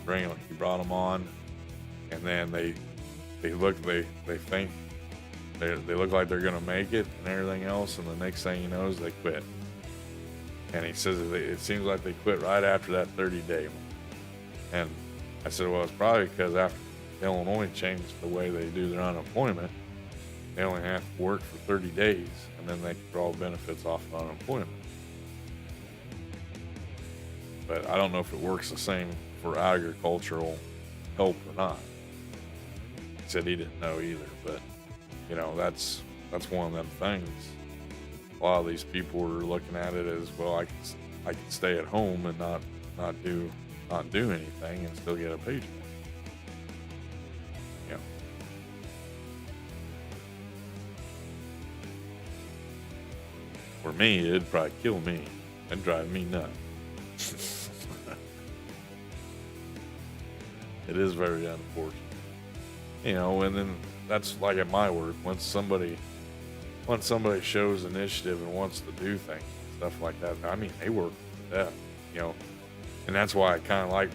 He brought them on, and then they think they look like they're gonna make it and everything else, and the next thing he knows, they quit. And he says it seems like they quit right after that 30-day. And I said, well, it's probably because after Illinois changed the way they do their unemployment, they only have to work for 30 days, and then they can draw benefits off of unemployment. But I don't know if it works the same for agricultural help or not. He said he didn't know either, but you know, that's one of them things. A lot of these people are looking at it as, well, I can stay at home and not do anything and still get a paycheck. You know. For me, it'd probably kill me. It'd drive me nuts. It is very unfortunate. You know, and then that's like at my work, once somebody shows initiative and wants to do things, stuff like that, I mean, they work to death, you know. And that's why I kind of like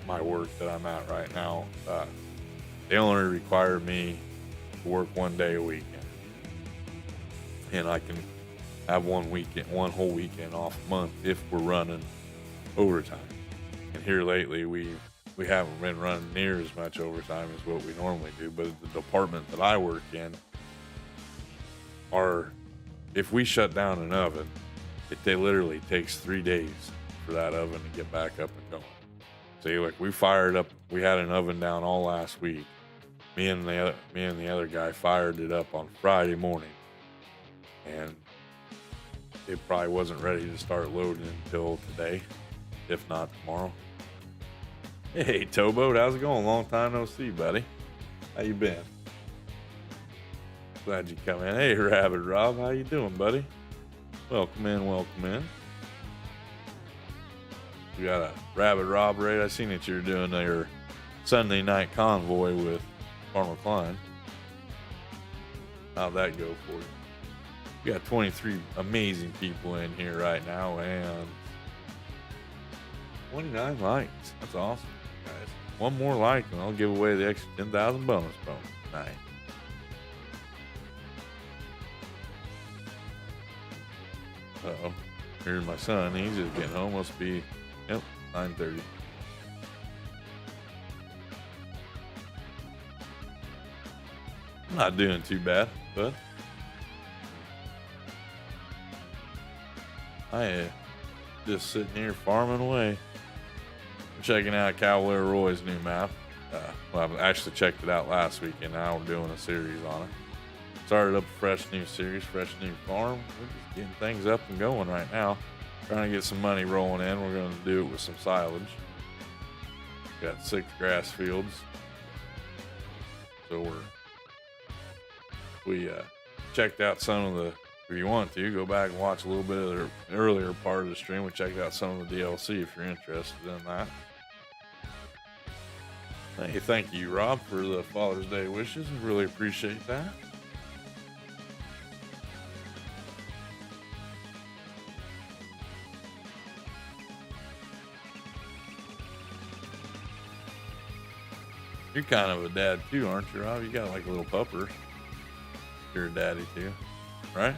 my work that I'm at right now. They only require me to work 1 day a weekend. And I can have one whole weekend off a month if we're running overtime. And here lately, we haven't been running near as much overtime as what we normally do. But the department that I work in, if we shut down an oven, it literally takes 3 days for that oven to get back up and going. See, like we had an oven down all last week. Me and the other guy fired it up on Friday morning, and it probably wasn't ready to start loading until today, if not tomorrow. Hey, Towboat, how's it going? Long time no see, buddy. How you been? Glad you come in. Hey, Rabbit Rob, how you doing, buddy? Welcome in, welcome in. We got a Rabbit Rob raid. I seen that you're doing your Sunday night convoy with Farmer Klein. How'd that go for you? We got 23 amazing people in here right now and 29 likes. That's awesome, guys. One more like and I'll give away the extra 10,000 bonus. Nice. Uh-oh. Here's my son. He's just getting home. Must be, 9:30. I'm not doing too bad, but I just sitting here farming away. I'm checking out Cavalier Roy's new map. Well, I actually checked it out last week, and now we're doing a series on it. Started up a fresh new series, fresh new farm. We're just getting things up and going right now. Trying to get some money rolling in. We're going to do it with some silage. Got 6 grass fields. So we checked out some of the, if you want to, go back and watch a little bit of the earlier part of the stream. We checked out some of the DLC if you're interested in that. Hey, thank you, Rob, for the Father's Day wishes. I really appreciate that. You're kind of a dad too, aren't you, Rob? You got like a little pupper. You're a daddy too, right?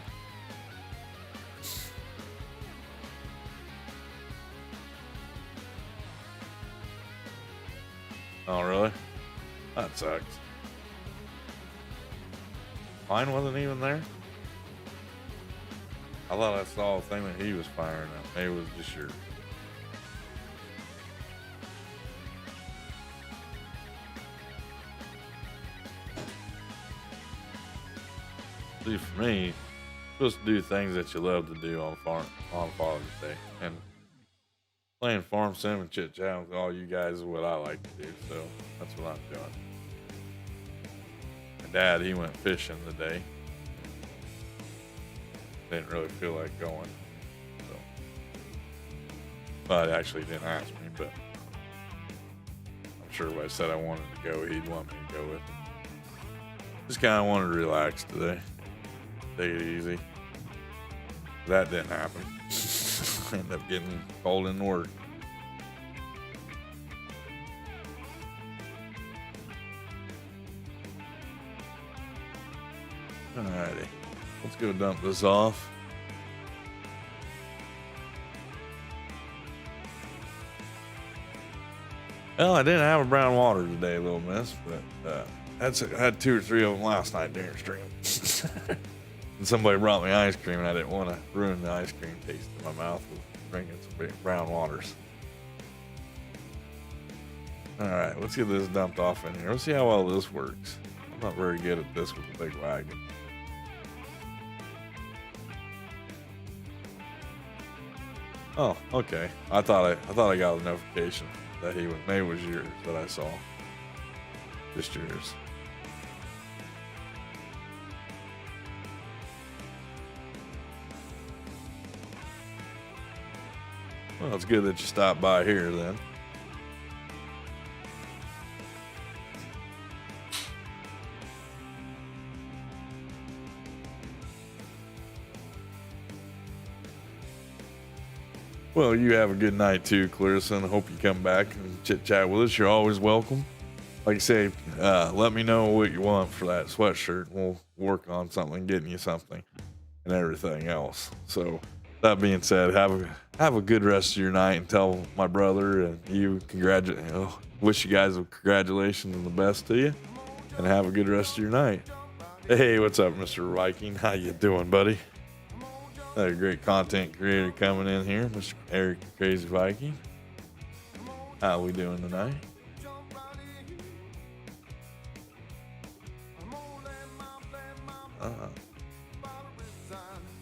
Oh, really? That sucks. Mine wasn't even there? I thought I saw a thing that he was firing up. Maybe it was just your... See, for me, you're supposed to do things that you love to do on Father's Day, and playing farm sim and chit chat with all you guys is what I like to do. So that's what I'm doing. My dad, he went fishing today. Didn't really feel like going, so. Well, he actually didn't ask me, but I'm sure if I said I wanted to go, he'd want me to go with him. Just kind of wanted to relax today, take it easy. That didn't happen. Ended up getting called into work. Alrighty, let's go dump this off. Well, I didn't have a brown water today, Little Miss, but I had 2 or 3 of them last night during stream. And somebody brought me ice cream, and I didn't want to ruin the ice cream taste in my mouth with drinking some big brown waters. Alright, let's get this dumped off in here. Let's see how well this works. I'm not very good at this with a big wagon. Oh, okay. I thought I got a notification that maybe it was yours that I saw. Just yours. Well, it's good that you stopped by here then. Well, you have a good night too, Clarissa, and I hope you come back and chit chat with us. You're always welcome. Like I say, let me know what you want for that sweatshirt. We'll work on something, getting you something, and everything else. So, that being said, have a good rest of your night, and tell my brother and you wish you guys a congratulations and the best to you, and have a good rest of your night. Hey, what's up, Mr. Viking? How you doing, buddy? Another great content creator coming in here, Mr. Eric Crazy Viking. How we doing tonight?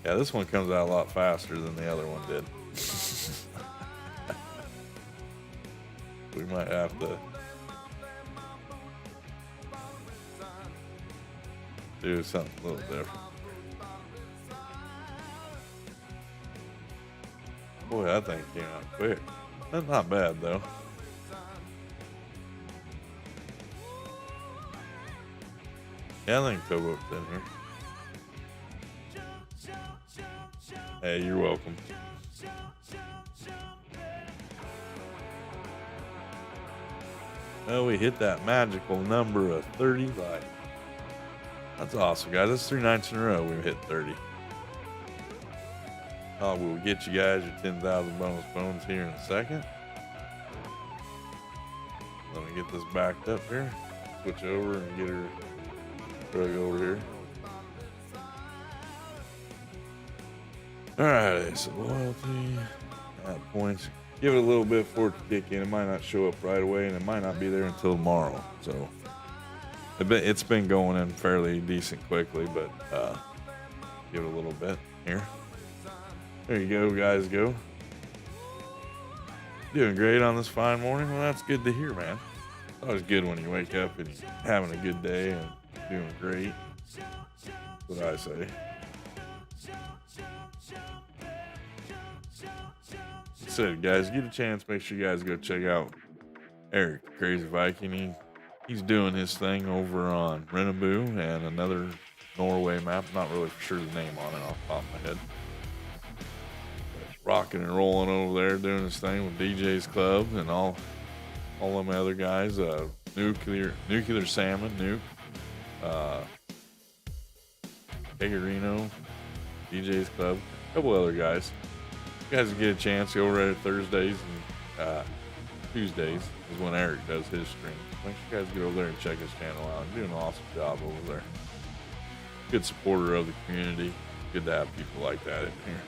Yeah, this one comes out a lot faster than the other one did. We might have to do something a little different. Boy, that thing came out quick. That's not bad, though. Yeah, I think Tobo's in here. Hey, you're welcome. Well, we hit that magical number of 30 likes. That's awesome, guys. That's 3 nights in a row we've hit 30. We'll get you guys your 10,000 bonus bones here in a second. Let me get this backed up here. Switch over and get her drug over here. Alright, so loyalty, points. Give it a little bit for it to kick in. It might not show up right away, and it might not be there until tomorrow. So it's been going in fairly decent quickly, but give it a little bit here. There you go, guys. Go. Doing great on this fine morning. Well, that's good to hear, man. It's always good when you wake up and you're having a good day and doing great. That's what I say. So, guys, get a chance. Make sure you guys go check out Eric, the Crazy Viking. He's doing his thing over on Renaboo and another Norway map. Not really sure the name on it off the top of my head. Rocking and rolling over there, doing his thing with DJ's Club and all them other guys. Nuclear Salmon, Pegarino, DJ's Club, a couple other guys. You guys get a chance, go over there Thursdays and Tuesdays is when Eric does his stream. Make sure you guys get over there and check his channel out. He's doing an awesome job over there. Good supporter of the community. Good to have people like that in here.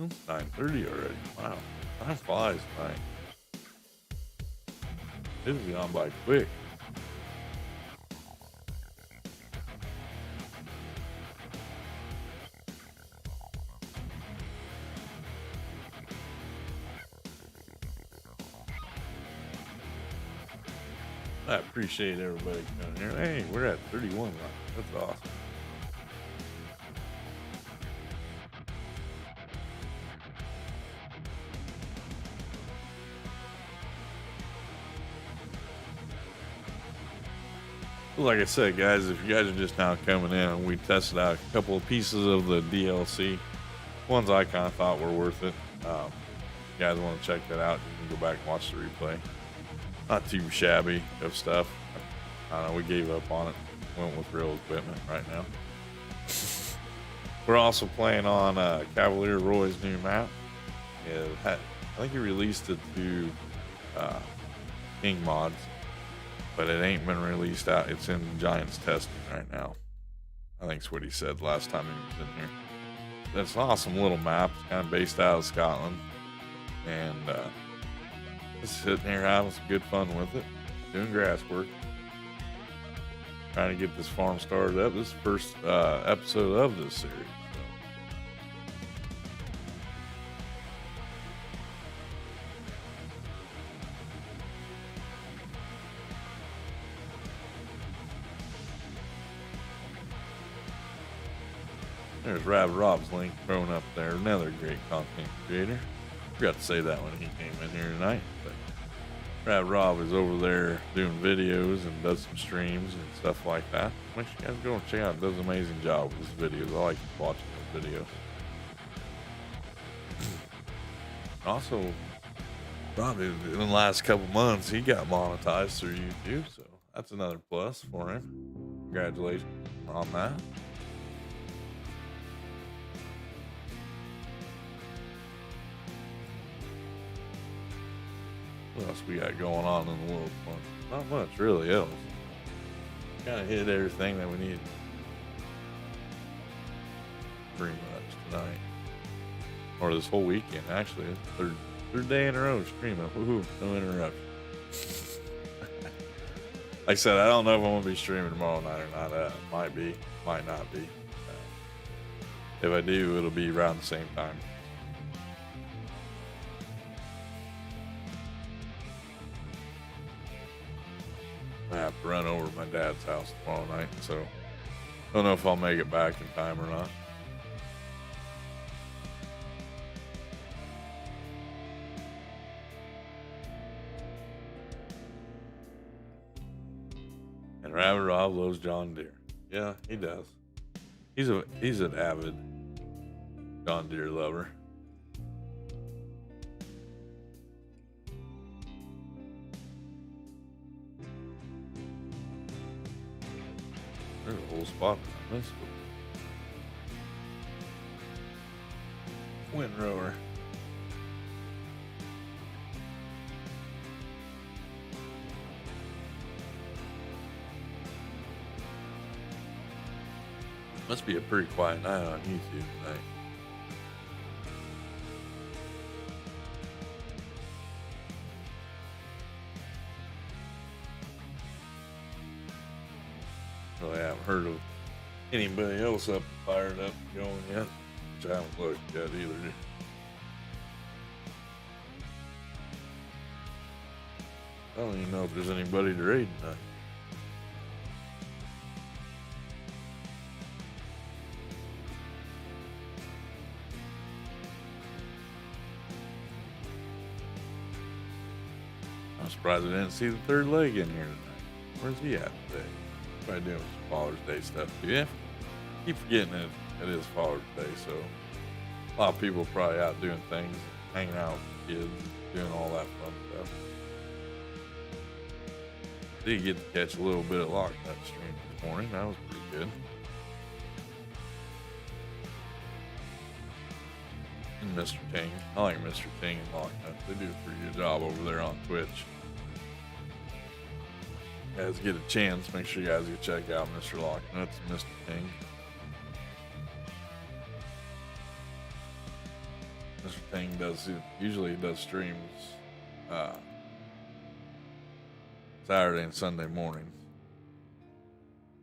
It's 9:30 already. Wow. Time flies tonight. This is gone by quick. I appreciate everybody coming here. Hey, we're at 31 right. That's awesome. Like I said, guys, if you guys are just now coming in, we tested out a couple of pieces of the DLC. Ones I kind of thought were worth it. If you guys want to check that out, you can go back and watch the replay. Not too shabby of stuff. I don't know, we gave up on it. Went with real equipment right now. We're also playing on Cavalier Roy's new map. I think he released it to King mods, but it ain't been released out. It's in Giants testing right now. I think that's what he said last time he was in here. It's an awesome little map. It's kind of based out of Scotland, and just sitting here having some good fun with it, doing grass work, trying to get this farm started up. This is the first episode of this series. There's Rabbit Rob's link thrown up there. Another great content creator. Forgot to say that when he came in here tonight. But Rabbit Rob is over there doing videos and does some streams and stuff like that. Make sure you guys go and check out. Does an amazing job with his videos. I like watching those videos. Also, probably in the last couple months, he got monetized through YouTube, so that's another plus for him. Congratulations on that. What else we got going on in the world? Not much really else. Kind of hit everything that we need. Pretty much tonight. Or this whole weekend, actually. Third day in a row streaming. Woohoo, no interruption. Like I said, I don't know if I'm going to be streaming tomorrow night or not. Might be, might not be. If I do, it'll be around the same time. I have to run over to my dad's house tomorrow night, so don't know if I'll make it back in time or not. And Rabbit Rob loves John Deere. Yeah, he does. He's an avid John Deere lover. There's a whole spot on this windrower. Must be a pretty quiet night on YouTube tonight. Really haven't heard of anybody else up fired up and going yet, which I haven't looked yet either. I don't even know if there's anybody to raid tonight. I'm surprised I didn't see the third leg in here tonight. Where's he at today? Probably doing some Father's Day stuff too. Yeah, keep forgetting it is Father's Day, so a lot of people are probably out doing things, hanging out with kids, doing all that fun stuff. Did get to catch a little bit of Locknut stream this morning. That was pretty good. And Mr. Ting. I like Mr. Ting and Locknut. They do a pretty good job over there on Twitch. Guys get a chance, make sure you guys go check out Mr. Locknuts and Mr. Ting. thing usually does streams uh, Saturday and Sunday mornings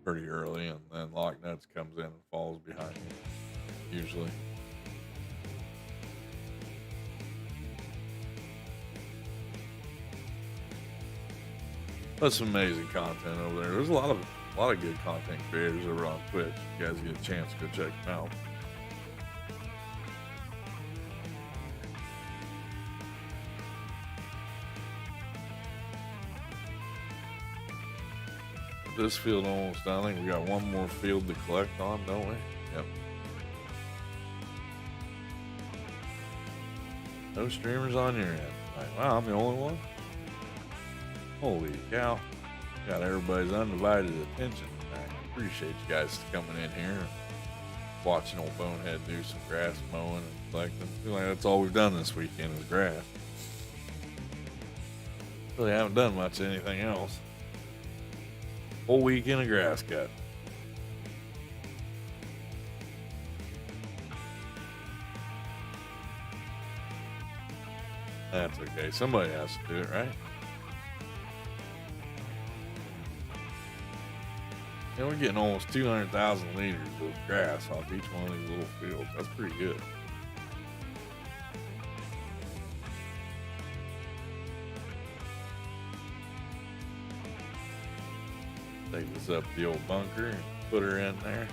pretty early, and then Lock Nuts comes in and falls behind usually. That's some amazing content over there. There's a lot of good content creators over on Twitch. If you guys get a chance, go check them out. This field almost done. I think we got one more field to collect on, don't we? Yep. No streamers on your end. Like, wow, I'm the only one? Holy cow. Got everybody's undivided attention. I appreciate you guys coming in here and watching old Bonehead do some grass mowing and collecting. I feel like that's all we've done this weekend is grass. Really haven't done much of anything else. Whole weekend of grass cut. That's okay. Somebody has to do it, right? Yeah, we're getting almost 200,000 liters of grass off each one of these little fields. That's pretty good. Take this up the old bunker and put her in there.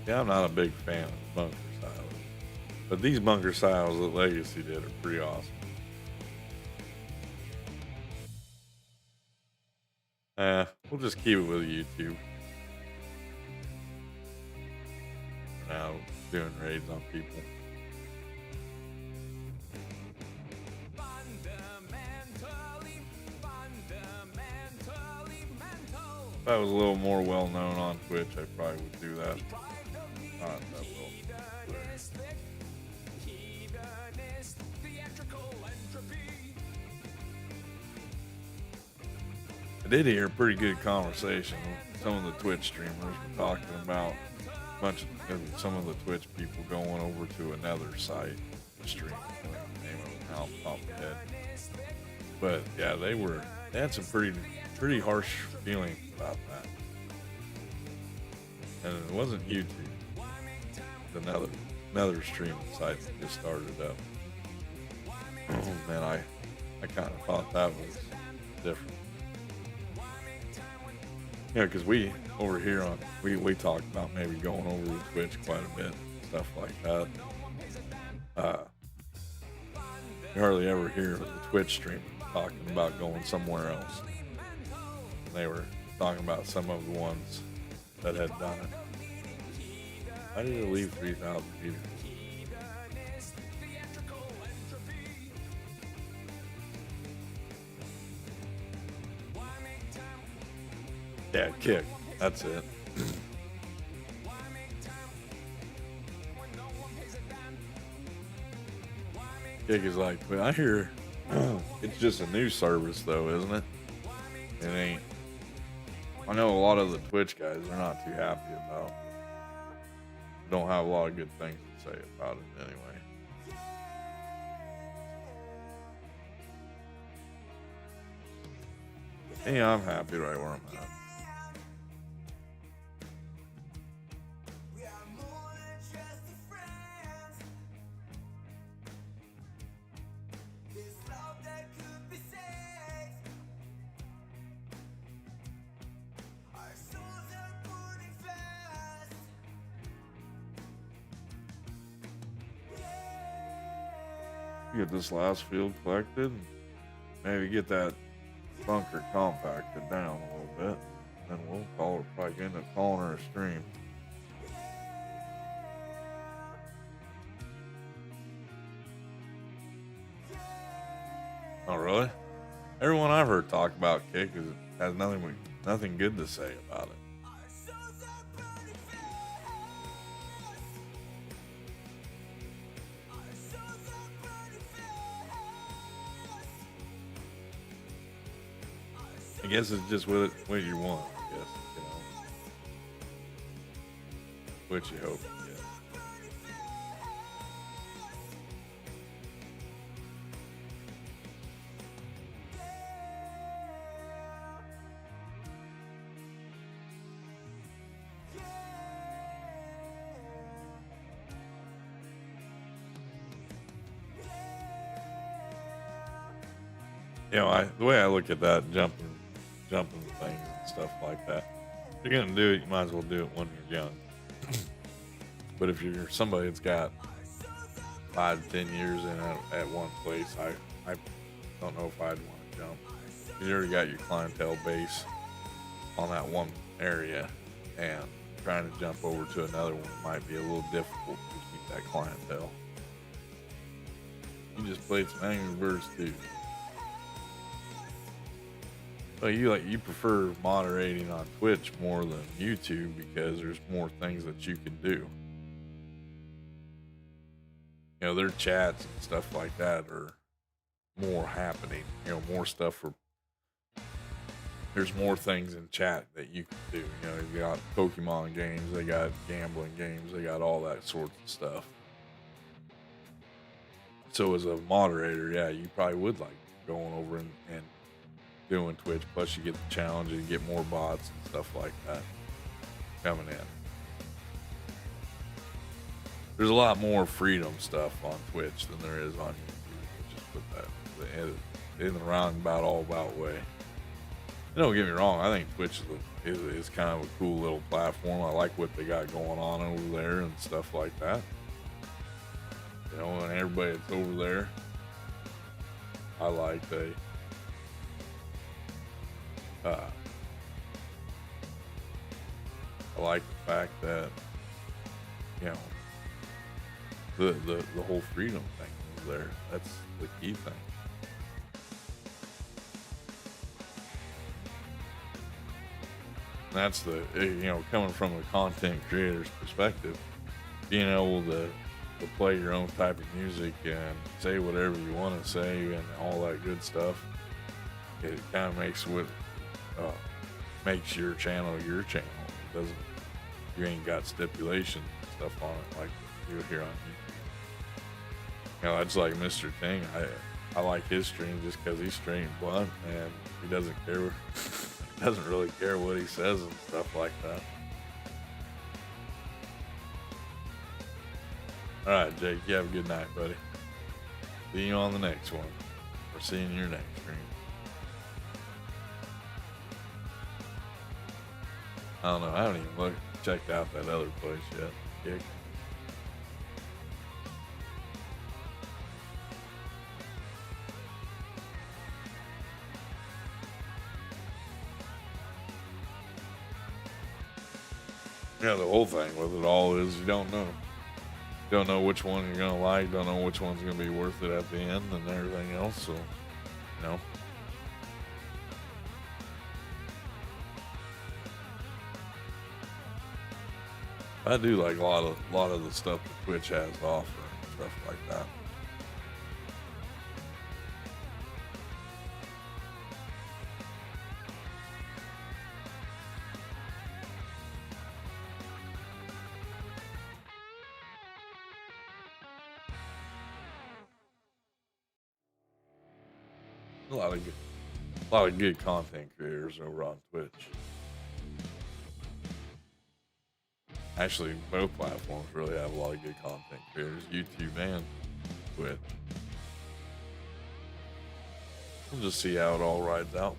Yeah, I'm not a big fan of bunker silos, but these bunker silos that Legacy did are pretty awesome. We'll just keep it with YouTube. For now, doing raids on people. If I was a little more well known on Twitch, I probably would do that. Not that well. I did hear a pretty good conversation. Some of the Twitch streamers were talking about some of the Twitch people going over to another site to stream. I don't know the name of it off the top of my head. But yeah, they had some pretty harsh feelings about that. And it wasn't YouTube. Another streaming site that just started up. Oh man, I kind of thought that was different. Yeah, because we over here we talked about maybe going over to Twitch quite a bit, stuff like that. You hardly ever hear the Twitch streamers talking about going somewhere else. And they were talking about some of the ones that had done it. Why did it leave 3,000 meters? Yeah, kick. That's it. Kick is like, but I hear it's just a new service though, isn't it? It ain't. I know a lot of the Twitch guys are not too happy about it. Don't have a lot of good things to say about it anyway. Yeah, I'm happy right where I'm at. Get this last field collected, maybe get that bunker compacted down a little bit, then we'll probably end up calling her a stream. Oh really? Everyone I've heard talk about Kick has nothing good to say about it. I guess it's just what you want. I guess what you hope. The way I look at that jumping things and stuff like that. If you're gonna do it, you might as well do it when you're young. But if you're somebody that's got 5 to 10 years in at one place, I don't know if I'd want to jump. You already got your clientele base on that one area, and trying to jump over to another one might be a little difficult to keep that clientele. You just played some Angry Birds too. Well, you prefer moderating on Twitch more than YouTube because there's more things that you can do. Their chats and stuff like that are more happening. More stuff there's more things in chat that you can do. You got Pokemon games, they got gambling games, they got all that sorts of stuff. So as a moderator, yeah, you probably would like going over and doing Twitch. Plus you get the challenge and you get more bots and stuff like that coming in. There's a lot more freedom stuff on Twitch than there is on YouTube. Just put that in the roundabout, all about way. And don't get me wrong, I think Twitch is kind of a cool little platform. I like what they got going on over there and stuff like that. And everybody that's over there, I like I like the fact that the whole freedom thing is there. That's the key thing. And that's coming from a content creator's perspective, being able to play your own type of music and say whatever you want to say and all that good stuff. It kind of makes your channel your channel. You ain't got stipulations and stuff on it like you hear on YouTube. That's like Mr. Ting. I like his stream just because he's straight and blunt, and he doesn't care. Doesn't really care what he says and stuff like that. All right, Jake, you have a good night, buddy. See you on the next one, or see you in your next stream. I don't know. I haven't even checked out that other place yet. Kick. The whole thing with it all is you don't know. You don't know which one you're gonna like. Don't know which one's gonna be worth it at the end and everything else. So, I do like a lot of the stuff that Twitch has to offer and stuff like that. A lot of good content creators over on Twitch. Actually, both platforms really have a lot of good content creators, YouTube and Twitch. We'll just see how it all rides out.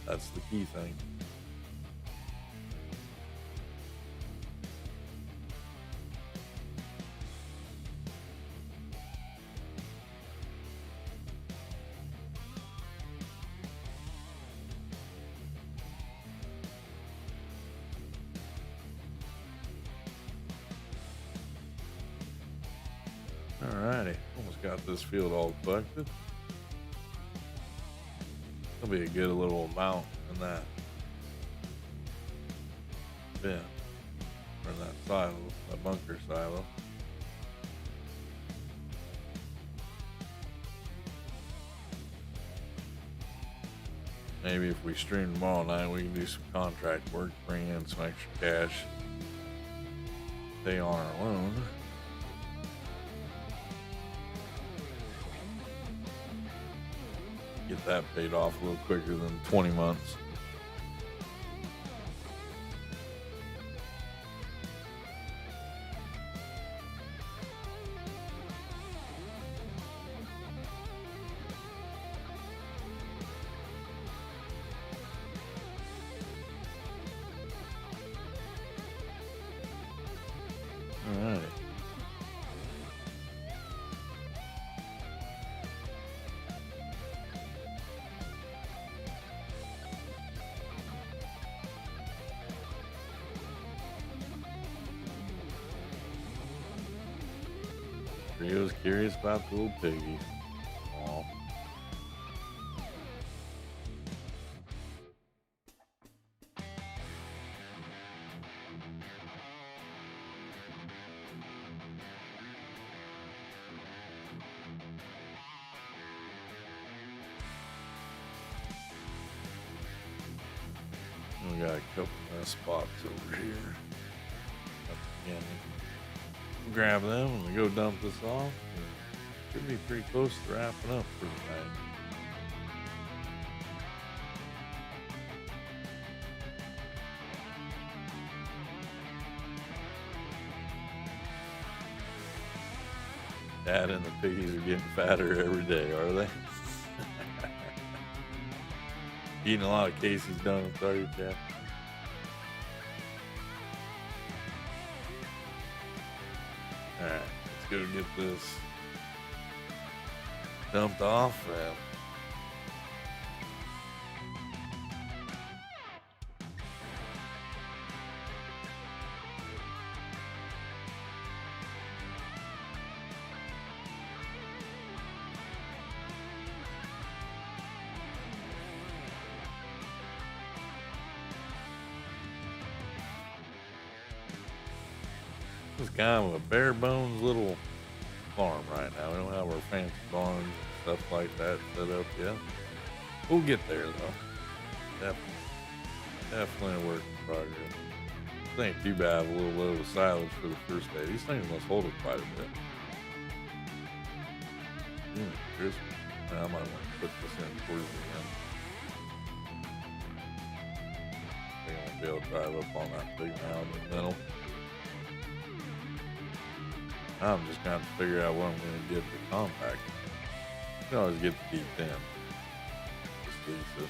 That's the key thing. Alrighty, almost got this field all collected. There'll be a good little amount in that bin, or that silo, that bunker silo. Maybe if we stream tomorrow night, we can do some contract work, bring in some extra cash, pay on our loan. Get that paid off a little quicker than 20 months. Alright. Rio's curious about the little piggy. Aw. We got a couple of spots over here. Again, we'll grab them and we go dump this off. Should be pretty close to wrapping up for the night. Dad and the piggies are getting fatter every day, are they? Eating a lot of Casey's donuts, are you, Chad? Alright, let's go get this dumped off. It's kind of a bare bones little farm right now. We don't have our fancy barns and stuff like that set up yet. We'll get there though. Definitely a work in progress. It ain't too bad, a little low of silage for the first day. These things must hold it quite a bit. Crisp. I might want to put this in towards the end. I think I'll be able to drive up on that big mound in the middle. I'm just going to figure out what I'm going to get for compact. You can always get the D10. Just lease it.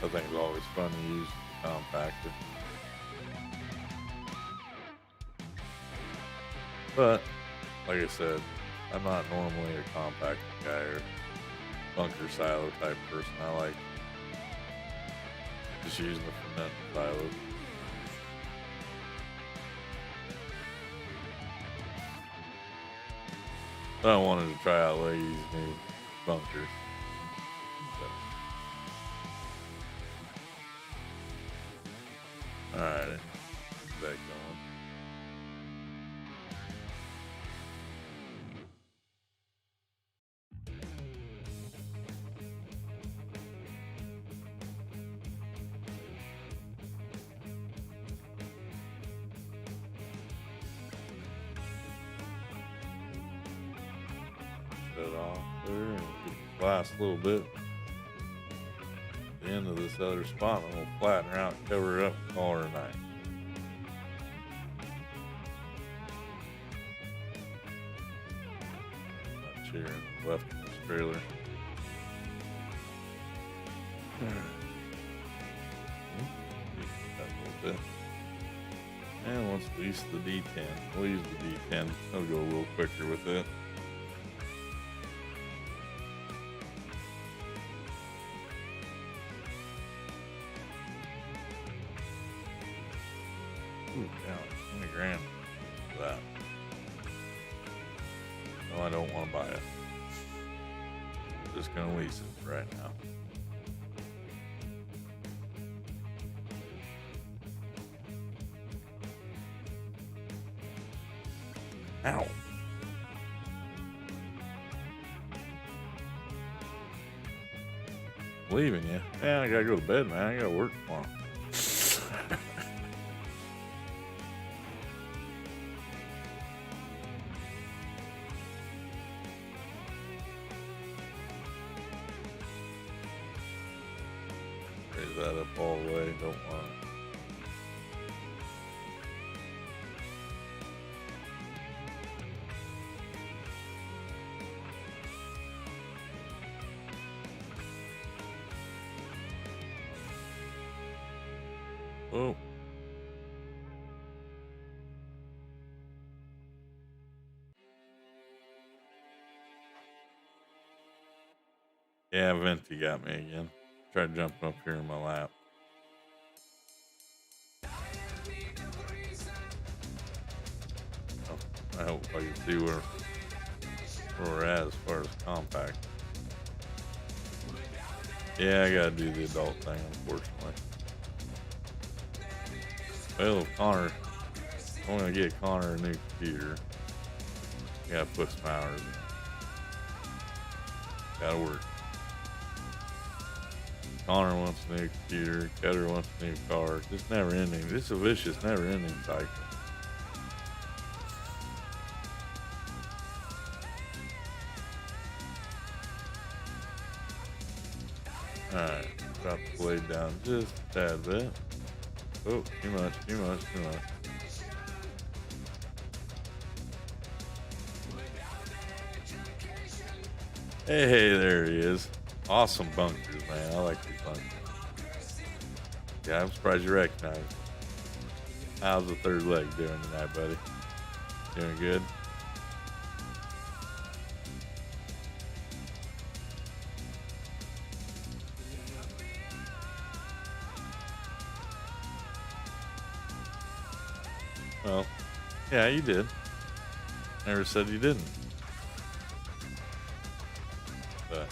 I think it's always fun to use the compactor. But, like I said, I'm not normally a compactor guy or bunker silo type person. I like just using the fermented silos. I wanted to try out Leahy's new bunker. So. Alright, get that going. Off there and get the last little bit at the end of this other spot, and we'll flatten her out, cover her up, and call her a night. Not cheering left in this trailer. That little bit. And once we use the D10, we'll use the D10. It'll go a little quicker with it. Ooh, yeah, $20,000 for that. No, I don't want to buy it. I'm just gonna lease it right now. Ow. Leaving you? Yeah, I gotta go to bed, man. I gotta work tomorrow. Raise that up all the way. Don't want it. Oh. Yeah, Venti got me again. Tried jumping up here in my lap. Oh, I hope I can see where we're at as far as compact. Yeah, I gotta do the adult thing, unfortunately. Well, if Connor, I'm gonna get Connor a new computer. Gotta put some hours in. Gotta work. Connor wants a new computer. Cutter wants a new car. Just never ending. It's a vicious, never ending cycle. Alright, drop the blade down just a tad bit. Oh, too much, too much, too much. Hey, there he is. Awesome bunkers, man. I like these bunkers. Yeah, I'm surprised you recognize him. How's the third leg doing tonight, buddy? Doing good? Well, yeah, you did. Never said you didn't. But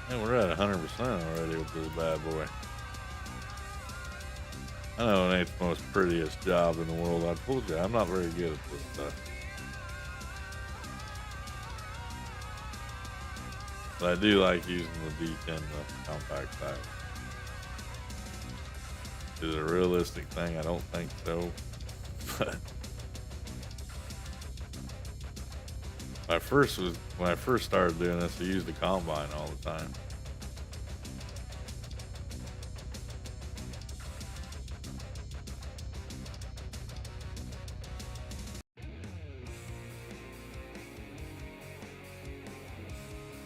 man, we're at 100% already with this bad boy. I know it ain't the most prettiest job in the world. I told you, I'm not very good at this stuff. But I do like using the D10, the compact size. Is it a realistic thing? I don't think so. But when I first started doing this, I used the combine all the time.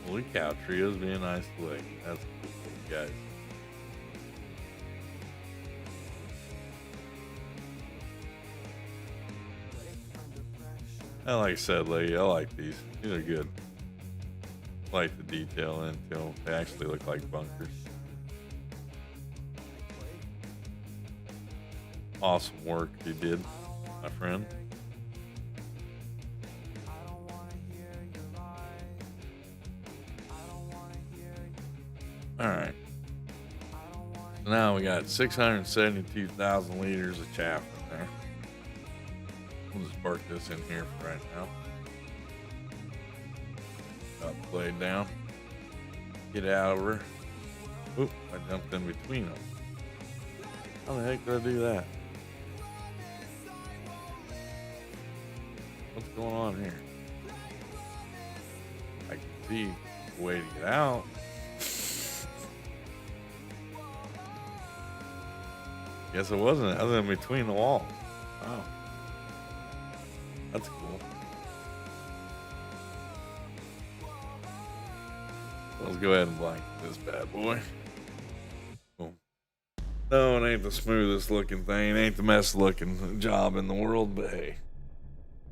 Holy cow, trios being nice leg. That's cool, guys. And like I said, lady, I like these. These are good. I like the detail into them. They actually look like bunkers. Awesome work you did, my friend. All right. So now we got 672,000 liters of chaff in there. We'll just park this in here for right now. Got the blade down. Get out of her. Oop, I jumped in between them. How the heck did I do that? What's going on here? I can see a way to get out. Guess it wasn't. I was in between the wall. Wow. That's cool. Let's go ahead and blanket this bad boy. Boom. No, it ain't the smoothest looking thing. It ain't the best looking job in the world, but hey,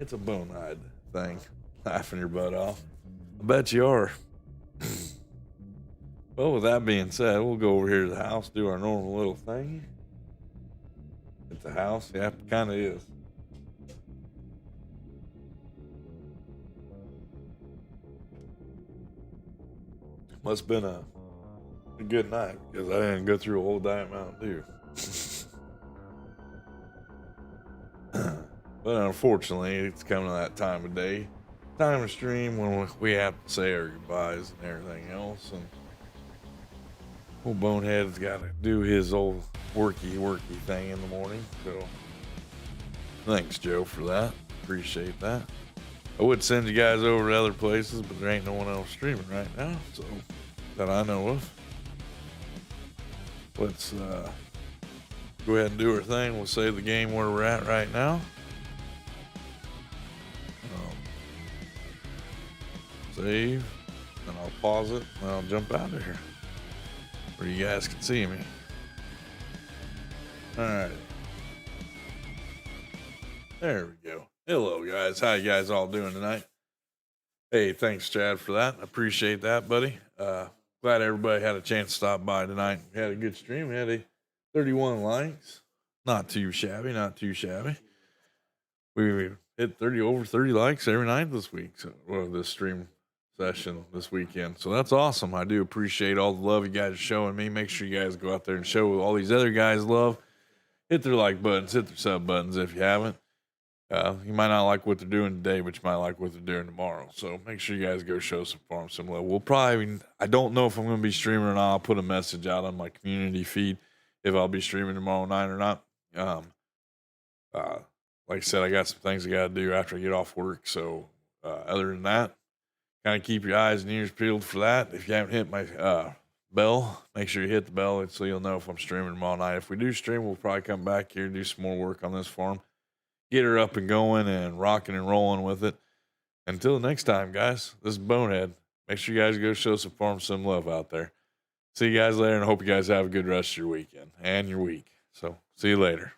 it's a bone-eyed thing. Laughing your butt off. I bet you are. Well, with that being said, we'll go over here to the house, do our normal little thing. It's a house. Yeah, it kind of is. Must have been a good night because I didn't go through a whole Diet Mountain Dew. But unfortunately, it's coming to that time of day, time of stream when we have to say our goodbyes and everything else. And old Bonehead's got to do his old worky thing in the morning. So thanks, Joe, for that. Appreciate that. I would send you guys over to other places, but there ain't no one else streaming right now, so that I know of. Let's go ahead and do our thing. We'll save the game where we're at right now. Save, and I'll pause it, and I'll jump out of here where you guys can see me. All right. There we go. Hello, guys. How you guys all doing tonight? Hey, thanks, Chad, for that. I appreciate that, buddy. Glad everybody had a chance to stop by tonight. We had a good stream. We had 31 likes. Not too shabby, not too shabby. We hit over 30 likes every night this week. So, this stream session this weekend. So that's awesome. I do appreciate all the love you guys are showing me. Make sure you guys go out there and show all these other guys love. Hit their like buttons, hit their sub buttons if you haven't. You might not like what they're doing today, but you might like what they're doing tomorrow. So make sure you guys go show some love. We'll probably, I don't know if I'm going to be streaming or not. I'll put a message out on my community feed if I'll be streaming tomorrow night or not. Like I said, I got some things I got to do after I get off work. So other than that, kind of keep your eyes and ears peeled for that. If you haven't hit my bell, make sure you hit the bell so you'll know if I'm streaming tomorrow night. If we do stream, we'll probably come back here and do some more work on this farm. Get her up and going and rocking and rolling with it. Until next time, guys, this is Bonehead. Make sure you guys go show some farm some love out there. See you guys later, and I hope you guys have a good rest of your weekend and your week. So see you later.